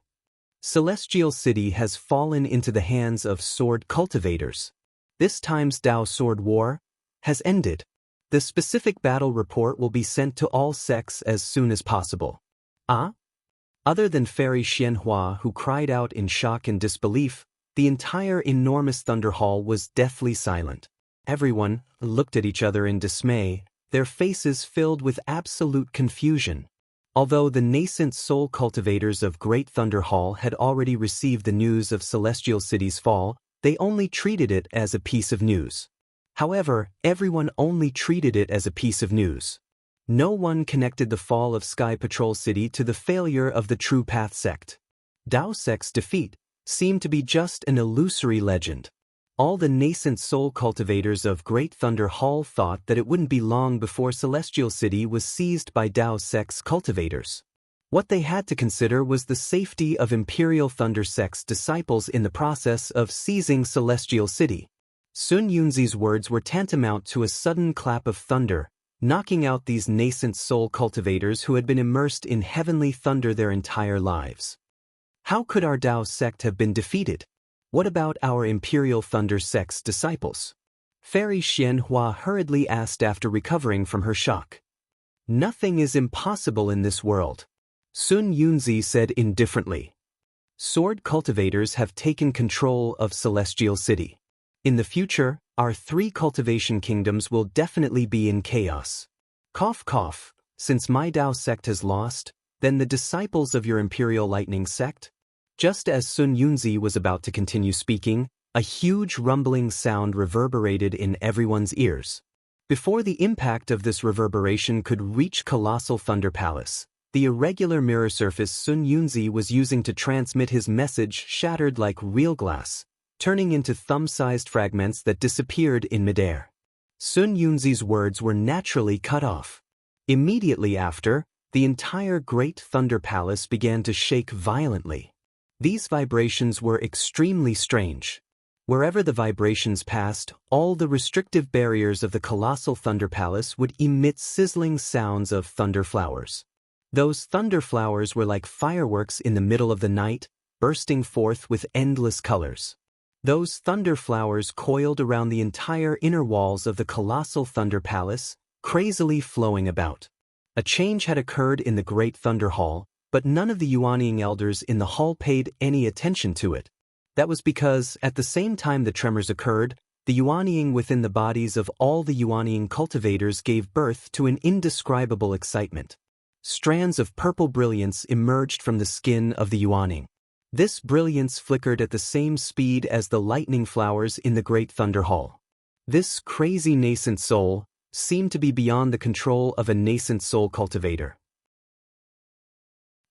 Celestial City has fallen into the hands of sword cultivators. This time's Dao sword war has ended. The specific battle report will be sent to all sects as soon as possible. Ah? Other than Fairy Xianhua, who cried out in shock and disbelief, the entire enormous Thunder Hall was deathly silent. Everyone looked at each other in dismay, their faces filled with absolute confusion. Although the nascent soul cultivators of Great Thunder Hall had already received the news of Celestial City's fall, they only treated it as a piece of news. However, everyone only treated it as a piece of news. No one connected the fall of Sky Patrol City to the failure of the True Path sect. Dao sect's defeat seemed to be just an illusory legend. All the nascent soul cultivators of Great Thunder Hall thought that it wouldn't be long before Celestial City was seized by Dao sect's cultivators. What they had to consider was the safety of Imperial Thunder sect's disciples in the process of seizing Celestial City. Sun Yunzi's words were tantamount to a sudden clap of thunder, knocking out these nascent soul cultivators who had been immersed in heavenly thunder their entire lives. How could our Dao sect have been defeated? What about our Imperial Thunder sect's disciples? Fairy Xianhua hurriedly asked after recovering from her shock. "Nothing is impossible in this world," Sun Yunzi said indifferently. "Sword cultivators have taken control of Celestial City. In the future, our 3 cultivation kingdoms will definitely be in chaos. Cough cough, since my Dao sect has lost, then the disciples of your Imperial Lightning sect?" Just as Sun Yunzi was about to continue speaking, a huge rumbling sound reverberated in everyone's ears. Before the impact of this reverberation could reach Colossal Thunder Palace, the irregular mirror surface Sun Yunzi was using to transmit his message shattered like real glass, turning into thumb-sized fragments that disappeared in midair. Sun Yunzi's words were naturally cut off. Immediately after, the entire Great Thunder Palace began to shake violently. These vibrations were extremely strange. Wherever the vibrations passed, all the restrictive barriers of the Colossal Thunder Palace would emit sizzling sounds of thunder flowers. Those thunder flowers were like fireworks in the middle of the night, bursting forth with endless colors. Those thunder flowers coiled around the entire inner walls of the Colossal Thunder Palace, crazily flowing about. A change had occurred in the Great Thunder Hall, but none of the Yuanying elders in the hall paid any attention to it. That was because, at the same time the tremors occurred, the Yuanying within the bodies of all the Yuanying cultivators gave birth to an indescribable excitement. Strands of purple brilliance emerged from the skin of the Yuanying. This brilliance flickered at the same speed as the lightning flowers in the Great Thunder Hall. This crazy nascent soul seemed to be beyond the control of a nascent soul cultivator.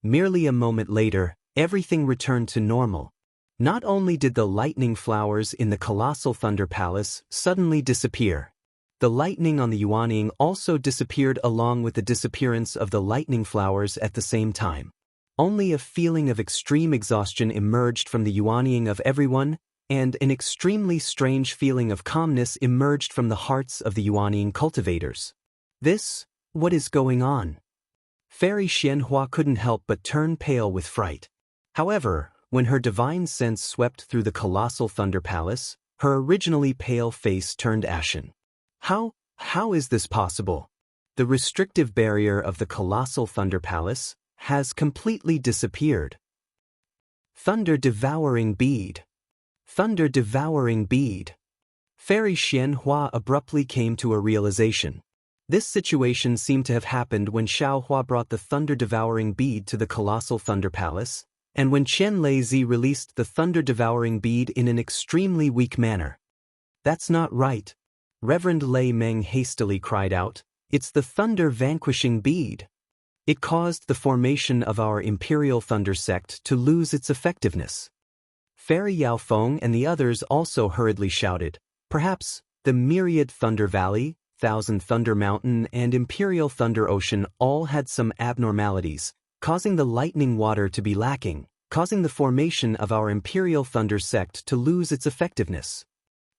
Merely a moment later, everything returned to normal. Not only did the lightning flowers in the colossal Thunder Palace suddenly disappear, the lightning on the Yuanying also disappeared along with the disappearance of the lightning flowers at the same time. Only a feeling of extreme exhaustion emerged from the Yuanying of everyone, and an extremely strange feeling of calmness emerged from the hearts of the Yuanying cultivators. What is going on? Fairy Xianhua couldn't help but turn pale with fright. However, when her divine sense swept through the colossal Thunder Palace, her originally pale face turned ashen. How is this possible? The restrictive barrier of the colossal Thunder Palace has completely disappeared. Thunder-devouring bead. Thunder-devouring bead. Fairy Xianhua abruptly came to a realization. This situation seemed to have happened when Xiaohua brought the thunder-devouring bead to the colossal Thunder Palace, and when Chen Leizi released the thunder-devouring bead in an extremely weak manner. That's not right. Reverend Lei Meng hastily cried out, "It's the thunder-vanquishing bead." It caused the formation of our Imperial Thunder Sect to lose its effectiveness. Fairy Yaofeng and the others also hurriedly shouted, "Perhaps the Myriad Thunder Valley, Thousand Thunder Mountain and Imperial Thunder Ocean all had some abnormalities, causing the lightning water to be lacking, causing the formation of our Imperial Thunder Sect to lose its effectiveness."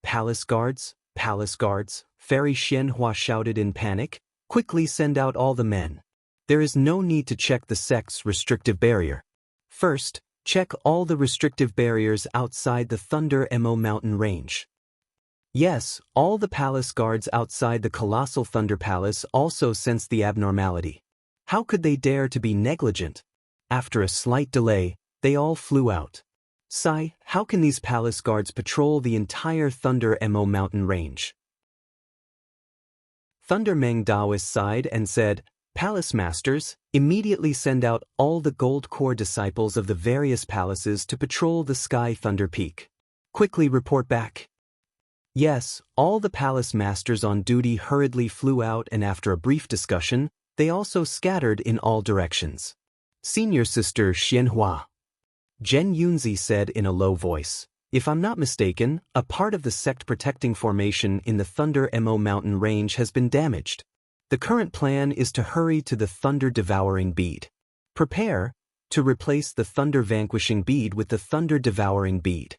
Palace guards, Fairy Xianhua shouted in panic, "Quickly send out all the men. There is no need to check the sect's restrictive barrier. First, check all the restrictive barriers outside the Thunder Mo mountain range." Yes, all the palace guards outside the colossal Thunder Palace also sensed the abnormality. How could they dare to be negligent? After a slight delay, they all flew out. "Sai, how can these palace guards patrol the entire Thunder Mo mountain range?" Thunder Meng Daoist sighed and said, "Palace masters, immediately send out all the Gold Core disciples of the various palaces to patrol the Sky Thunder Peak. Quickly report back." Yes, all the palace masters on duty hurriedly flew out, and after a brief discussion, they also scattered in all directions. "Senior Sister Xianhua," Zhen Yunzi said in a low voice, "If I'm not mistaken, a part of the sect protecting formation in the Thunder Mo mountain range has been damaged. The current plan is to hurry to the Thunder-devouring bead. Prepare to replace the Thunder-vanquishing bead with the Thunder-devouring bead."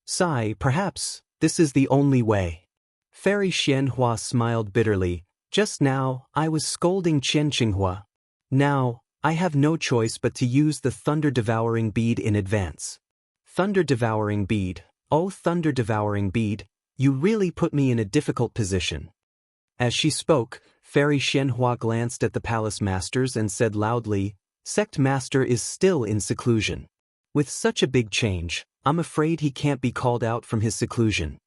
"Sai, perhaps this is the only way." Fairy Xianhua smiled bitterly. "Just now, I was scolding Chen Qinghua. Now, I have no choice but to use the Thunder-devouring bead in advance." Thunder-devouring bead, oh Thunder-devouring bead, you really put me in a difficult position. As she spoke, Fairy Xianhua glanced at the palace masters and said loudly, "Sect Master is still in seclusion. With such a big change, I'm afraid he can't be called out from his seclusion.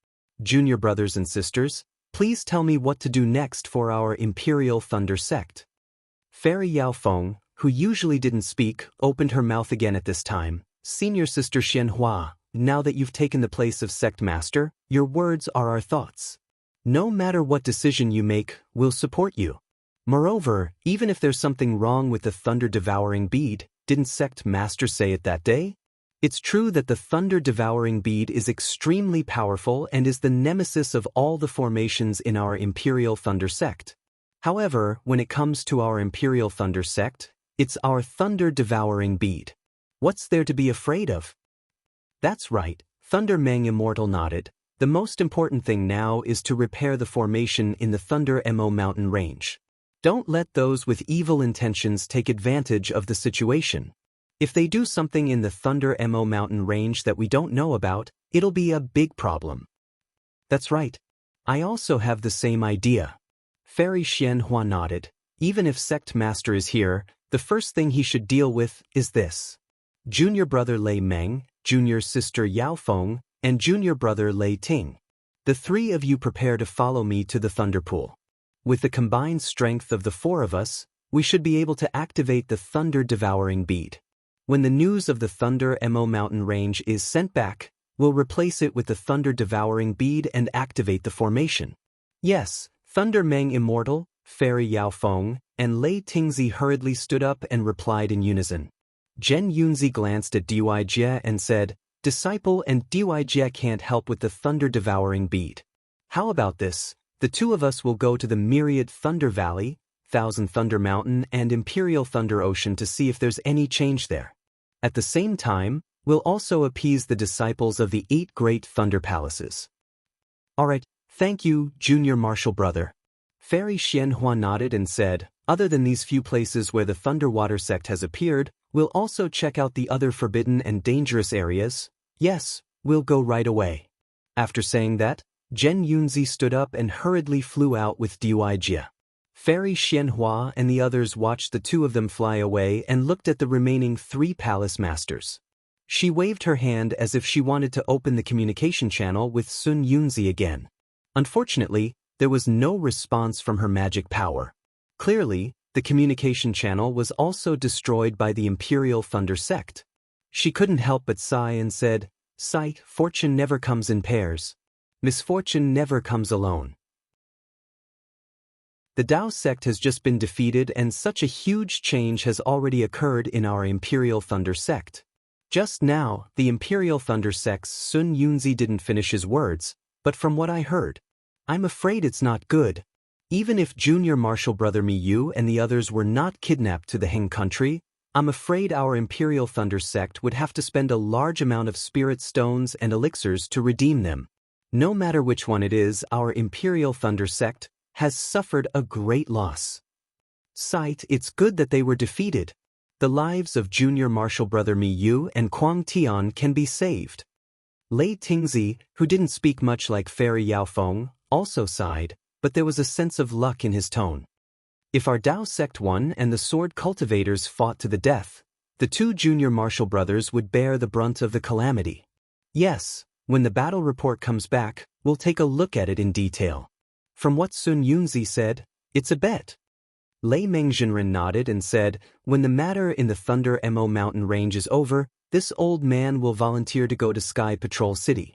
Junior brothers and sisters, please tell me what to do next for our Imperial Thunder Sect." Fairy Yaofeng, who usually didn't speak, opened her mouth again at this time. "Senior Sister Xianhua, now that you've taken the place of Sect Master, your words are our thoughts. No matter what decision you make, we'll support you. Moreover, even if there's something wrong with the Thunder-devouring bead, didn't Sect Master say it that day? It's true that the Thunder-devouring bead is extremely powerful and is the nemesis of all the formations in our Imperial Thunder Sect. However, when it comes to our Imperial Thunder Sect, it's our Thunder-devouring bead. What's there to be afraid of?" "That's right," Thunder Meng Immortal nodded. "The most important thing now is to repair the formation in the Thunder Mo mountain range. Don't let those with evil intentions take advantage of the situation. If they do something in the Thunder Mo mountain range that we don't know about, it'll be a big problem." "That's right. I also have the same idea." Fairy Xianhua nodded. "Even if Sect Master is here, the first thing he should deal with is this. Junior brother Lei Meng, junior sister Yaofeng, and junior brother Lei Ting. The three of you prepare to follow me to the Thunder Pool. With the combined strength of the four of us, we should be able to activate the Thunder-devouring bead. When the news of the Thunder Mo mountain range is sent back, we'll replace it with the Thunder-devouring bead and activate the formation." "Yes," Thunder Meng Immortal, Fairy Yaofeng, and Lei Tingzi hurriedly stood up and replied in unison. Zhen Yunzi glanced at Dui Jie and said, "Disciple and Dui Jie can't help with the thunder-devouring bead. How about this? The two of us will go to the Myriad Thunder Valley, Thousand Thunder Mountain and Imperial Thunder Ocean to see if there's any change there. At the same time, we'll also appease the disciples of the 8 great Thunder Palaces." "Alright, thank you, Junior Martial Brother." Fairy Xianhua nodded and said, "Other than these few places where the Thunder Water sect has appeared, we'll also check out the other forbidden and dangerous areas. Yes, we'll go right away." After saying that, Zhen Yunzi stood up and hurriedly flew out with Dui Jie. Fairy Xianhua and the others watched the two of them fly away and looked at the remaining 3 palace masters. She waved her hand as if she wanted to open the communication channel with Sun Yunzi again. Unfortunately, there was no response from her magic power. Clearly, the communication channel was also destroyed by the Imperial Thunder sect. She couldn't help but sigh and said, "Sight, fortune never comes in pairs. Misfortune never comes alone." The Dao sect has just been defeated and such a huge change has already occurred in our Imperial Thunder sect. Just now, the Imperial Thunder sect's Sun Yunzi didn't finish his words, but from what I heard, I'm afraid it's not good. Even if Junior Martial Brother Miyu and the others were not kidnapped to the Heng country, I'm afraid our Imperial Thunder sect would have to spend a large amount of spirit stones and elixirs to redeem them. No matter which one it is, our Imperial Thunder sect has suffered a great loss. Sight, it's good that they were defeated. The lives of Junior Martial Brother Miyu and Kuang Tian can be saved. Lei Tingzi, who didn't speak much like Fairy Yaofeng, also sighed, but there was a sense of luck in his tone. If our Dao sect won and the sword cultivators fought to the death, the 2 Junior Martial Brothers would bear the brunt of the calamity. Yes, when the battle report comes back, we'll take a look at it in detail. From what Sun Yunzi said, it's a bet. Lei Mengzhenren nodded and said, "When the matter in the Thunder Mo mountain range is over, this old man will volunteer to go to Sky Patrol City.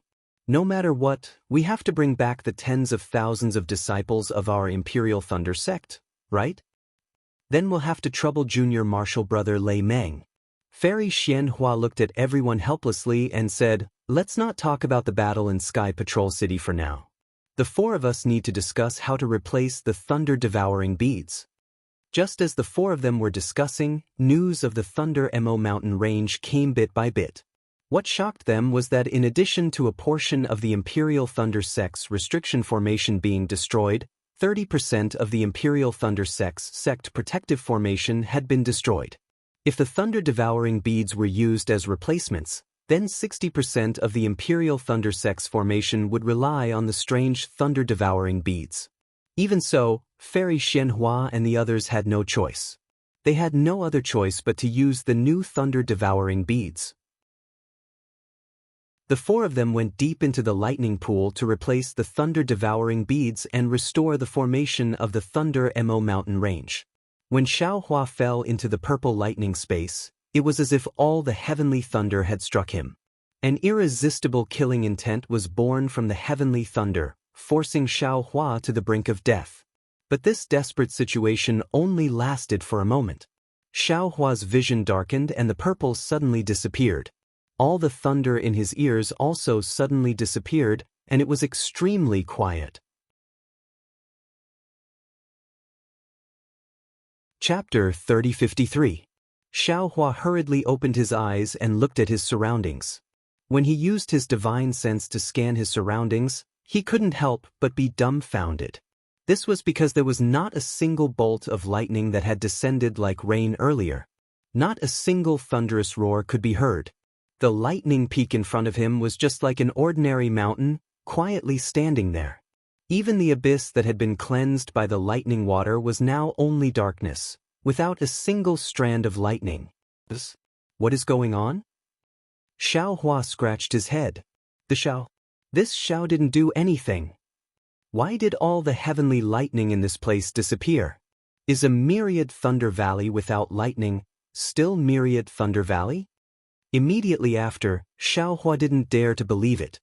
No matter what, we have to bring back the tens of thousands of disciples of our Imperial Thunder sect, right? Then we'll have to trouble Junior Martial Brother Lei Meng." Fairy Xianhua looked at everyone helplessly and said, "Let's not talk about the battle in Sky Patrol City for now. The 4 of us need to discuss how to replace the thunder-devouring beads." Just as the 4 of them were discussing, news of the Thunder Mo mountain range came bit by bit. What shocked them was that in addition to a portion of the Imperial Thunder sect's restriction formation being destroyed, 30% of the Imperial Thunder sect's sect protective formation had been destroyed. If the thunder-devouring beads were used as replacements, then 60% of the Imperial Thunder sect's formation would rely on the strange thunder-devouring beads. Even so, Fairy Xianhua and the others had no choice. They had no other choice but to use the new thunder-devouring beads. The 4 of them went deep into the lightning pool to replace the thunder-devouring beads and restore the formation of the Thunder Mo mountain range. When Xiaohua fell into the purple lightning space, it was as if all the heavenly thunder had struck him. An irresistible killing intent was born from the heavenly thunder, forcing Xiaohua to the brink of death. But this desperate situation only lasted for a moment. Xiaohua's vision darkened and the purple suddenly disappeared. All the thunder in his ears also suddenly disappeared, and it was extremely quiet. Chapter 3053. Xiaohua hurriedly opened his eyes and looked at his surroundings. When he used his divine sense to scan his surroundings, he couldn't help but be dumbfounded. This was because there was not a single bolt of lightning that had descended like rain earlier. Not a single thunderous roar could be heard. The lightning peak in front of him was just like an ordinary mountain, quietly standing there. Even the abyss that had been cleansed by the lightning water was now only darkness, without a single strand of lightning. What is going on? Xiaohua scratched his head. This Xiao didn't do anything. Why did all the heavenly lightning in this place disappear? Is a Myriad Thunder Valley without lightning still Myriad Thunder Valley? Immediately after, Xiaohua didn't dare to believe it.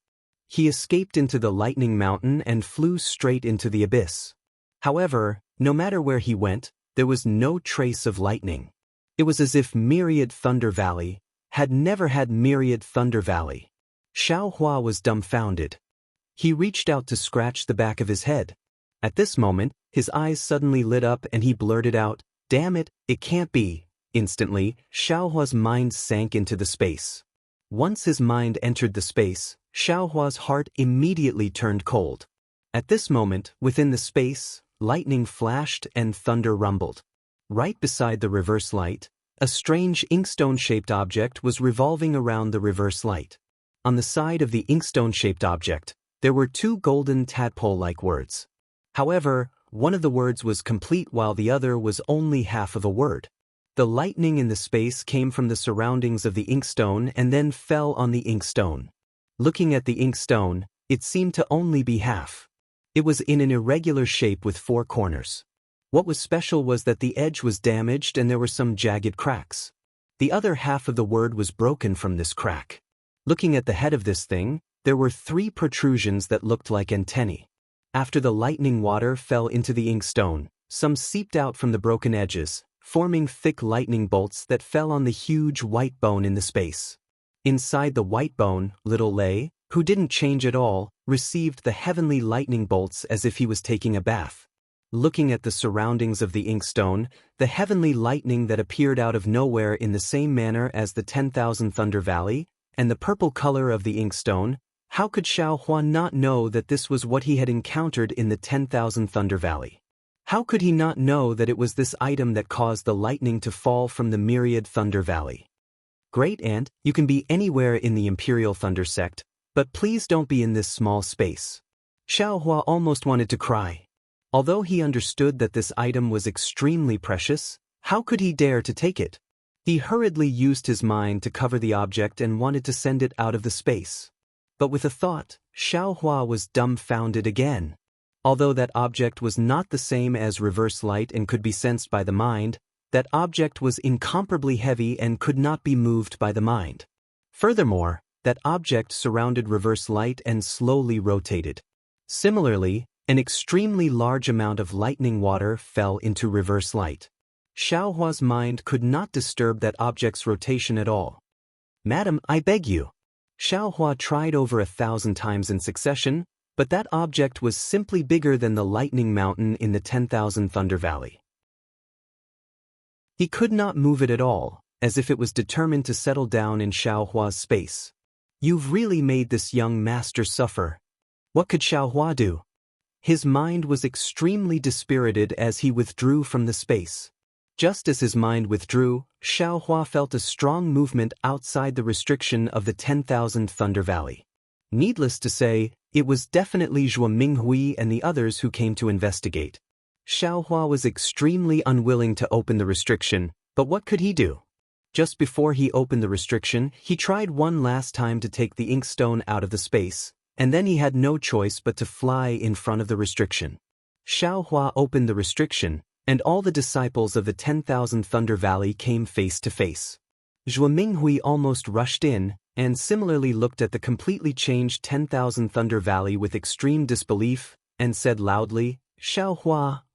He escaped into the lightning mountain and flew straight into the abyss. However, no matter where he went, there was no trace of lightning. It was as if Myriad Thunder Valley had never had Myriad Thunder Valley. Xiao Hua was dumbfounded. He reached out to scratch the back of his head. At this moment, his eyes suddenly lit up and he blurted out, "Damn it, it can't be." Instantly, Xiao Hua's mind sank into the space. Once his mind entered the space, Xiao Hua's heart immediately turned cold. At this moment, within the space, lightning flashed and thunder rumbled. Right beside the reverse light, a strange inkstone-shaped object was revolving around the reverse light. On the side of the inkstone-shaped object, there were two golden tadpole-like words. However, one of the words was complete while the other was only half of a word. The lightning in the space came from the surroundings of the inkstone and then fell on the inkstone. Looking at the inkstone, it seemed to only be half. It was in an irregular shape with 4 corners. What was special was that the edge was damaged and there were some jagged cracks. The other half of the word was broken from this crack. Looking at the head of this thing, there were 3 protrusions that looked like antennae. After the lightning water fell into the inkstone, some seeped out from the broken edges, forming thick lightning bolts that fell on the huge white bone in the space. Inside the white bone, little Lei, who didn't change at all, received the heavenly lightning bolts as if he was taking a bath. Looking at the surroundings of the inkstone, the heavenly lightning that appeared out of nowhere in the same manner as the 10,000 Thunder Valley, and the purple color of the inkstone, how could Xiao Hua not know that this was what he had encountered in the 10,000 Thunder Valley? How could he not know that it was this item that caused the lightning to fall from the Myriad Thunder Valley? Great Aunt, you can be anywhere in the Imperial Thunder Sect, but please don't be in this small space. Xiao Hua almost wanted to cry. Although he understood that this item was extremely precious, how could he dare to take it? He hurriedly used his mind to cover the object and wanted to send it out of the space. But with a thought, Xiao Hua was dumbfounded again. Although that object was not the same as reverse light and could be sensed by the mind, that object was incomparably heavy and could not be moved by the mind. Furthermore, that object surrounded reverse light and slowly rotated. Similarly, an extremely large amount of lightning water fell into reverse light. Xiao Hua's mind could not disturb that object's rotation at all. "Madam, I beg you." Xiao Hua tried over 1,000 times in succession, but that object was simply bigger than the lightning mountain in the 10,000 Thunder Valley. He could not move it at all, as if it was determined to settle down in Xiao Hua's space. "You've really made this young master suffer." What could Xiao Hua do? His mind was extremely dispirited as he withdrew from the space. Just as his mind withdrew, Xiao Hua felt a strong movement outside the restriction of the 10,000 Thunder Valley. Needless to say, it was definitely Zhuo Minghui and the others who came to investigate. Xiao Hua was extremely unwilling to open the restriction, but what could he do? Just before he opened the restriction, he tried one last time to take the inkstone out of the space, and then he had no choice but to fly in front of the restriction. Xiao Hua opened the restriction, and all the disciples of the 10,000 Thunder Valley came face to face. Zhuo Minghui almost rushed in, and similarly looked at the completely changed 10,000 Thunder Valley with extreme disbelief, and said loudly, "Xiao Hua,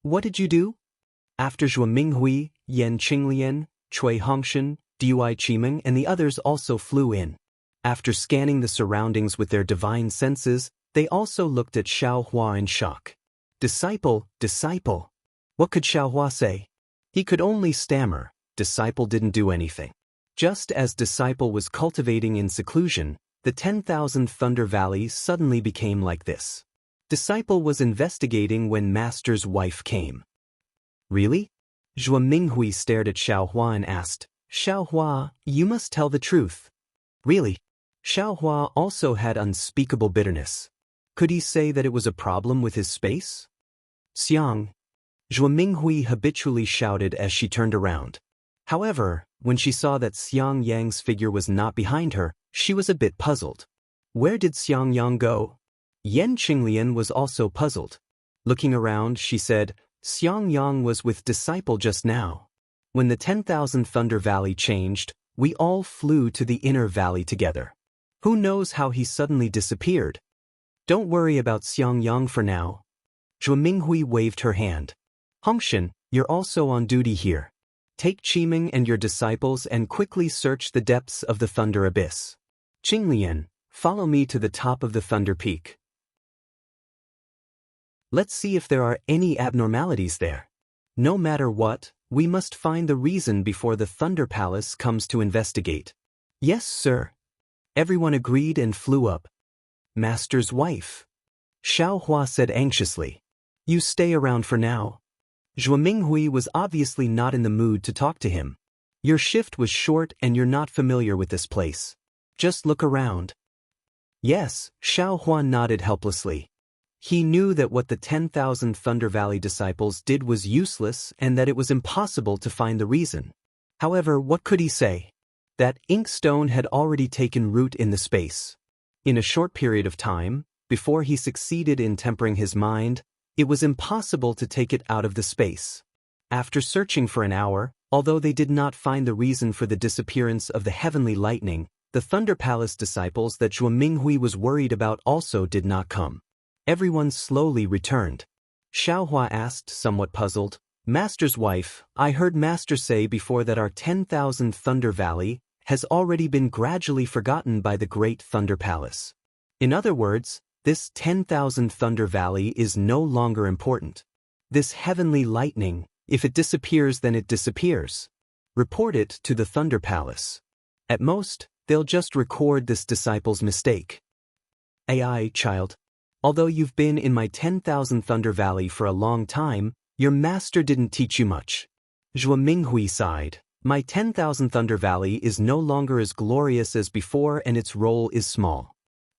what did you do?" After Zhuo Minghui, Yan Qinglian, Cui Hongshan, Dui Qimeng and the others also flew in. After scanning the surroundings with their divine senses, they also looked at Xiao Hua in shock. Disciple. What could Xiao Hua say? He could only stammer, "Disciple didn't do anything." Just as Disciple was cultivating in seclusion, the 10,000 Thunder Valley suddenly became like this. Disciple was investigating when Master's wife came. "Really?" Zhuo Minghui stared at Xiao Hua and asked, "Xiao Hua, you must tell the truth." "Really?" Xiao Hua also had unspeakable bitterness. Could he say that it was a problem with his space? "Xiang." Zhuo Minghui habitually shouted as she turned around. However, when she saw that Xiang Yang's figure was not behind her, she was a bit puzzled. Where did Xiang Yang go? Yan Qinglian was also puzzled. Looking around, she said, "Xiang Yang was with Disciple just now. When the 10,000 Thunder Valley changed, we all flew to the inner valley together. Who knows how he suddenly disappeared? Don't worry about Xiang Yang for now." Zhuo Minghui waved her hand. "Hongshan, you're also on duty here. Take Qimeng and your disciples and quickly search the depths of the thunder abyss. Qinglian, follow me to the top of the thunder peak. Let's see if there are any abnormalities there. No matter what, we must find the reason before the Thunder Palace comes to investigate. Yes, sir. Everyone agreed and flew up. Master's wife. Xiao Hua said anxiously. You stay around for now. Zhuo Minghui was obviously not in the mood to talk to him. Your shift was short and you're not familiar with this place. Just look around. Yes, Xiao Hua nodded helplessly. He knew that what the 10,000 Thunder Valley disciples did was useless and that it was impossible to find the reason. However, what could he say? That inkstone had already taken root in the space. In a short period of time, before he succeeded in tempering his mind, it was impossible to take it out of the space. After searching for an hour, although they did not find the reason for the disappearance of the heavenly lightning, the Thunder Palace disciples that Zhuo Minghui was worried about also did not come. Everyone slowly returned. Xiao Hua asked, somewhat puzzled, Master's wife, I heard Master say before that our 10,000 Thunder Valley has already been gradually forgotten by the Great Thunder Palace. In other words, this 10,000 Thunder Valley is no longer important. This heavenly lightning, if it disappears then it disappears. Report it to the Thunder Palace. At most, they'll just record this disciple's mistake. AI, child. Although you've been in my 10,000 Thunder Valley for a long time, your master didn't teach you much. Zhuo Minghui sighed. My 10,000 Thunder Valley is no longer as glorious as before and its role is small.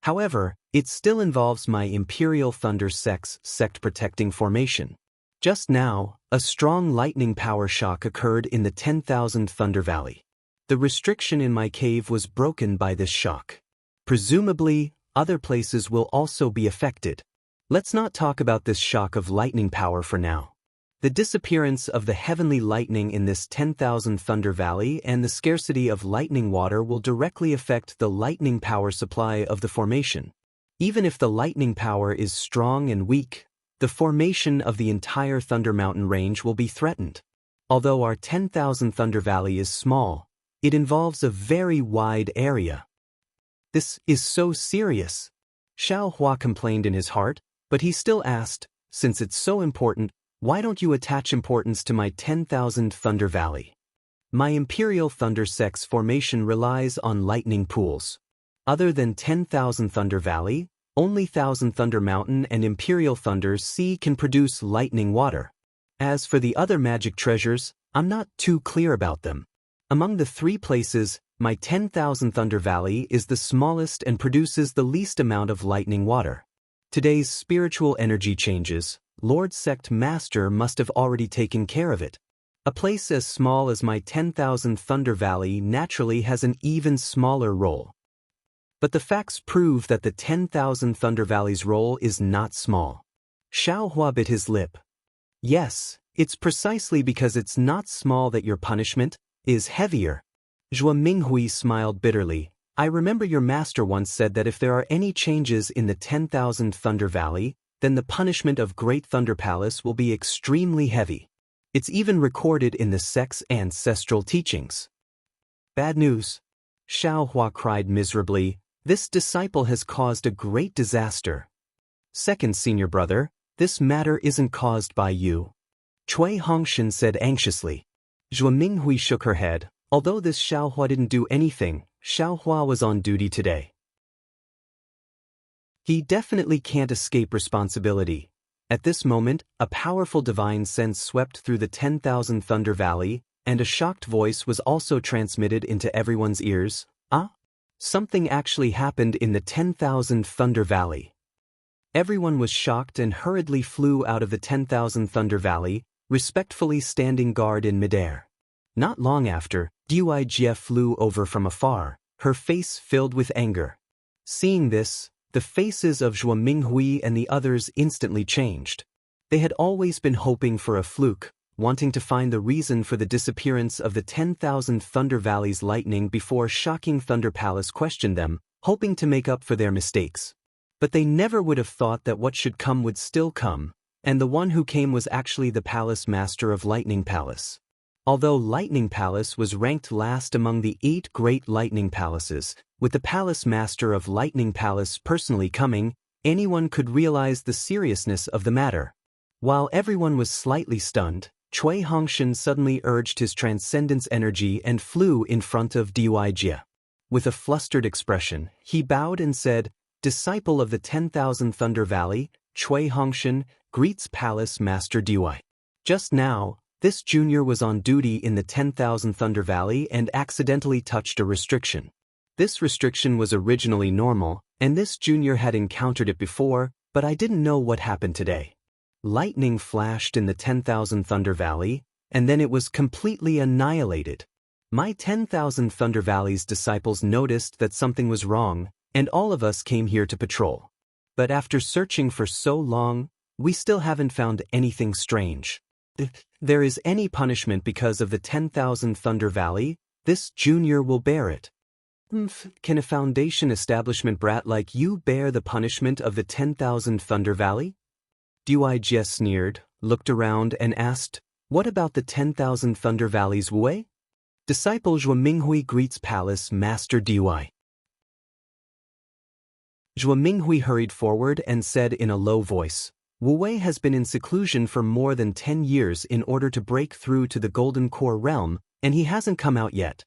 However, it still involves my Imperial Thunder sect protecting formation. Just now, a strong lightning power shock occurred in the 10,000 Thunder Valley. The restriction in my cave was broken by this shock. Presumably, other places will also be affected. Let's not talk about this shock of lightning power for now. The disappearance of the heavenly lightning in this 10,000 Thunder Valley and the scarcity of lightning water will directly affect the lightning power supply of the formation. Even if the lightning power is strong and weak, the formation of the entire Thunder Mountain range will be threatened. Although our 10,000 Thunder Valley is small, it involves a very wide area. This is so serious. Xiao Hua complained in his heart, but he still asked, since it's so important, why don't you attach importance to my 10,000 Thunder Valley? My Imperial Thunder Sect's formation relies on lightning pools. Other than 10,000 Thunder Valley, only 1,000 Thunder Mountain and Imperial Thunder Sea can produce lightning water. As for the other magic treasures, I'm not too clear about them. Among the three places, my 10,000 Thunder Valley is the smallest and produces the least amount of lightning water. Today's spiritual energy changes, Lord Sect Master must have already taken care of it. A place as small as my 10,000 Thunder Valley naturally has an even smaller role. But the facts prove that the 10,000 Thunder Valley's role is not small. Xiao Hua bit his lip. Yes, it's precisely because it's not small that your punishment is heavier. Zhuo Minghui smiled bitterly. I remember your master once said that if there are any changes in the 10,000 Thunder Valley, then the punishment of Great Thunder Palace will be extremely heavy. It's even recorded in the sect's ancestral teachings. Bad news. Xiao Hua cried miserably. This disciple has caused a great disaster. Second senior brother, this matter isn't caused by you. Cui Hongshan said anxiously. Zhuo Minghui shook her head. Although this Xiao Hua didn't do anything, Xiao Hua was on duty today. He definitely can't escape responsibility. At this moment, a powerful divine sense swept through the 10,000 Thunder Valley, and a shocked voice was also transmitted into everyone's ears. Something actually happened in the 10,000 Thunder Valley. Everyone was shocked and hurriedly flew out of the 10,000 Thunder Valley, respectfully standing guard in midair. Not long after, Dui Jie flew over from afar, her face filled with anger. Seeing this, the faces of Zhuo Minghui and the others instantly changed. They had always been hoping for a fluke, wanting to find the reason for the disappearance of the 10,000 Thunder Valley's lightning before shocking Thunder Palace questioned them, hoping to make up for their mistakes. But they never would have thought that what should come would still come, and the one who came was actually the Palace Master of Lightning Palace. Although Lightning Palace was ranked last among the 8 great lightning palaces, with the palace master of Lightning Palace personally coming, anyone could realize the seriousness of the matter. While everyone was slightly stunned, Cui Hongshan suddenly urged his transcendence energy and flew in front of Dui Jie. With a flustered expression, he bowed and said, "Disciple of the 10,000 Thunder Valley, Cui Hongshan, greets Palace Master Dui." Just now, this junior was on duty in the 10,000 Thunder Valley and accidentally touched a restriction. This restriction was originally normal, and this junior had encountered it before, but I didn't know what happened today. Lightning flashed in the 10,000 Thunder Valley, and then it was completely annihilated. My 10,000 Thunder Valley's disciples noticed that something was wrong, and all of us came here to patrol. But after searching for so long, we still haven't found anything strange. If there is any punishment because of the 10,000 Thunder Valley, this junior will bear it. Can a foundation establishment brat like you bear the punishment of the 10,000 Thunder Valley? Dui Jie sneered, looked around and asked, "What about the 10,000 Thunder Valleys Wu? Disciple Zhuo Minghui greets Palace Master Dui." Zhuo Minghui hurried forward and said in a low voice, "Wu has been in seclusion for more than 10 years in order to break through to the Golden Core realm, and he hasn't come out yet."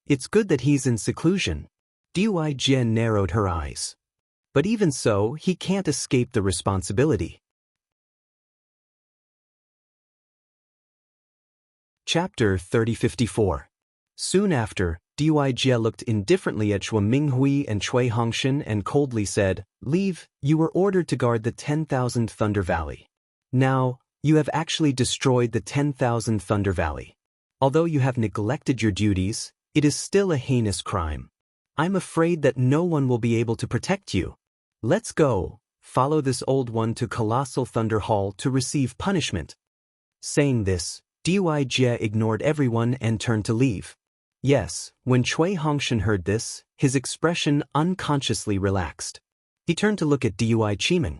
"It's good that he's in seclusion." Dui Jie narrowed her eyes. "But even so, he can't escape the responsibility." Chapter 3054. Soon after, Dui Jie looked indifferently at Zhuo Minghui and Cui Hongshan and coldly said, "Leave, you were ordered to guard the 10,000 Thunder Valley. Now, you have actually destroyed the 10,000 Thunder Valley. Although you have neglected your duties, it is still a heinous crime. I'm afraid that no one will be able to protect you. Let's go, follow this old one to Colossal Thunder Hall to receive punishment." Saying this, Dui Jie ignored everyone and turned to leave. Yes, when Cui Hongshan heard this, his expression unconsciously relaxed. He turned to look at Dui Qiming.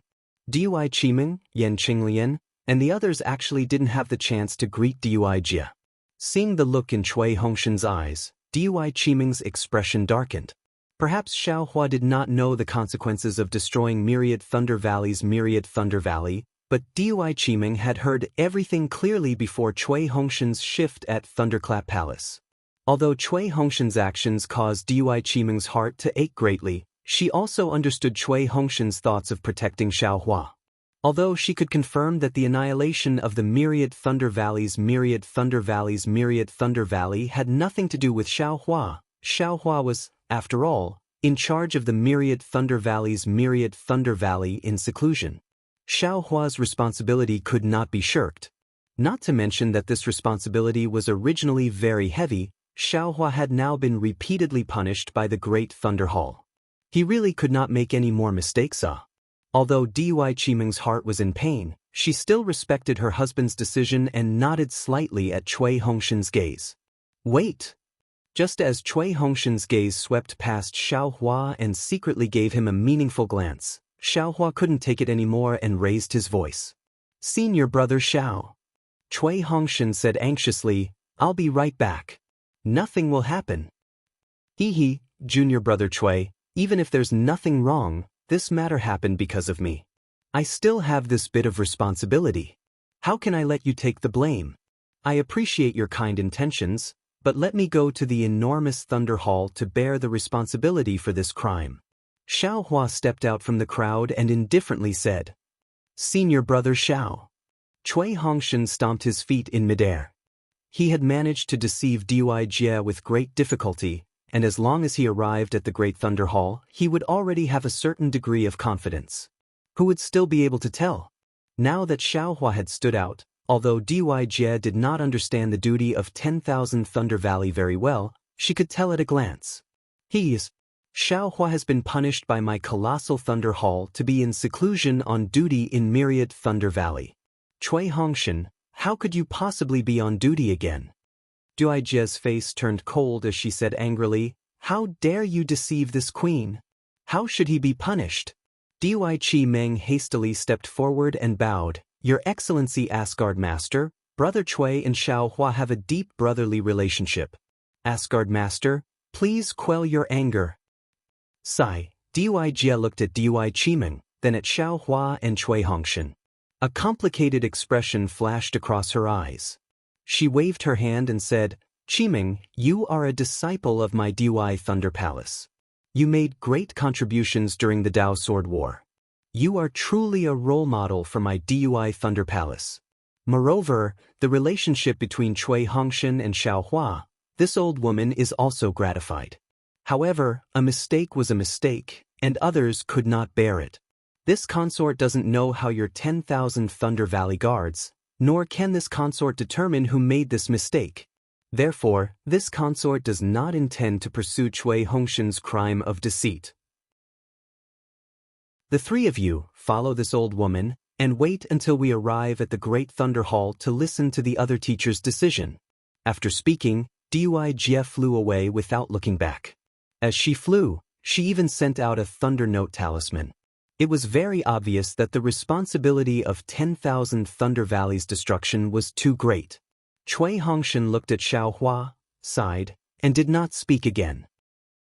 Dui Qiming, Yan Qinglian, and the others actually didn't have the chance to greet Dui Jie. Seeing the look in Cui Hongshan's eyes, Dui Qiming's expression darkened. Perhaps Xiaohua did not know the consequences of destroying Myriad Thunder Valley's Myriad Thunder Valley, but Dui Qiming had heard everything clearly before Cui Hongshan's shift at Thunderclap Palace. Although Cui Hongshan's actions caused Dui Qiming's heart to ache greatly, she also understood Cui Hongshan's thoughts of protecting Xiaohua. Although she could confirm that the annihilation of the Myriad Thunder Valley's Myriad Thunder Valley's Myriad Thunder Valley had nothing to do with Xiaohua, Xiaohua was, after all, in charge of the Myriad Thunder Valley's Myriad Thunder Valley in seclusion. Xiaohua's responsibility could not be shirked. Not to mention that this responsibility was originally very heavy, Xiaohua had now been repeatedly punished by the Great Thunder Hall. He really could not make any more mistakes. Although Dui Qiming's heart was in pain, she still respected her husband's decision and nodded slightly at Cui Hongshan's gaze. "Wait!" Just as Cui Hongshan's gaze swept past Xiaohua and secretly gave him a meaningful glance, Xiaohua couldn't take it anymore and raised his voice. "Senior brother Xiao." Cui Hongshan said anxiously, "I'll be right back. Nothing will happen." "Hee, junior brother Cui, even if there's nothing wrong, this matter happened because of me. I still have this bit of responsibility. How can I let you take the blame? I appreciate your kind intentions, but let me go to the enormous Thunder Hall to bear the responsibility for this crime." Xiaohua stepped out from the crowd and indifferently said, "Senior brother Xiao." Cui Hongshan stomped his feet in midair. He had managed to deceive Dui Jie with great difficulty, and as long as he arrived at the Great Thunder Hall, he would already have a certain degree of confidence. Who would still be able to tell? Now that Xiaohua had stood out, although Dui Jie did not understand the duty of 10,000 Thunder Valley very well, she could tell at a glance. Xiaohua has been punished by my Colossal Thunder Hall to be in seclusion on duty in Myriad Thunder Valley. Cui Hongshan, how could you possibly be on duty again? Dui Jie's face turned cold as she said angrily, "How dare you deceive this queen? How should he be punished?" Dui Qiming hastily stepped forward and bowed, "Your Excellency Asgard Master, Brother Cui and Xiao Hua have a deep brotherly relationship. Asgard Master, please quell your anger. Sigh. Dui Jia looked at Dui Qimeng, then at Xiao Hua and Cui Hongshan. A complicated expression flashed across her eyes. She waved her hand and said, Qimeng, you are a disciple of my Dui Thunder Palace. You made great contributions during the Dao Sword War. You are truly a role model for my Dui Thunder Palace. Moreover, the relationship between Cui Hongshan and Xiao Hua, this old woman is also gratified. However, a mistake was a mistake, and others could not bear it. This consort doesn't know how your 10,000 Thunder Valley guards, nor can this consort determine who made this mistake. Therefore, this consort does not intend to pursue Cui Hongshan's crime of deceit. The three of you follow this old woman, and wait until we arrive at the Great Thunder Hall to listen to the other teacher's decision. After speaking, Dui Jie flew away without looking back. As she flew, she even sent out a Thunder Note talisman. It was very obvious that the responsibility of 10,000 Thunder Valley's destruction was too great. Cui Hongshan looked at Xiao Hua, sighed, and did not speak again.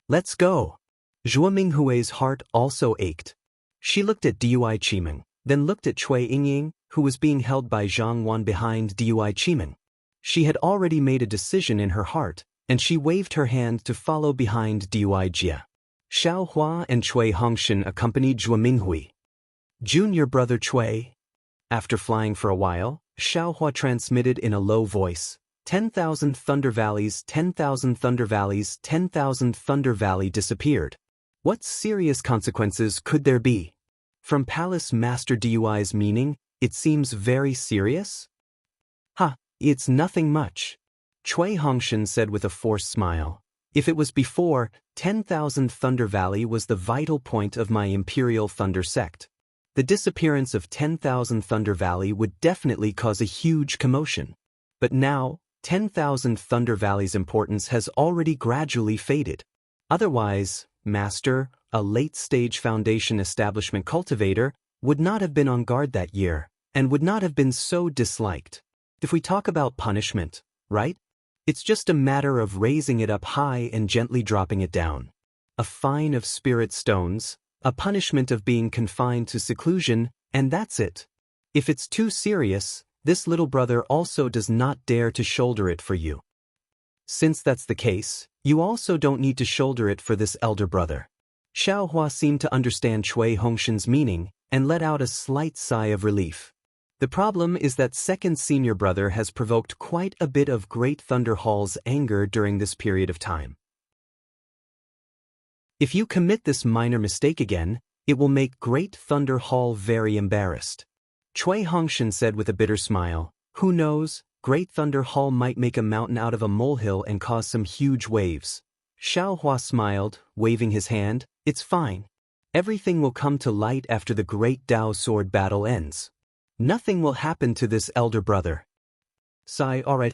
Let's go. Zhuo Minghui's heart also ached. She looked at Dui Qimeng, then looked at Cui Yingying, who was being held by Zhang Wan behind Dui Qimeng. She had already made a decision in her heart, and she waved her hand to follow behind Dui Jia. Xiao Hua and Cui Hongshan accompanied Zhuo Minghui. Junior brother Cui. After flying for a while, Xiao Hua transmitted in a low voice, 10,000 Thunder Valleys, 10,000 Thunder Valleys, 10,000 Thunder Valley disappeared. What serious consequences could there be? From Palace Master Dui's meaning, it seems very serious? It's nothing much. Cui Hongshan said with a forced smile. If it was before, 10,000 Thunder Valley was the vital point of my Imperial Thunder sect. The disappearance of 10,000 Thunder Valley would definitely cause a huge commotion. But now, 10,000 Thunder Valley's importance has already gradually faded. Otherwise, Master, a late-stage Foundation establishment cultivator, would not have been on guard that year, and would not have been so disliked. If we talk about punishment, right? It's just a matter of raising it up high and gently dropping it down. A fine of spirit stones, a punishment of being confined to seclusion, and that's it. If it's too serious, this little brother also does not dare to shoulder it for you. Since that's the case, you also don't need to shoulder it for this elder brother. Xiao Hua seemed to understand Cui Hongshan's meaning, and let out a slight sigh of relief. The problem is that second senior brother has provoked quite a bit of Great Thunder Hall's anger during this period of time. If you commit this minor mistake again, it will make Great Thunder Hall very embarrassed. Cui Hongshan said with a bitter smile, who knows, Great Thunder Hall might make a mountain out of a molehill and cause some huge waves. Xiao Hua smiled, waving his hand, it's fine. Everything will come to light after the Great Dao Sword battle ends. Nothing will happen to this elder brother. Sigh, alright.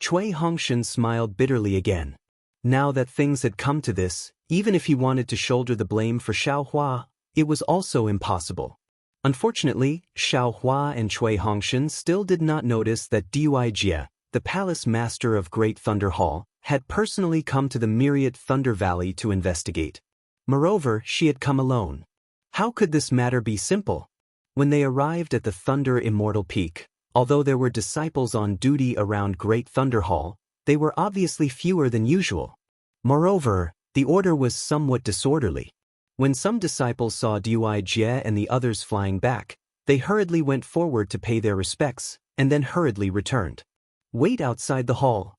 Cui Hongshan smiled bitterly again. Now that things had come to this, even if he wanted to shoulder the blame for Xiao Hua, it was also impossible. Unfortunately, Xiao Hua and Cui Hongshan still did not notice that Dui Jie, the palace master of Great Thunder Hall, had personally come to the Myriad Thunder Valley to investigate. Moreover, she had come alone. How could this matter be simple? When they arrived at the Thunder Immortal Peak, although there were disciples on duty around Great Thunder Hall, they were obviously fewer than usual. Moreover, the order was somewhat disorderly. When some disciples saw Dui Jie and the others flying back, they hurriedly went forward to pay their respects, and then hurriedly returned. Wait outside the hall.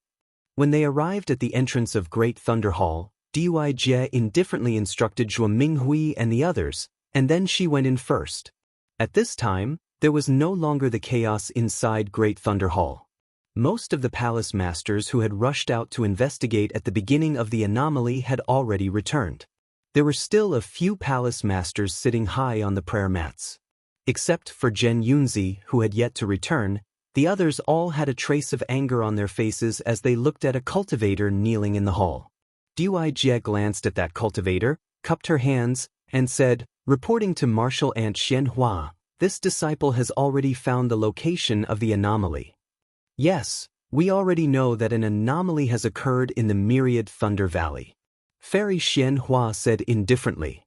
When they arrived at the entrance of Great Thunder Hall, Dui Jie indifferently instructed Zhuo Minghui and the others, and then she went in first. At this time, there was no longer the chaos inside Great Thunder Hall. Most of the palace masters who had rushed out to investigate at the beginning of the anomaly had already returned. There were still a few palace masters sitting high on the prayer mats. Except for Zhen Yunzi, who had yet to return, the others all had a trace of anger on their faces as they looked at a cultivator kneeling in the hall. Dui Jie glanced at that cultivator, cupped her hands, and said, reporting to Martial Ant Xianhua, this disciple has already found the location of the anomaly. Yes, we already know that an anomaly has occurred in the Myriad Thunder Valley. Fairy Xianhua said indifferently.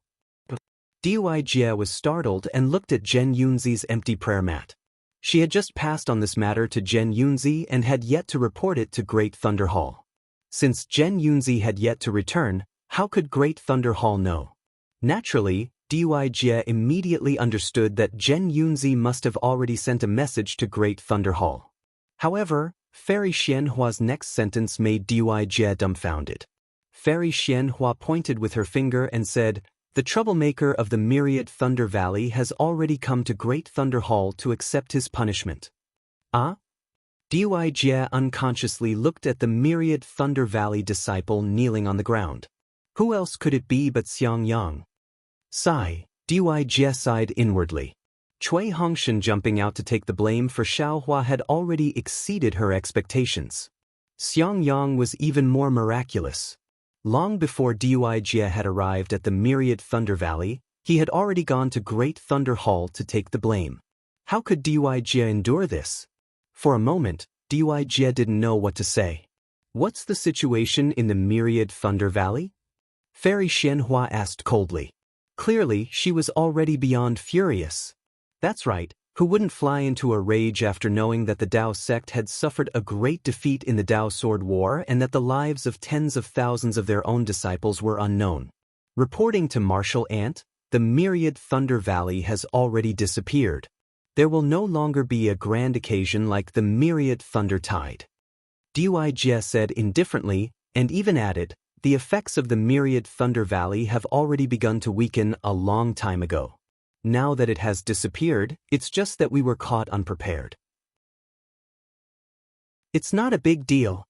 Dui Jie was startled and looked at Zhen Yunzi's empty prayer mat. She had just passed on this matter to Zhen Yunzi and had yet to report it to Great Thunder Hall. Since Zhen Yunzi had yet to return, how could Great Thunder Hall know? Naturally, Dui Jie immediately understood that Zhen Yunzi must have already sent a message to Great Thunder Hall. However, Fairy Xianhua's next sentence made Dui Jie dumbfounded. Fairy Xianhua pointed with her finger and said, "The troublemaker of the Myriad Thunder Valley has already come to Great Thunder Hall to accept his punishment." Ah? Dui Jie unconsciously looked at the Myriad Thunder Valley disciple kneeling on the ground. Who else could it be but Xiang Yang? Sigh, Dui Jie sighed inwardly. Cui Hongshan jumping out to take the blame for Xiaohua had already exceeded her expectations. Xiang Yang was even more miraculous. Long before Dui Jie had arrived at the Myriad Thunder Valley, he had already gone to Great Thunder Hall to take the blame. How could Dui Jie endure this? For a moment, Dui Jie didn't know what to say. What's the situation in the Myriad Thunder Valley? Fairy Xianhua asked coldly. Clearly, she was already beyond furious. That's right, who wouldn't fly into a rage after knowing that the Dao sect had suffered a great defeat in the Dao Sword War and that the lives of tens of thousands of their own disciples were unknown? Reporting to Martial Ant, the Myriad Thunder Valley has already disappeared. There will no longer be a grand occasion like the Myriad Thunder Tide. Dui Jie said indifferently, and even added, the effects of the Myriad Thunder Valley have already begun to weaken a long time ago. Now that it has disappeared, it's just that we were caught unprepared. It's not a big deal.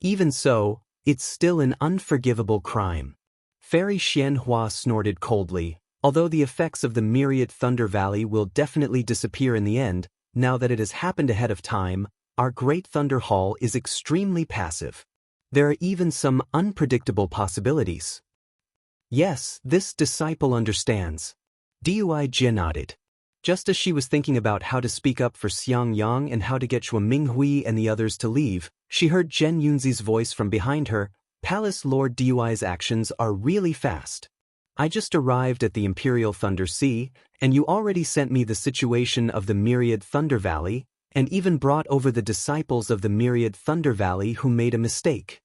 Even so, it's still an unforgivable crime. Fairy Xianhua snorted coldly. Although the effects of the Myriad Thunder Valley will definitely disappear in the end, now that it has happened ahead of time, our Great Thunder Hall is extremely passive. There are even some unpredictable possibilities. Yes, this disciple understands. Dui Jie nodded. Just as she was thinking about how to speak up for Xiang Yang and how to get Xue Minghui and the others to leave, she heard Zhen Yunzi's voice from behind her. Palace Lord Dui's actions are really fast. I just arrived at the Imperial Thunder Sea, and you already sent me the situation of the Myriad Thunder Valley, and even brought over the disciples of the Myriad Thunder Valley who made a mistake.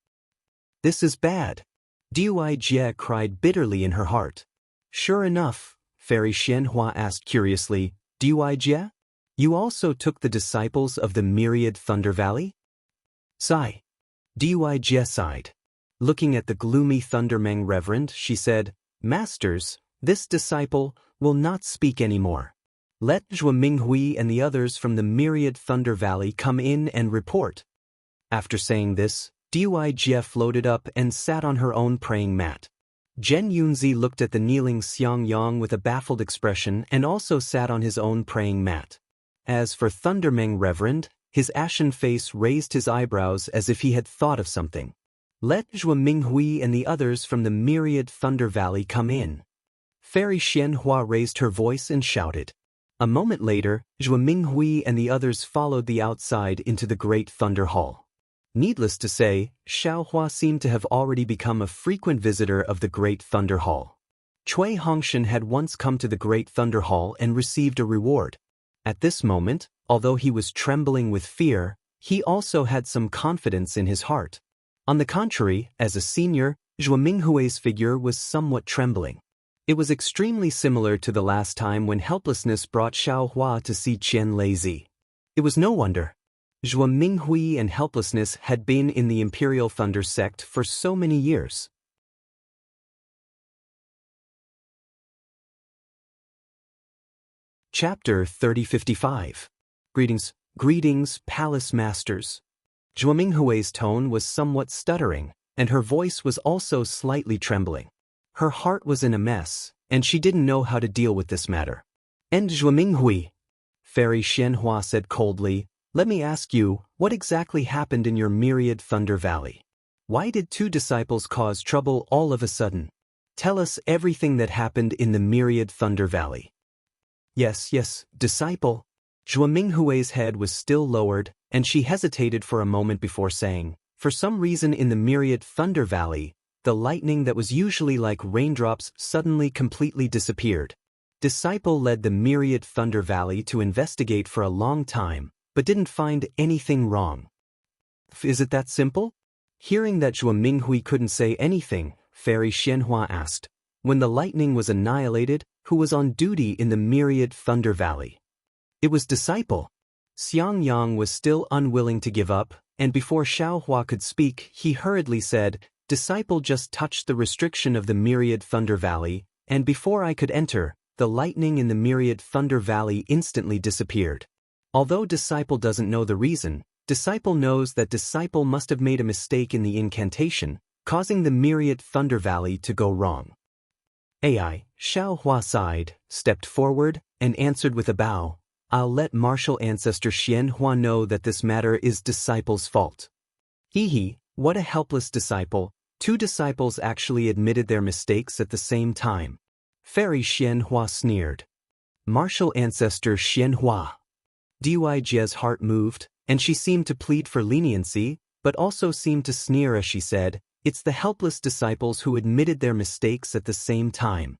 This is bad. Dui Jie cried bitterly in her heart. Sure enough, Fairy Xianhua asked curiously, Dui Jie? You also took the disciples of the Myriad Thunder Valley? Sigh. Dui Jie sighed. Looking at the gloomy Thundermeng Reverend, she said, Masters, this disciple will not speak anymore. Let Xue Minghui and the others from the Myriad Thunder Valley come in and report. After saying this, Dui Jie floated up and sat on her own praying mat. Zhen Yunzi looked at the kneeling Xiang Yang with a baffled expression and also sat on his own praying mat. As for Thundermeng Reverend, his ashen face raised his eyebrows as if he had thought of something. Let Xue Minghui and the others from the Myriad Thunder Valley come in. Fairy Xianhua raised her voice and shouted. A moment later, Xue Minghui and the others followed the outside into the Great Thunder Hall. Needless to say, Xiaohua seemed to have already become a frequent visitor of the Great Thunder Hall. Cui Hongshan had once come to the Great Thunder Hall and received a reward. At this moment, although he was trembling with fear, he also had some confidence in his heart. On the contrary, as a senior, Xue Minghui's figure was somewhat trembling. It was extremely similar to the last time when helplessness brought Xiaohua to see Qian Leizi. It was no wonder. Xue Minghui and helplessness had been in the Imperial Thunder sect for so many years. Chapter 3055. Greetings, Palace Masters. Xue Minghui's tone was somewhat stuttering, and her voice was also slightly trembling. Her heart was in a mess, and she didn't know how to deal with this matter. And Xue Minghui, Fairy Xianhua said coldly, let me ask you, what exactly happened in your Myriad Thunder Valley? Why did two disciples cause trouble all of a sudden? Tell us everything that happened in the Myriad Thunder Valley. Yes, disciple. Zhuo Minghui's head was still lowered, and she hesitated for a moment before saying, "For some reason in the Myriad Thunder Valley, the lightning that was usually like raindrops suddenly completely disappeared." Disciple led the Myriad Thunder Valley to investigate for a long time, but didn't find anything wrong. "Is it that simple?" Hearing that Zhuo Minghui couldn't say anything, Fairy Xianhua asked, "When the lightning was annihilated, who was on duty in the Myriad Thunder Valley?" "It was Disciple." Xiang Yang was still unwilling to give up, and before Xiaohua could speak, he hurriedly said, "Disciple just touched the restriction of the Myriad Thunder Valley, and before I could enter, the lightning in the Myriad Thunder Valley instantly disappeared." Although Disciple doesn't know the reason, Disciple knows that Disciple must have made a mistake in the incantation, causing the Myriad Thunder Valley to go wrong. AI, Xiaohua sighed, stepped forward, and answered with a bow, "I'll let martial ancestor Xianhua know that this matter is Disciple's fault." Hehe, what a helpless disciple. Two disciples actually admitted their mistakes at the same time. Fairy Xianhua sneered. Martial ancestor Xianhua. Dui Jie's heart moved, and she seemed to plead for leniency, but also seemed to sneer as she said, "It's the helpless disciples who admitted their mistakes at the same time."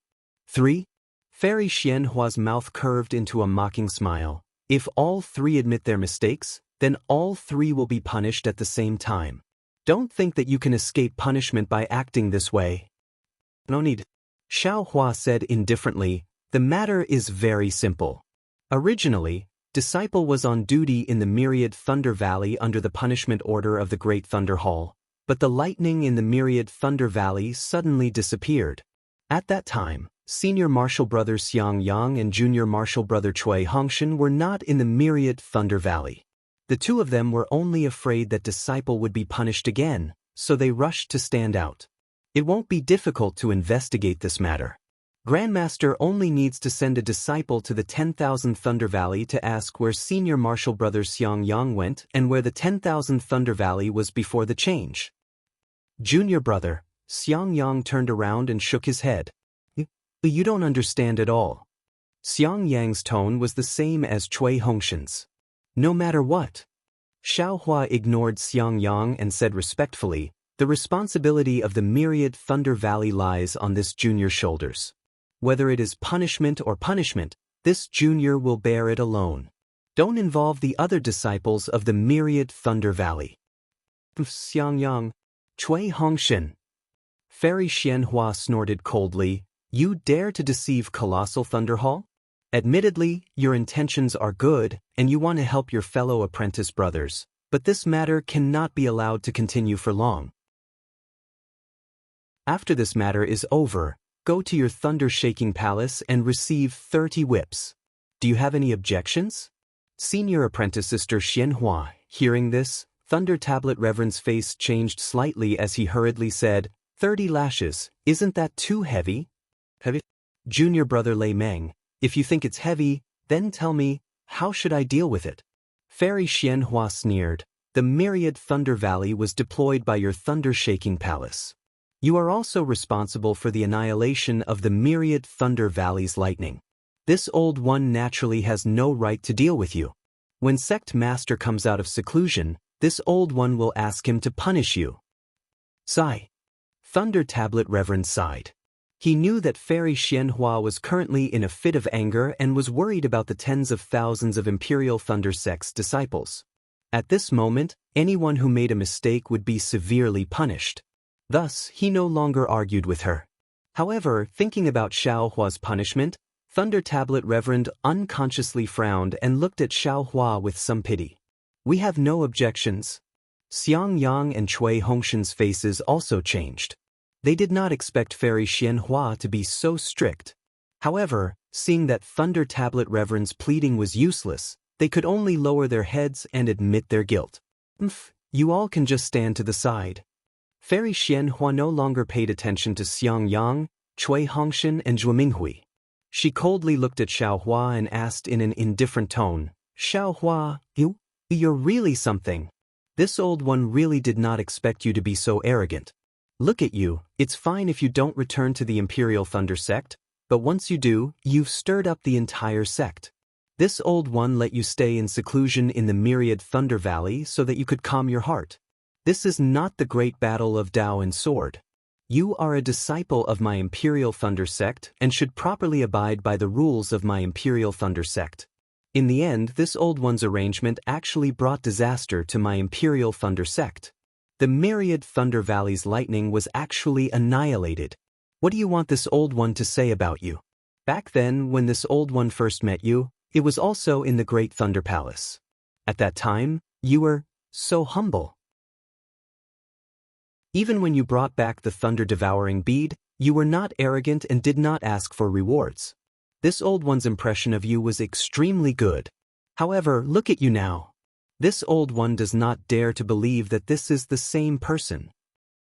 3. Fairy Xianhua's mouth curved into a mocking smile. "If all three admit their mistakes, then all three will be punished at the same time. Don't think that you can escape punishment by acting this way." "No need." Xiaohua said indifferently, "The matter is very simple. Originally, Disciple was on duty in the Myriad Thunder Valley under the punishment order of the Great Thunder Hall, but the lightning in the Myriad Thunder Valley suddenly disappeared. At that time, Senior Martial Brother Xiang Yang and Junior Martial Brother Cui Hongshan were not in the Myriad Thunder Valley. The two of them were only afraid that Disciple would be punished again, so they rushed to stand out. It won't be difficult to investigate this matter. Grandmaster only needs to send a disciple to the 10,000 Thunder Valley to ask where Senior Martial Brother Xiang Yang went and where the 10,000 Thunder Valley was before the change." Junior brother, Xiang Yang turned around and shook his head. You don't understand at all." Xiang Yang's tone was the same as Cui Hongshan's. "No matter what." Xiaohua ignored Xiang Yang and said respectfully, "The responsibility of the Myriad Thunder Valley lies on this junior's shoulders. Whether it is punishment or punishment, this junior will bear it alone. Don't involve the other disciples of the Myriad Thunder Valley." Xiang Yang. Cui Hongshan. Fairy Xianhua snorted coldly, "You dare to deceive Colossal Thunder Hall? Admittedly, your intentions are good, and you want to help your fellow apprentice brothers, but this matter cannot be allowed to continue for long. After this matter is over, go to your thunder-shaking palace and receive 30 whips. Do you have any objections?" Senior apprentice Sister Xianhua, hearing this, Thunder Tablet Reverend's face changed slightly as he hurriedly said, 30 lashes, isn't that too heavy?" "Heavy?" Junior brother Lei Meng, "If you think it's heavy, then tell me, how should I deal with it?" Fairy Xianhua sneered, "The Myriad Thunder Valley was deployed by your thunder-shaking palace. You are also responsible for the annihilation of the Myriad Thunder Valley's lightning. This old one naturally has no right to deal with you. When Sect Master comes out of seclusion, this old one will ask him to punish you." Sigh. Thunder Tablet Reverend sighed. He knew that Fairy Xianhua was currently in a fit of anger and was worried about the tens of thousands of Imperial Thunder Sect's disciples. At this moment, anyone who made a mistake would be severely punished. Thus, he no longer argued with her. However, thinking about Xiaohua's punishment, Thunder Tablet Reverend unconsciously frowned and looked at Xiaohua with some pity. "We have no objections." Xiang Yang and Cui Hongshan's faces also changed. They did not expect Fairy Xianhua to be so strict. However, seeing that Thunder Tablet Reverend's pleading was useless, they could only lower their heads and admit their guilt. You all can just stand to the side." Fairy Xianhua no longer paid attention to Xiang Yang, Cui Hongshan, and Zhuo Minghui. She coldly looked at Xiaohua and asked in an indifferent tone, "Xiaohua, you're really something. This old one really did not expect you to be so arrogant. Look at you, it's fine if you don't return to the Imperial Thunder Sect, but once you do, you've stirred up the entire sect. This old one let you stay in seclusion in the myriad Thunder Valley so that you could calm your heart. This is not the great battle of Tao and sword. You are a disciple of my Imperial Thunder Sect and should properly abide by the rules of my Imperial Thunder Sect. In the end, this old one's arrangement actually brought disaster to my Imperial Thunder Sect. The myriad Thunder Valley's lightning was actually annihilated. What do you want this old one to say about you? Back then, when this old one first met you, it was also in the Great Thunder Palace. At that time, you were so humble. Even when you brought back the thunder-devouring bead, you were not arrogant and did not ask for rewards. This old one's impression of you was extremely good. However, look at you now. This old one does not dare to believe that this is the same person.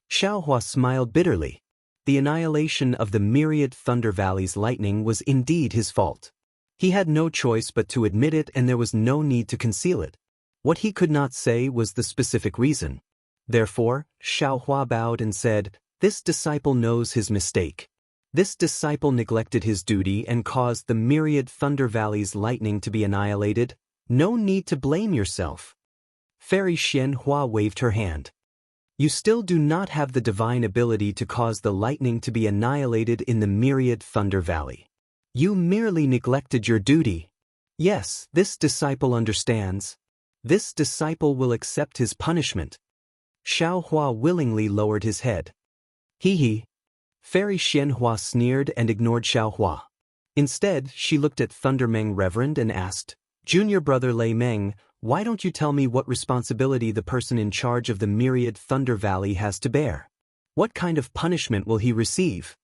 Xiaohua smiled bitterly. The annihilation of the myriad Thunder Valley's lightning was indeed his fault. He had no choice but to admit it, and there was no need to conceal it. What he could not say was the specific reason. Therefore, Xiaohua bowed and said, "This disciple knows his mistake. This disciple neglected his duty and caused the myriad Thunder Valley's lightning to be annihilated. No need to blame yourself." Fairy Xianhua waved her hand. "You still do not have the divine ability to cause the lightning to be annihilated in the myriad Thunder Valley. You merely neglected your duty. Yes, this disciple understands. This disciple will accept his punishment." Xiaohua willingly lowered his head. Hee. Fairy Xianhua sneered and ignored Xiaohua. Instead, she looked at Thunder Meng Reverend and asked, "Junior brother Lei Meng, why don't you tell me what responsibility the person in charge of the myriad Thunder Valley has to bear? What kind of punishment will he receive?"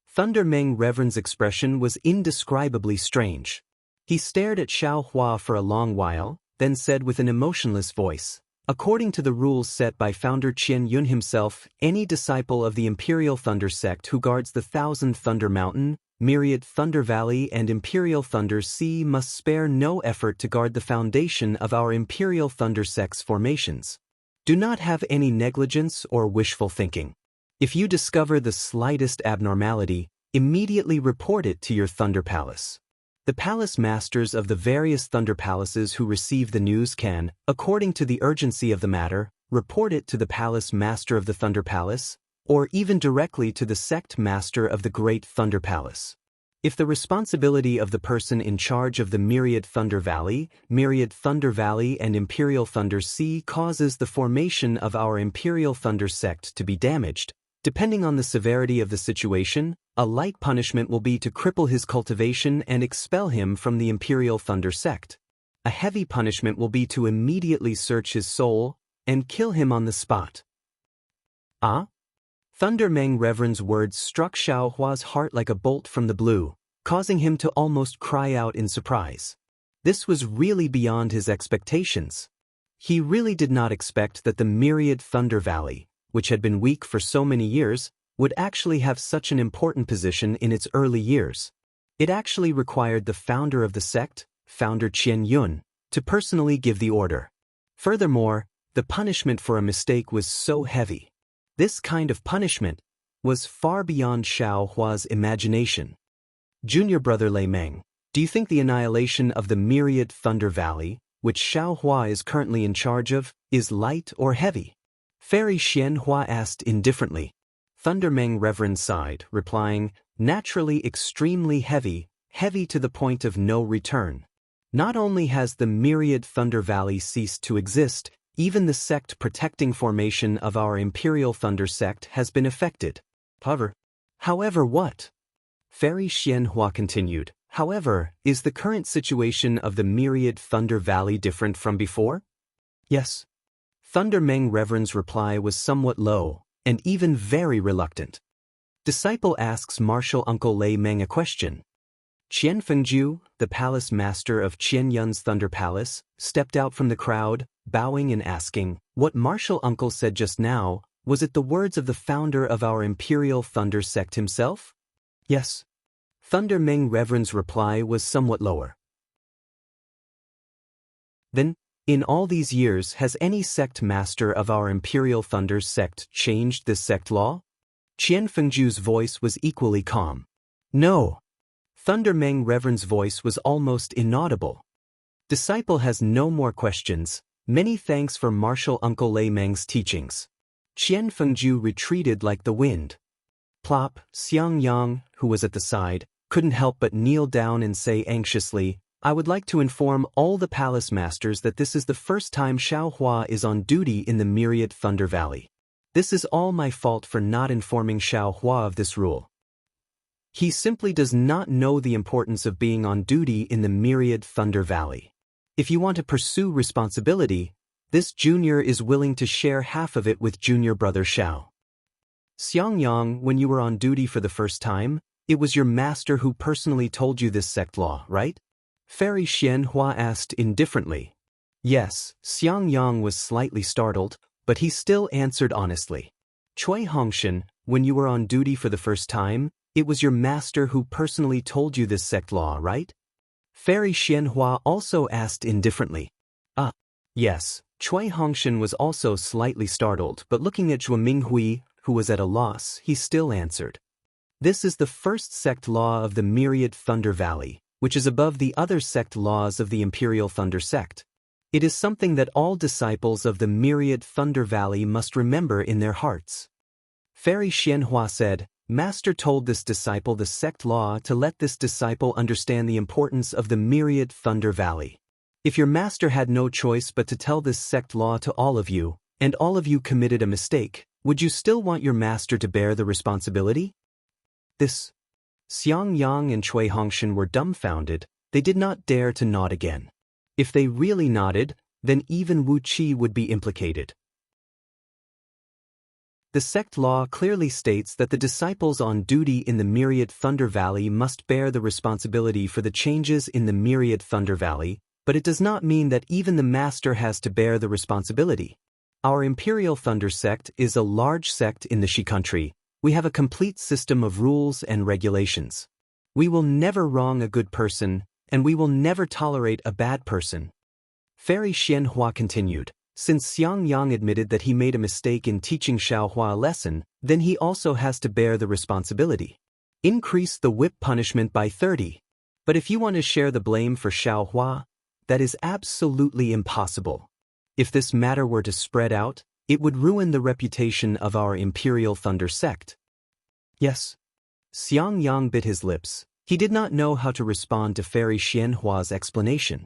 Thunder Meng Reverend's expression was indescribably strange. He stared at Xiaohua for a long while, then said with an emotionless voice, "According to the rules set by founder Qian Yun himself, any disciple of the Imperial Thunder Sect who guards the Thousand Thunder Mountain, Myriad Thunder Valley and Imperial Thunder Sea must spare no effort to guard the foundation of our Imperial Thunder Sect's formations. Do not have any negligence or wishful thinking. If you discover the slightest abnormality, immediately report it to your Thunder Palace. The palace masters of the various Thunder Palaces who receive the news can, according to the urgency of the matter, report it to the Palace Master of the Thunder Palace, or even directly to the Sect Master of the Great Thunder Palace. If the responsibility of the person in charge of the Myriad Thunder Valley and Imperial Thunder Sea causes the formation of our Imperial Thunder Sect to be damaged, depending on the severity of the situation, a light punishment will be to cripple his cultivation and expel him from the Imperial Thunder Sect. A heavy punishment will be to immediately search his soul and kill him on the spot." "Ah?" Thunder Meng Reverend's words struck Xiaohua's heart like a bolt from the blue, causing him to almost cry out in surprise. This was really beyond his expectations. He really did not expect that the Myriad Thunder Valley, which had been weak for so many years, would actually have such an important position in its early years. It actually required the founder of the sect, Founder Qian Yun, to personally give the order. Furthermore, the punishment for a mistake was so heavy. This kind of punishment was far beyond Xiaohua's imagination. "Junior brother Lei Meng, do you think the annihilation of the Myriad Thunder Valley, which Xiaohua is currently in charge of, is light or heavy?" Fairy Xianhua asked indifferently. Thunder Meng Reverend sighed, replying, "Naturally extremely heavy, heavy to the point of no return. Not only has the Myriad Thunder Valley ceased to exist, even the sect protecting formation of our Imperial Thunder Sect has been affected. However what?" Fairy Xianhua continued, "However, is the current situation of the Myriad Thunder Valley different from before?" "Yes." Thunder Meng Reverend's reply was somewhat low, and even very reluctant. Disciple asks Martial Uncle Lei Meng a question. Qian Fengju, the palace master of Qian Yun's Thunder Palace, stepped out from the crowd, bowing and asking, "What Martial Uncle said just now, was it the words of the founder of our Imperial Thunder Sect himself?" "Yes." Thunder Meng Reverend's reply was somewhat lower. "Then, in all these years has any sect master of our Imperial Thunder Sect changed this sect law?" Qian Fengju's voice was equally calm. "No." Thunder Meng Reverend's voice was almost inaudible. Disciple has no more questions. Many thanks for Martial Uncle Lei Meng's teachings. Qian Fengju retreated like the wind. Plop, Xiang Yang, who was at the side, couldn't help but kneel down and say anxiously, I would like to inform all the palace masters that this is the first time Xiao Hua is on duty in the Myriad Thunder Valley. This is all my fault for not informing Xiao Hua of this rule. He simply does not know the importance of being on duty in the Myriad Thunder Valley. If you want to pursue responsibility, this junior is willing to share half of it with junior brother Xiao. Xiang Yang, when you were on duty for the first time, it was your master who personally told you this sect law, right? Fairy Xian Hua asked indifferently. Yes, Xiang Yang was slightly startled, but he still answered honestly. Cui Hongshan, when you were on duty for the first time, it was your master who personally told you this sect law, right? Fairy Xianhua also asked indifferently. Yes, Cui Hongshan was also slightly startled, but looking at Zhuo Minghui, who was at a loss, he still answered. This is the first sect law of the Myriad Thunder Valley, which is above the other sect laws of the Imperial Thunder Sect. It is something that all disciples of the Myriad Thunder Valley must remember in their hearts. Fairy Xianhua said, Master told this disciple the sect law to let this disciple understand the importance of the Myriad Thunder Valley. If your master had no choice but to tell this sect law to all of you, and all of you committed a mistake, would you still want your master to bear the responsibility? This. Xiang Yang and Cui Hongshan were dumbfounded. They did not dare to nod again. If they really nodded, then even Wu Qi would be implicated. The sect law clearly states that the disciples on duty in the Myriad Thunder Valley must bear the responsibility for the changes in the Myriad Thunder Valley, but it does not mean that even the master has to bear the responsibility. Our Imperial Thunder Sect is a large sect in the Shi country. We have a complete system of rules and regulations. We will never wrong a good person, and we will never tolerate a bad person. Fairy Xianhua continued. Since Xiang Yang admitted that he made a mistake in teaching Xiao Hua a lesson, then he also has to bear the responsibility. Increase the whip punishment by 30. But if you want to share the blame for Xiao Hua, that is absolutely impossible. If this matter were to spread out, it would ruin the reputation of our Imperial Thunder Sect. Yes. Xiang Yang bit his lips. He did not know how to respond to Fairy Xianhua's explanation.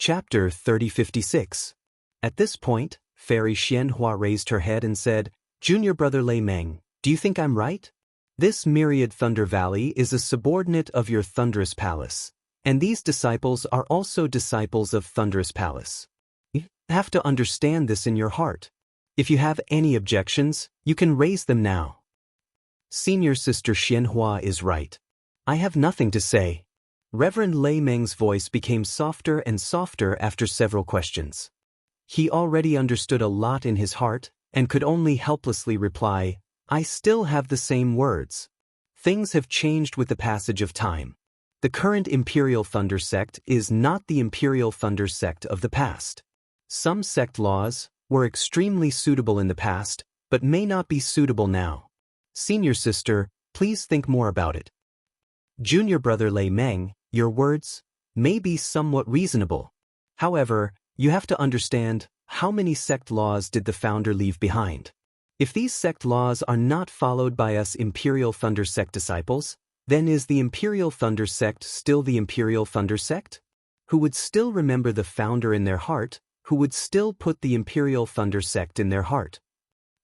Chapter 3056. At this point, Fairy Xianhua raised her head and said, Junior brother Lei Meng, do you think I'm right? This Myriad Thunder Valley is a subordinate of your Thunderous Palace, and these disciples are also disciples of Thunderous Palace. You have to understand this in your heart. If you have any objections, you can raise them now. Senior Sister Xianhua is right. I have nothing to say. Reverend Lei Meng's voice became softer and softer after several questions. He already understood a lot in his heart and could only helplessly reply, I still have the same words. Things have changed with the passage of time. The current Imperial Thunder Sect is not the Imperial Thunder Sect of the past. Some sect laws were extremely suitable in the past, but may not be suitable now. Senior sister, please think more about it. Junior brother Lei Meng, your words may be somewhat reasonable. However, you have to understand, how many sect laws did the founder leave behind? If these sect laws are not followed by us Imperial Thunder Sect disciples, then is the Imperial Thunder Sect still the Imperial Thunder Sect? Who would still remember the founder in their heart, who would still put the Imperial Thunder Sect in their heart?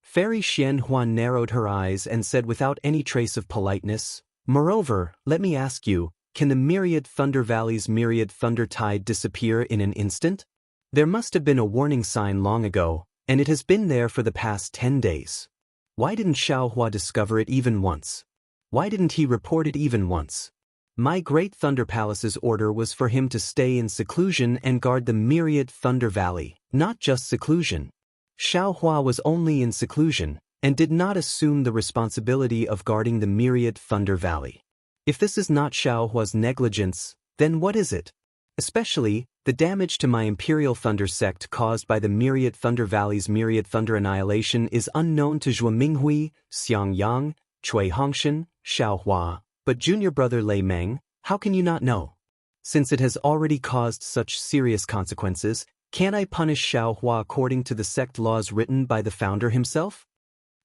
Fairy Xianhua narrowed her eyes and said without any trace of politeness, Moreover, let me ask you, can the Myriad Thunder Valley's Myriad Thunder Tide disappear in an instant? There must have been a warning sign long ago, and it has been there for the past 10 days. Why didn't Xiao Hua discover it even once? Why didn't he report it even once? My Great Thunder Palace's order was for him to stay in seclusion and guard the Myriad Thunder Valley, not just seclusion. Xiao Hua was only in seclusion, and did not assume the responsibility of guarding the Myriad Thunder Valley. If this is not Xiao Hua's negligence, then what is it? Especially, the damage to my Imperial Thunder Sect caused by the Myriad Thunder Valley's Myriad Thunder annihilation is unknown to Zhuo Minghui, Xiang Yang, Cui Hongshan, Xiao Hua, But junior brother Lei Meng, how can you not know? Since it has already caused such serious consequences, can't I punish Xiaohua according to the sect laws written by the founder himself?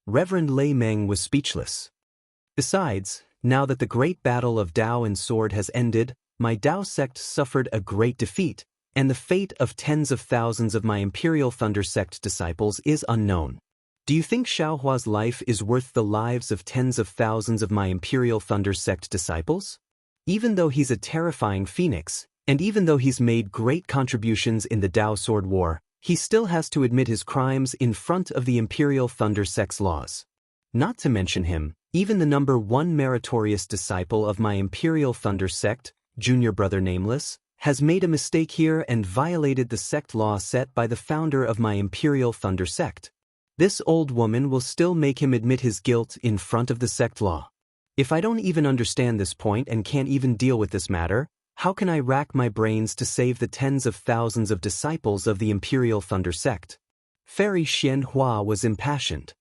Reverend Lei Meng was speechless. Besides, now that the great battle of Dao and Sword has ended, my Dao sect suffered a great defeat, and the fate of tens of thousands of my Imperial Thunder sect disciples is unknown. Do you think Xiaohua's life is worth the lives of tens of thousands of my Imperial Thunder sect disciples? Even though he's a terrifying phoenix, and even though he's made great contributions in the Dao Sword War, he still has to admit his crimes in front of the Imperial Thunder sect's laws. Not to mention him, even the number one meritorious disciple of my Imperial Thunder sect, junior brother Nameless, has made a mistake here and violated the sect law set by the founder of my Imperial Thunder sect. This old woman will still make him admit his guilt in front of the sect law. If I don't even understand this point and can't even deal with this matter, how can I rack my brains to save the tens of thousands of disciples of the Imperial Thunder sect? Fairy Xianhua was impassioned.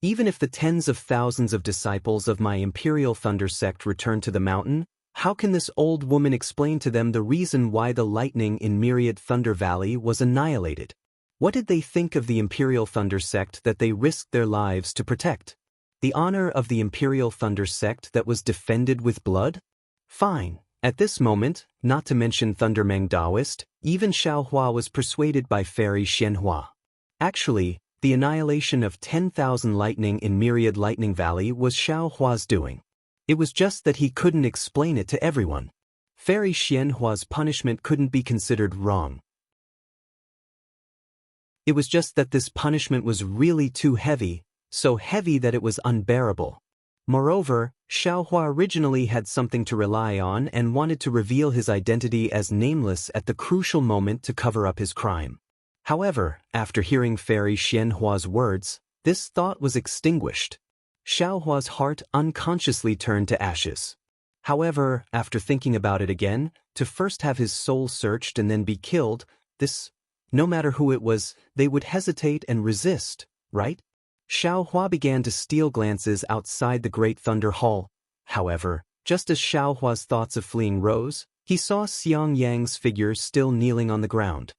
Even if the tens of thousands of disciples of my Imperial Thunder sect return to the mountain, how can this old woman explain to them the reason why the lightning in Myriad Thunder Valley was annihilated? What did they think of the Imperial Thunder sect that they risked their lives to protect? The honor of the Imperial Thunder sect that was defended with blood? Fine. At this moment, not to mention Thundermeng Daoist, even Xiaohua was persuaded by Fairy Xianhua. Actually, the annihilation of 10,000 lightning in Myriad Lightning Valley was Xiaohua's doing. It was just that he couldn't explain it to everyone. Fairy Xianhua's punishment couldn't be considered wrong. It was just that this punishment was really too heavy, so heavy that it was unbearable. Moreover, Xiaohua originally had something to rely on and wanted to reveal his identity as Nameless at the crucial moment to cover up his crime. However, after hearing Fairy Xianhua's words, this thought was extinguished. Xiaohua's heart unconsciously turned to ashes. However, after thinking about it again, to first have his soul searched and then be killed, no matter who it was, they would hesitate and resist, right? Xiaohua began to steal glances outside the Great Thunder Hall. However, just as Xiaohua's thoughts of fleeing rose, he saw Xiang Yang's figure still kneeling on the ground.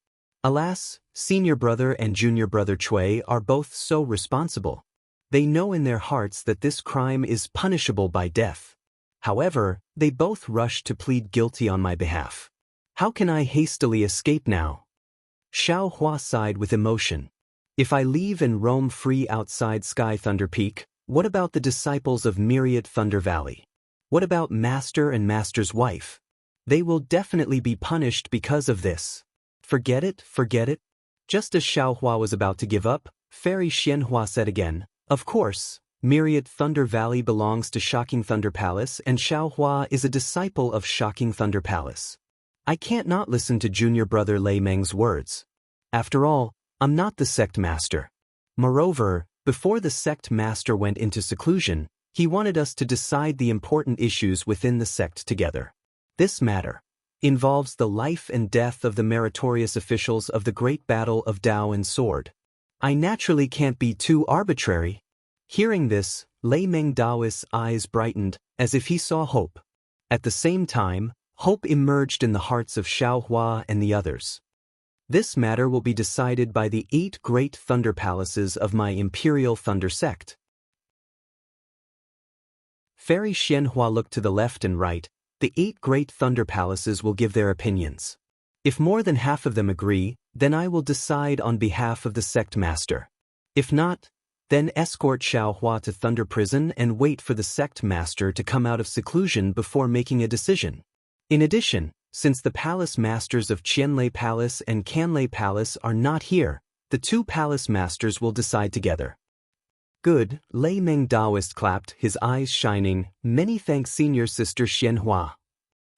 Alas, senior brother and junior brother Cui are both so responsible. They know in their hearts that this crime is punishable by death. However, they both rush to plead guilty on my behalf. How can I hastily escape now? Xiaohua sighed with emotion. If I leave and roam free outside Sky Thunder Peak, what about the disciples of Myriad Thunder Valley? What about Master and Master's wife? They will definitely be punished because of this. Forget it, forget it. Just as Xiaohua was about to give up, Fairy Xianhua said again, of course, Myriad Thunder Valley belongs to Shocking Thunder Palace and Xiaohua is a disciple of Shocking Thunder Palace. I can't not listen to junior brother Lei Meng's words. After all, I'm not the sect master. Moreover, before the sect master went into seclusion, he wanted us to decide the important issues within the sect together. This matter involves the life and death of the meritorious officials of the great battle of Dao and Sword. I naturally can't be too arbitrary. Hearing this, Lei Meng Daoist's eyes brightened, as if he saw hope. At the same time, hope emerged in the hearts of Xiaohua and the others. This matter will be decided by the 8 great thunder palaces of my Imperial Thunder sect. Fairy Xianhua looked to the left and right. The 8 great thunder palaces will give their opinions. If more than half of them agree, then I will decide on behalf of the sect master. If not, then escort Xiaohua to Thunder Prison and wait for the sect master to come out of seclusion before making a decision. In addition, since the palace masters of Qianlei Palace and Canlei Palace are not here, the 2 palace masters will decide together. Good, Lei Meng Daoist clapped, his eyes shining. Many thanks senior sister Xianhua.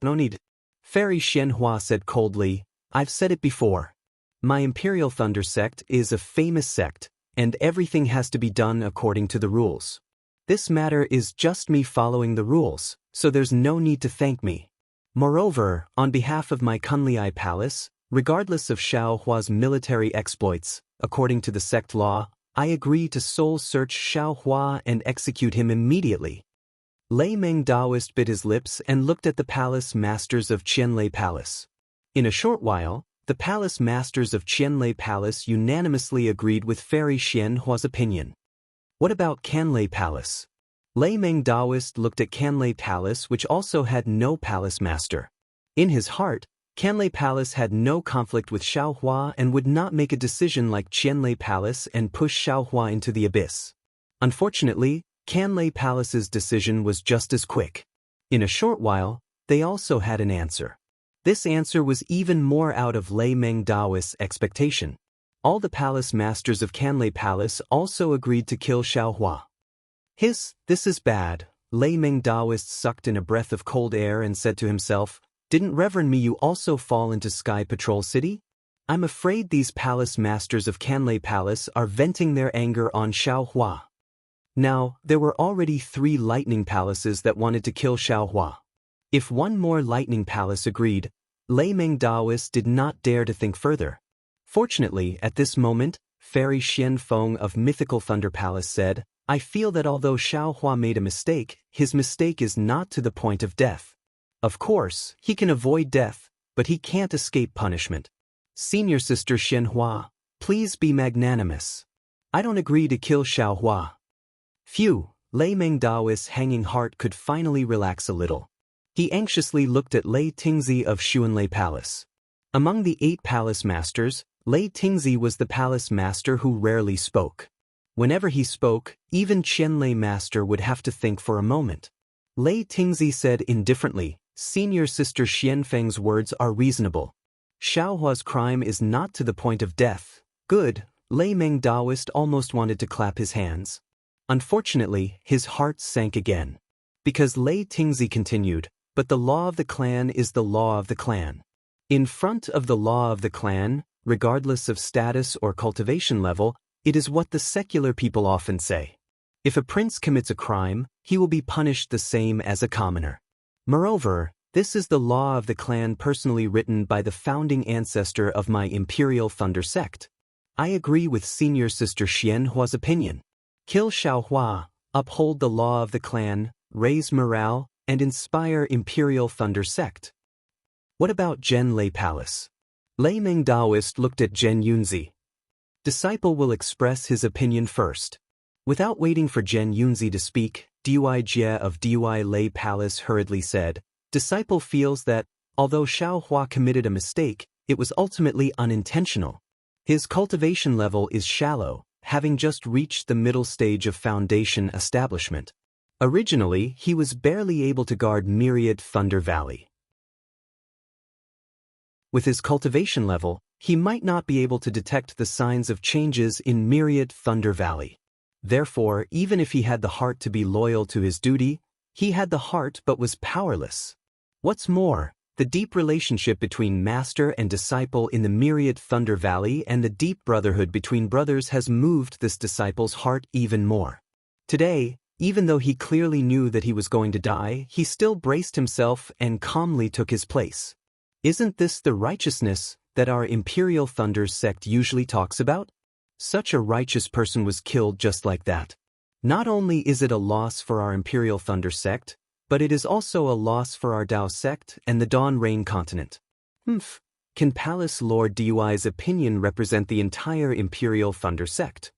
No need. Fairy Xianhua said coldly, I've said it before. My Imperial Thunder sect is a famous sect, and everything has to be done according to the rules. This matter is just me following the rules, so there's no need to thank me. Moreover, on behalf of my Kunlei Palace, regardless of Xiaohua's military exploits, according to the sect law, I agree to soul search Xiaohua and execute him immediately. Lei Meng Daoist bit his lips and looked at the palace masters of Qianlei Palace. In a short while, the palace masters of Qianlei Palace unanimously agreed with Fairy Xianhua's opinion. What about Canlei Palace? Lei Meng Daoist looked at Canlei Palace, which also had no palace master. In his heart, Canlei Palace had no conflict with Xiaohua and would not make a decision like Qianlei Palace and push Xiaohua into the abyss. Unfortunately, Canlei Palace's decision was just as quick. In a short while, they also had an answer. This answer was even more out of Lei Meng Daoist's expectation. All the palace masters of Canlei Palace also agreed to kill Xiaohua. This is bad. Lei Meng Daoist sucked in a breath of cold air and said to himself, "Didn't Reverend Miyu also fall into Sky Patrol City? I'm afraid these palace masters of Canlei Palace are venting their anger on Xiaohua." Now, there were already 3 lightning palaces that wanted to kill Xiaohua. If one more lightning palace agreed, Lei Meng Daoist did not dare to think further. Fortunately, at this moment, Fairy Xian Feng of Mythical Thunder Palace said, "I feel that although Xiaohua made a mistake, his mistake is not to the point of death. Of course, he can avoid death, but he can't escape punishment. Senior Sister Xianhua, please be magnanimous. I don't agree to kill Xiaohua." Phew, Lei Meng Daoist's hanging heart could finally relax a little. He anxiously looked at Lei Tingzi of Xuanlei Palace. Among the 8 palace masters, Lei Tingzi was the palace master who rarely spoke. Whenever he spoke, even Qianlei master would have to think for a moment. Lei Tingzi said indifferently, "Senior Sister Xianfeng's words are reasonable. Xiaohua's crime is not to the point of death." Good, Lei Meng Daoist almost wanted to clap his hands. Unfortunately, his heart sank again. Because Lei Tingzi continued, "But the law of the clan is the law of the clan. In front of the law of the clan, regardless of status or cultivation level, it is what the secular people often say. If a prince commits a crime, he will be punished the same as a commoner. Moreover, this is the law of the clan personally written by the founding ancestor of my Imperial Thunder sect. I agree with Senior Sister Xianhua's opinion. Kill Xiaohua, uphold the law of the clan, raise morale, and inspire Imperial Thunder sect." What about Zhenlei Palace? Lei Meng Daoist looked at Zhen Yunzi. Disciple will express his opinion first. Without waiting for Zhen Yunzi to speak, Dui Jie of Dui Lei Palace hurriedly said, "Disciple feels that, although Xiaohua committed a mistake, it was ultimately unintentional. His cultivation level is shallow, having just reached the middle stage of foundation establishment. Originally, he was barely able to guard Myriad Thunder Valley. With his cultivation level, he might not be able to detect the signs of changes in Myriad Thunder Valley. Therefore, even if he had the heart to be loyal to his duty, he had the heart but was powerless. What's more, the deep relationship between master and disciple in the Myriad Thunder Valley and the deep brotherhood between brothers has moved this disciple's heart even more. Today, even though he clearly knew that he was going to die, he still braced himself and calmly took his place. Isn't this the righteousness that our Imperial Thunder sect usually talks about? Such a righteous person was killed just like that. Not only is it a loss for our Imperial Thunder sect, but it is also a loss for our Dao sect and the Dawn Rain continent. Can Palace Lord Dui's opinion represent the entire Imperial Thunder sect?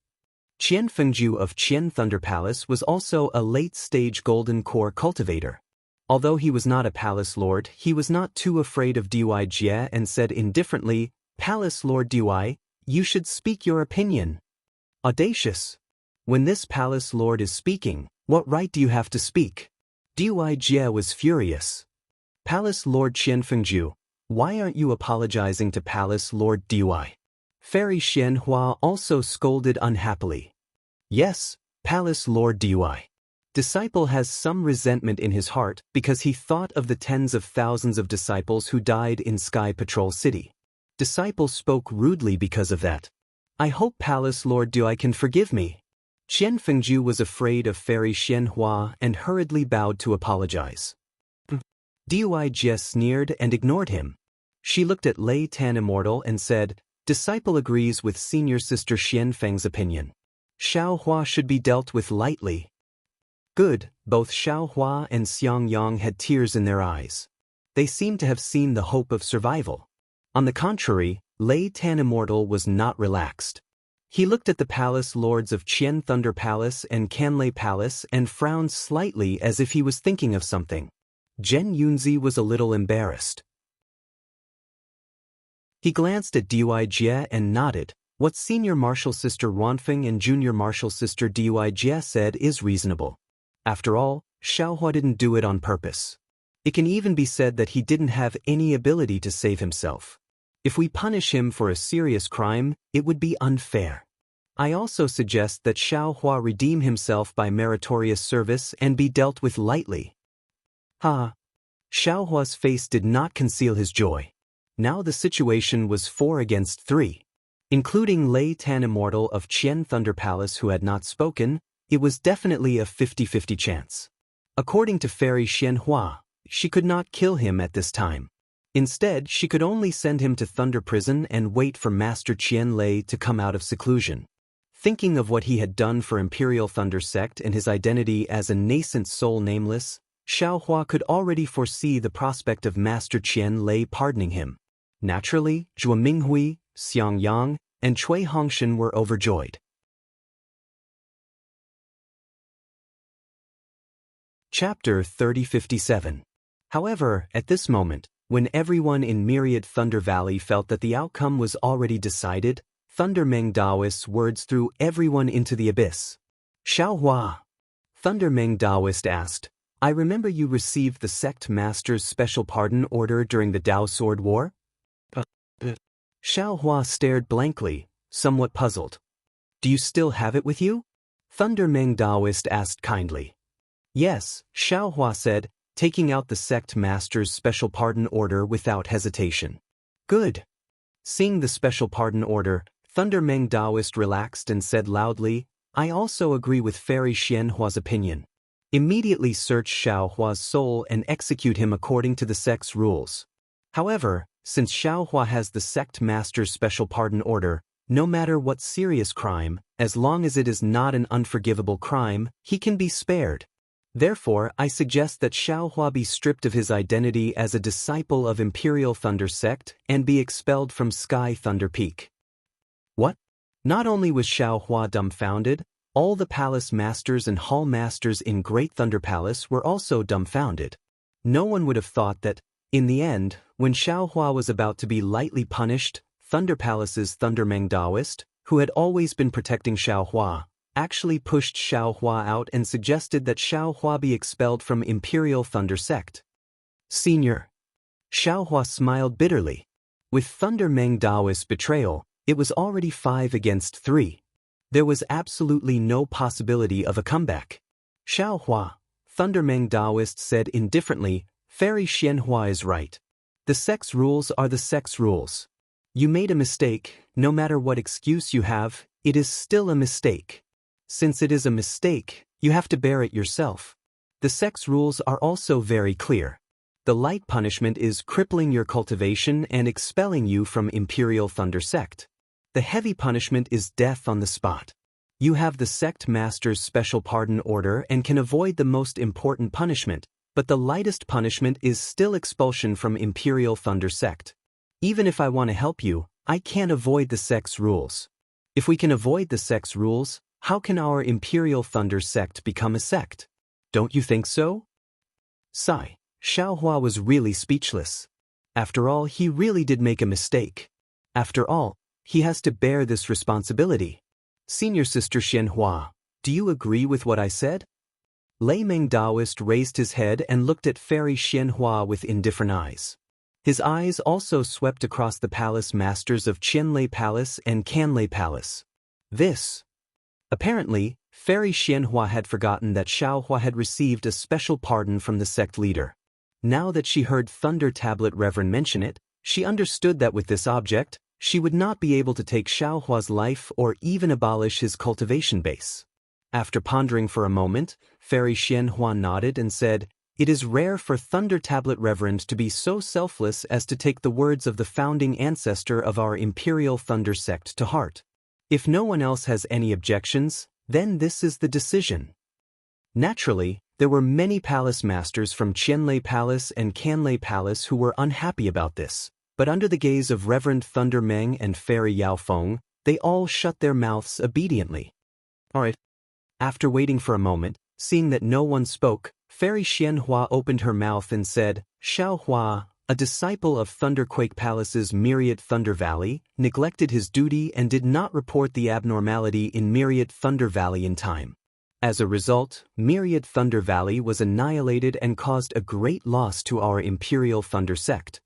Qian Fengju of Qian Thunder Palace was also a late-stage Golden Core cultivator. Although he was not a Palace Lord, he was not too afraid of Dui Jie and said indifferently, "Palace Lord Dui, you should speak your opinion." Audacious. When this Palace Lord is speaking, what right do you have to speak? Dui Jie was furious. Palace Lord Qian Fengju, why aren't you apologizing to Palace Lord Dui? Fairy Xianhua also scolded unhappily. Yes, Palace Lord Dui. Disciple has some resentment in his heart because he thought of the tens of thousands of disciples who died in Sky Patrol City. Disciple spoke rudely because of that. I hope Palace Lord Dui can forgive me. Qian Fengju was afraid of Fairy Xianhua and hurriedly bowed to apologize. Dui Jie sneered and ignored him. She looked at Lei Tan Immortal and said, "Disciple agrees with Senior Sister Xianfeng's opinion. Xiaohua should be dealt with lightly." Good, both Xiao Hua and Xiang Yang had tears in their eyes. They seemed to have seen the hope of survival. On the contrary, Lei Tan Immortal was not relaxed. He looked at the palace lords of Qian Thunder Palace and Canlei Palace and frowned slightly as if he was thinking of something. Zhen Yunzi was a little embarrassed. He glanced at Dui Jie and nodded. What Senior Marshal Sister Wanfeng and Junior Marshal Sister Dui Jie said is reasonable. After all, Xiaohua didn't do it on purpose. It can even be said that he didn't have any ability to save himself. If we punish him for a serious crime, it would be unfair. I also suggest that Xiaohua redeem himself by meritorious service and be dealt with lightly. Ha! Xiaohua's face did not conceal his joy. Now the situation was 4 against 3. Including Lei Tan Immortal of Qian Thunder Palace who had not spoken, it was definitely a 50-50 chance. According to Fairy Xianhua, she could not kill him at this time. Instead, she could only send him to Thunder Prison and wait for Master Qian Lei to come out of seclusion. Thinking of what he had done for Imperial Thunder Sect and his identity as a nascent soul nameless, Xiaohua could already foresee the prospect of Master Qian Lei pardoning him. Naturally, Zhuo Minghui, Xiang Yang, and Cui Hongshan were overjoyed. Chapter 3057. However, at this moment, when everyone in Myriad Thunder Valley felt that the outcome was already decided, Thunder Meng Daoist's words threw everyone into the abyss. Xiaohua. Thunder Meng Daoist asked, I remember you received the sect master's special pardon order during the Dao Sword War? Xiaohua stared blankly, somewhat puzzled. Do you still have it with you? Thunder Meng Daoist asked kindly. Yes, Xiaohua said, taking out the sect master's special pardon order without hesitation. Good. Seeing the special pardon order, Thunder Meng Daoist relaxed and said loudly, I also agree with Fairy Xianhua's opinion. Immediately search Xiaohua's soul and execute him according to the sect's rules. However, since Xiaohua has the sect master's special pardon order, no matter what serious crime, as long as it is not an unforgivable crime, he can be spared. Therefore, I suggest that Xiaohua be stripped of his identity as a disciple of Imperial Thunder Sect and be expelled from Sky Thunder Peak. What? Not only was Xiaohua dumbfounded, all the palace masters and hall masters in Great Thunder Palace were also dumbfounded. No one would have thought that, in the end, when Xiaohua was about to be lightly punished, Thunder Palace's Thunder Meng Daoist, who had always been protecting Xiaohua, actually pushed Xiaohua out and suggested that Xiaohua be expelled from Imperial Thunder Sect. Senior. Xiaohua smiled bitterly. With Thunder Meng Daoist's betrayal, it was already 5 against 3. There was absolutely no possibility of a comeback. Xiaohua, Thunder Meng Daoist said indifferently, Fairy Xianhua is right. The sect's rules are the sect's rules. You made a mistake, no matter what excuse you have, it is still a mistake. Since it is a mistake, you have to bear it yourself. The sect's rules are also very clear. The light punishment is crippling your cultivation and expelling you from Imperial Thunder Sect. The heavy punishment is death on the spot. You have the sect master's special pardon order and can avoid the most important punishment, but the lightest punishment is still expulsion from Imperial Thunder Sect. Even if I want to help you, I can't avoid the sect's rules. If we can avoid the sect's rules, how can our Imperial Thunder Sect become a sect? Don't you think so? Sigh. Xiaohua was really speechless. After all, he really did make a mistake. After all, he has to bear this responsibility. Senior Sister Xianhua, do you agree with what I said? Lei Meng Daoist raised his head and looked at Fairy Xianhua with indifferent eyes. His eyes also swept across the palace masters of Qianlei Palace and Canlei Palace. Apparently, Fairy Xianhua had forgotten that Xiaohua had received a special pardon from the sect leader. Now that she heard Thunder Tablet Reverend mention it, she understood that with this object, she would not be able to take Xiaohua's life or even abolish his cultivation base. After pondering for a moment, Fairy Xianhua nodded and said, It is rare for Thunder Tablet Reverend to be so selfless as to take the words of the founding ancestor of our Imperial Thunder Sect to heart. If no one else has any objections, then this is the decision. Naturally, there were many palace masters from Qianlei Palace and Canlei Palace who were unhappy about this, but under the gaze of Reverend Thunder Meng and Fairy Yao Feng, they all shut their mouths obediently. Alright. After waiting for a moment, seeing that no one spoke, Fairy Xianhua opened her mouth and said, Xiao Hua, a disciple of Thunderquake Palace's Myriad Thunder Valley, neglected his duty and did not report the abnormality in Myriad Thunder Valley in time. As a result, Myriad Thunder Valley was annihilated and caused a great loss to our Imperial Thunder sect.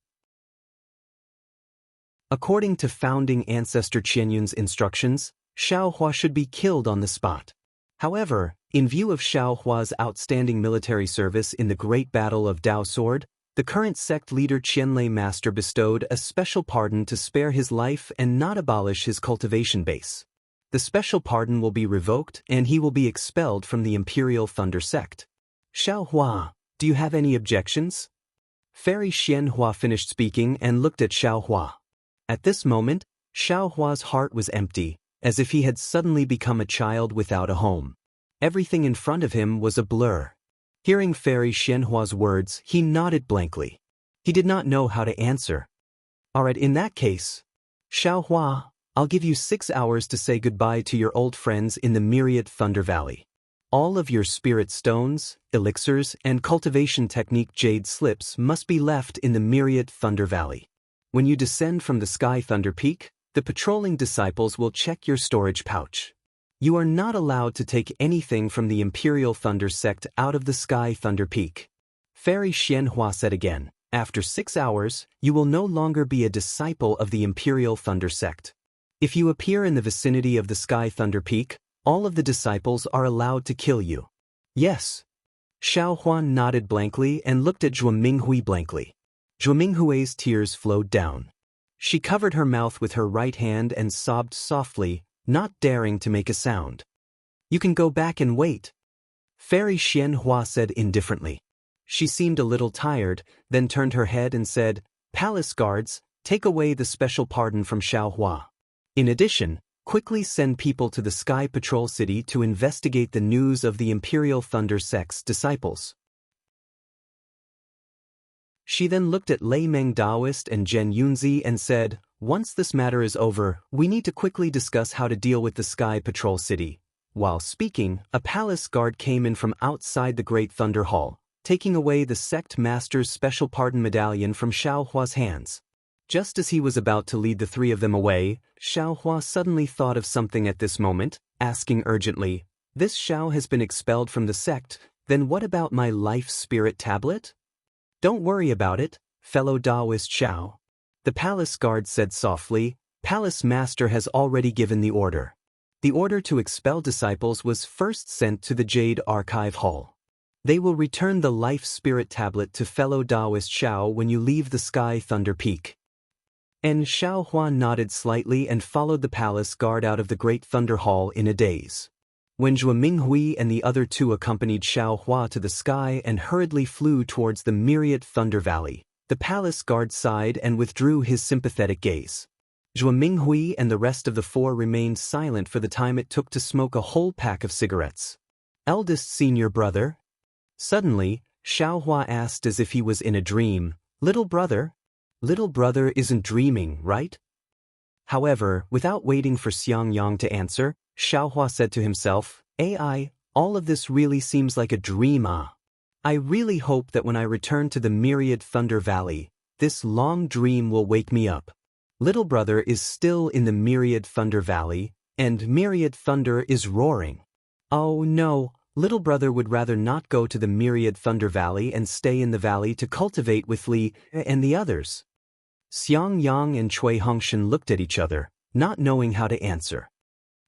According to founding ancestor Qianyun's instructions, Xiao Hua should be killed on the spot. However, in view of Xiao Hua's outstanding military service in the Great Battle of Dao Sword, the current sect leader Qianlei Master bestowed a special pardon to spare his life and not abolish his cultivation base. The special pardon will be revoked and he will be expelled from the Imperial Thunder sect. Xiao Hua, do you have any objections? Fairy Xianhua finished speaking and looked at Xiao Hua. At this moment, Xiao Hua's heart was empty, as if he had suddenly become a child without a home. Everything in front of him was a blur. Hearing Fairy Xianhua's words, he nodded blankly. He did not know how to answer. Alright, in that case, Xiao Hua, I'll give you 6 hours to say goodbye to your old friends in the Myriad Thunder Valley. All of your spirit stones, elixirs, and cultivation technique jade slips must be left in the Myriad Thunder Valley. When you descend from the Sky Thunder Peak, the patrolling disciples will check your storage pouch. You are not allowed to take anything from the Imperial Thunder sect out of the Sky Thunder Peak. Fairy Xianhua said again, after 6 hours, you will no longer be a disciple of the Imperial Thunder sect. If you appear in the vicinity of the Sky Thunder Peak, all of the disciples are allowed to kill you. Yes. Xiao Huan nodded blankly and looked at Zhuo Minghui blankly. Zhuo Minghui's tears flowed down. She covered her mouth with her right hand and sobbed softly, not daring to make a sound. You can go back and wait. Fairy Xianhua said indifferently. She seemed a little tired, then turned her head and said, Palace guards, take away the special pardon from Xiao Hua. In addition, quickly send people to the Sky Patrol City to investigate the news of the Imperial Thunder sect's disciples. She then looked at Lei Meng Daoist and Zhen Yunzi and said, once this matter is over, we need to quickly discuss how to deal with the Sky Patrol City. While speaking, a palace guard came in from outside the Great Thunder Hall, taking away the sect master's special pardon medallion from Xiao Hua's hands. Just as he was about to lead the three of them away, Xiao Hua suddenly thought of something at this moment, asking urgently, this Xiao has been expelled from the sect, then what about my life spirit tablet? Don't worry about it, fellow Daoist Xiao. The palace guard said softly, Palace Master has already given the order. The order to expel disciples was first sent to the Jade Archive Hall. They will return the life spirit tablet to fellow Daoist Xiao when you leave the Sky Thunder Peak. And Xiao Hua nodded slightly and followed the palace guard out of the Great Thunder Hall in a daze. When Zhuo Minghui and the other two accompanied Xiao Hua to the sky and hurriedly flew towards the Myriad Thunder Valley, the palace guard sighed and withdrew his sympathetic gaze. Zhuo Minghui and the rest of the four remained silent for the time it took to smoke a whole pack of cigarettes. Eldest senior brother? Suddenly, Xiao Hua asked as if he was in a dream, little brother? Little brother isn't dreaming, right? However, without waiting for Xiang Yang to answer, Xiao Hua said to himself, AI, all of this really seems like a dream. I really hope that when I return to the Myriad Thunder Valley, this long dream will wake me up. Little brother is still in the Myriad Thunder Valley, and Myriad Thunder is roaring. Oh no, little brother would rather not go to the Myriad Thunder Valley and stay in the valley to cultivate with Li and the others. Xiang Yang and Cui Hongshan looked at each other, not knowing how to answer.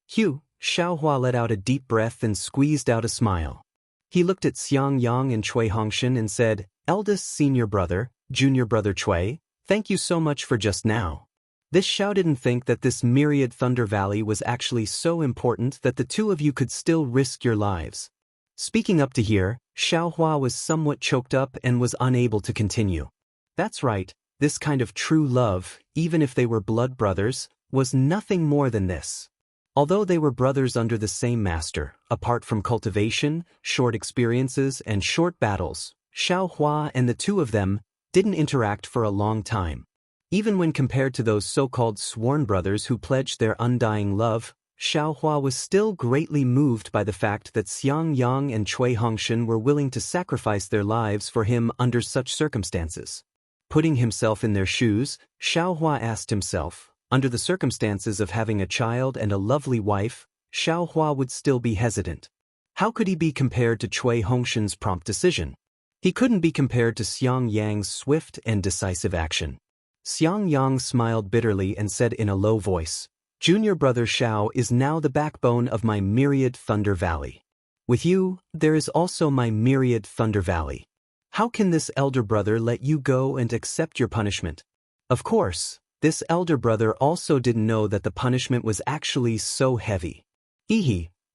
Hugh, Xiao Hua let out a deep breath and squeezed out a smile. He looked at Xiang Yang and Cui Hongshan and said, eldest senior brother, junior brother Cui, thank you so much for just now. This Xiao didn't think that this Myriad Thunder Valley was actually so important that the two of you could still risk your lives. Speaking up to here, Xiao Hua was somewhat choked up and was unable to continue. That's right. This kind of true love, even if they were blood brothers, was nothing more than this. Although they were brothers under the same master, apart from cultivation, short experiences, and short battles, Xiao Hua and the two of them didn't interact for a long time. Even when compared to those so-called sworn brothers who pledged their undying love, Xiao Hua was still greatly moved by the fact that Xiang Yang and Cui Hongshan were willing to sacrifice their lives for him under such circumstances. Putting himself in their shoes, Xiao Hua asked himself, under the circumstances of having a child and a lovely wife, Xiao Hua would still be hesitant. How could he be compared to Cui Hongshan's prompt decision? He couldn't be compared to Xiang Yang's swift and decisive action. Xiang Yang smiled bitterly and said in a low voice, "Junior brother Xiao is now the backbone of my myriad Thunder Valley. With you, there is also my myriad Thunder Valley. How can this elder brother let you go and accept your punishment?" Of course, this elder brother also didn't know that the punishment was actually so heavy.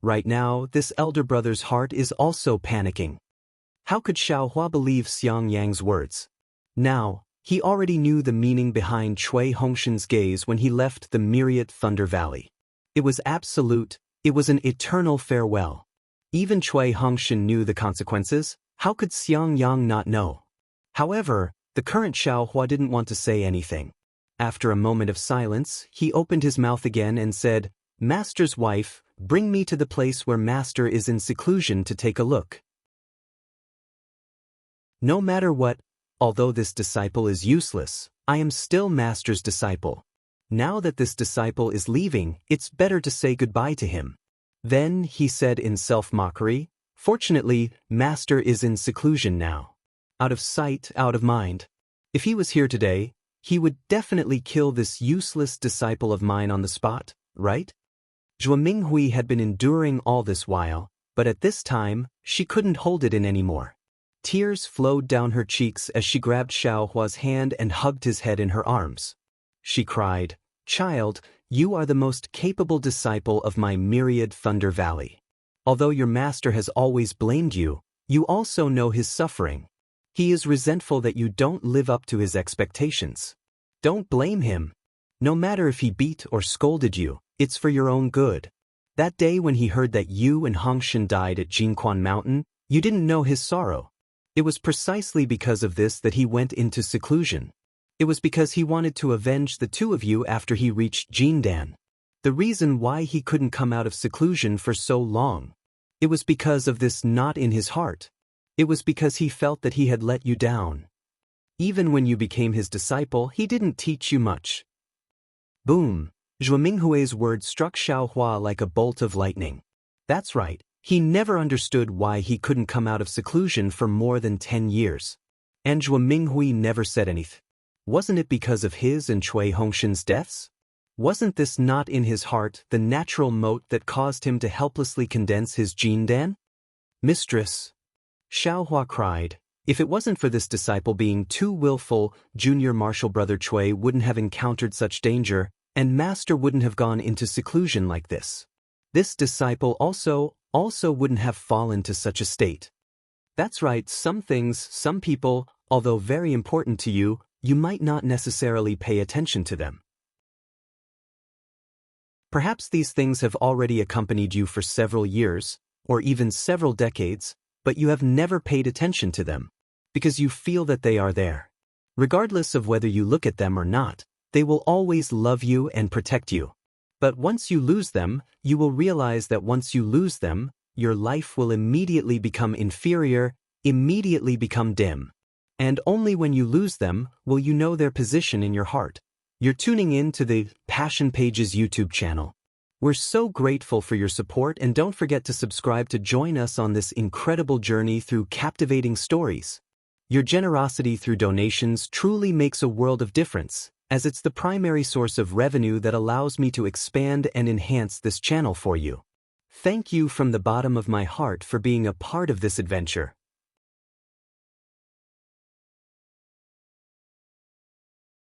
Right now, this elder brother's heart is also panicking. How could Xiao Hua believe Xiang Yang's words? Now, he already knew the meaning behind Cui Hongshan's gaze when he left the myriad Thunder Valley. It was absolute, it was an eternal farewell. Even Cui Hongshan knew the consequences. How could Xiang Yang not know? However, the current Xiao Hua didn't want to say anything. After a moment of silence, he opened his mouth again and said, "Master's wife, bring me to the place where Master is in seclusion to take a look." No matter what, although this disciple is useless, I am still Master's disciple. Now that this disciple is leaving, it's better to say goodbye to him. Then he said in self-mockery, "Fortunately, Master is in seclusion now. Out of sight, out of mind. If he was here today, he would definitely kill this useless disciple of mine on the spot, right?" Zhuo Minghui had been enduring all this while, but at this time, she couldn't hold it in anymore. Tears flowed down her cheeks as she grabbed Xiao Hua's hand and hugged his head in her arms. She cried, "Child, you are the most capable disciple of my myriad Thunder Valley. Although your master has always blamed you, you also know his suffering. He is resentful that you don't live up to his expectations. Don't blame him. No matter if he beat or scolded you, it's for your own good. That day when he heard that you and Hongshan died at Jinquan Mountain, you didn't know his sorrow. It was precisely because of this that he went into seclusion. It was because he wanted to avenge the two of you after he reached Jindan. The reason why he couldn't come out of seclusion for so long. It was because of this knot in his heart. It was because he felt that he had let you down. Even when you became his disciple, he didn't teach you much." Boom! Zhuo Minghui's words struck Xiao Hua like a bolt of lightning. That's right, he never understood why he couldn't come out of seclusion for more than 10 years. And Zhuo Minghui never said anything. Wasn't it because of his and Cui Hongshan's deaths? Wasn't this knot in his heart the natural moat that caused him to helplessly condense his Jindan? "Mistress," Xiao Hua cried, "if it wasn't for this disciple being too willful, junior martial brother Cui wouldn't have encountered such danger, and master wouldn't have gone into seclusion like this. This disciple also wouldn't have fallen to such a state. That's right, some things, some people, although very important to you, you might not necessarily pay attention to them. Perhaps these things have already accompanied you for several years, or even several decades, but you have never paid attention to them, because you feel that they are there. Regardless of whether you look at them or not, they will always love you and protect you. But once you lose them, you will realize that once you lose them, your life will immediately become inferior, immediately become dim. And only when you lose them will you know their position in your heart. You're tuning in to the Passion Pages YouTube channel. We're so grateful for your support, and don't forget to subscribe to join us on this incredible journey through captivating stories. Your generosity through donations truly makes a world of difference, as it's the primary source of revenue that allows me to expand and enhance this channel for you. Thank you from the bottom of my heart for being a part of this adventure.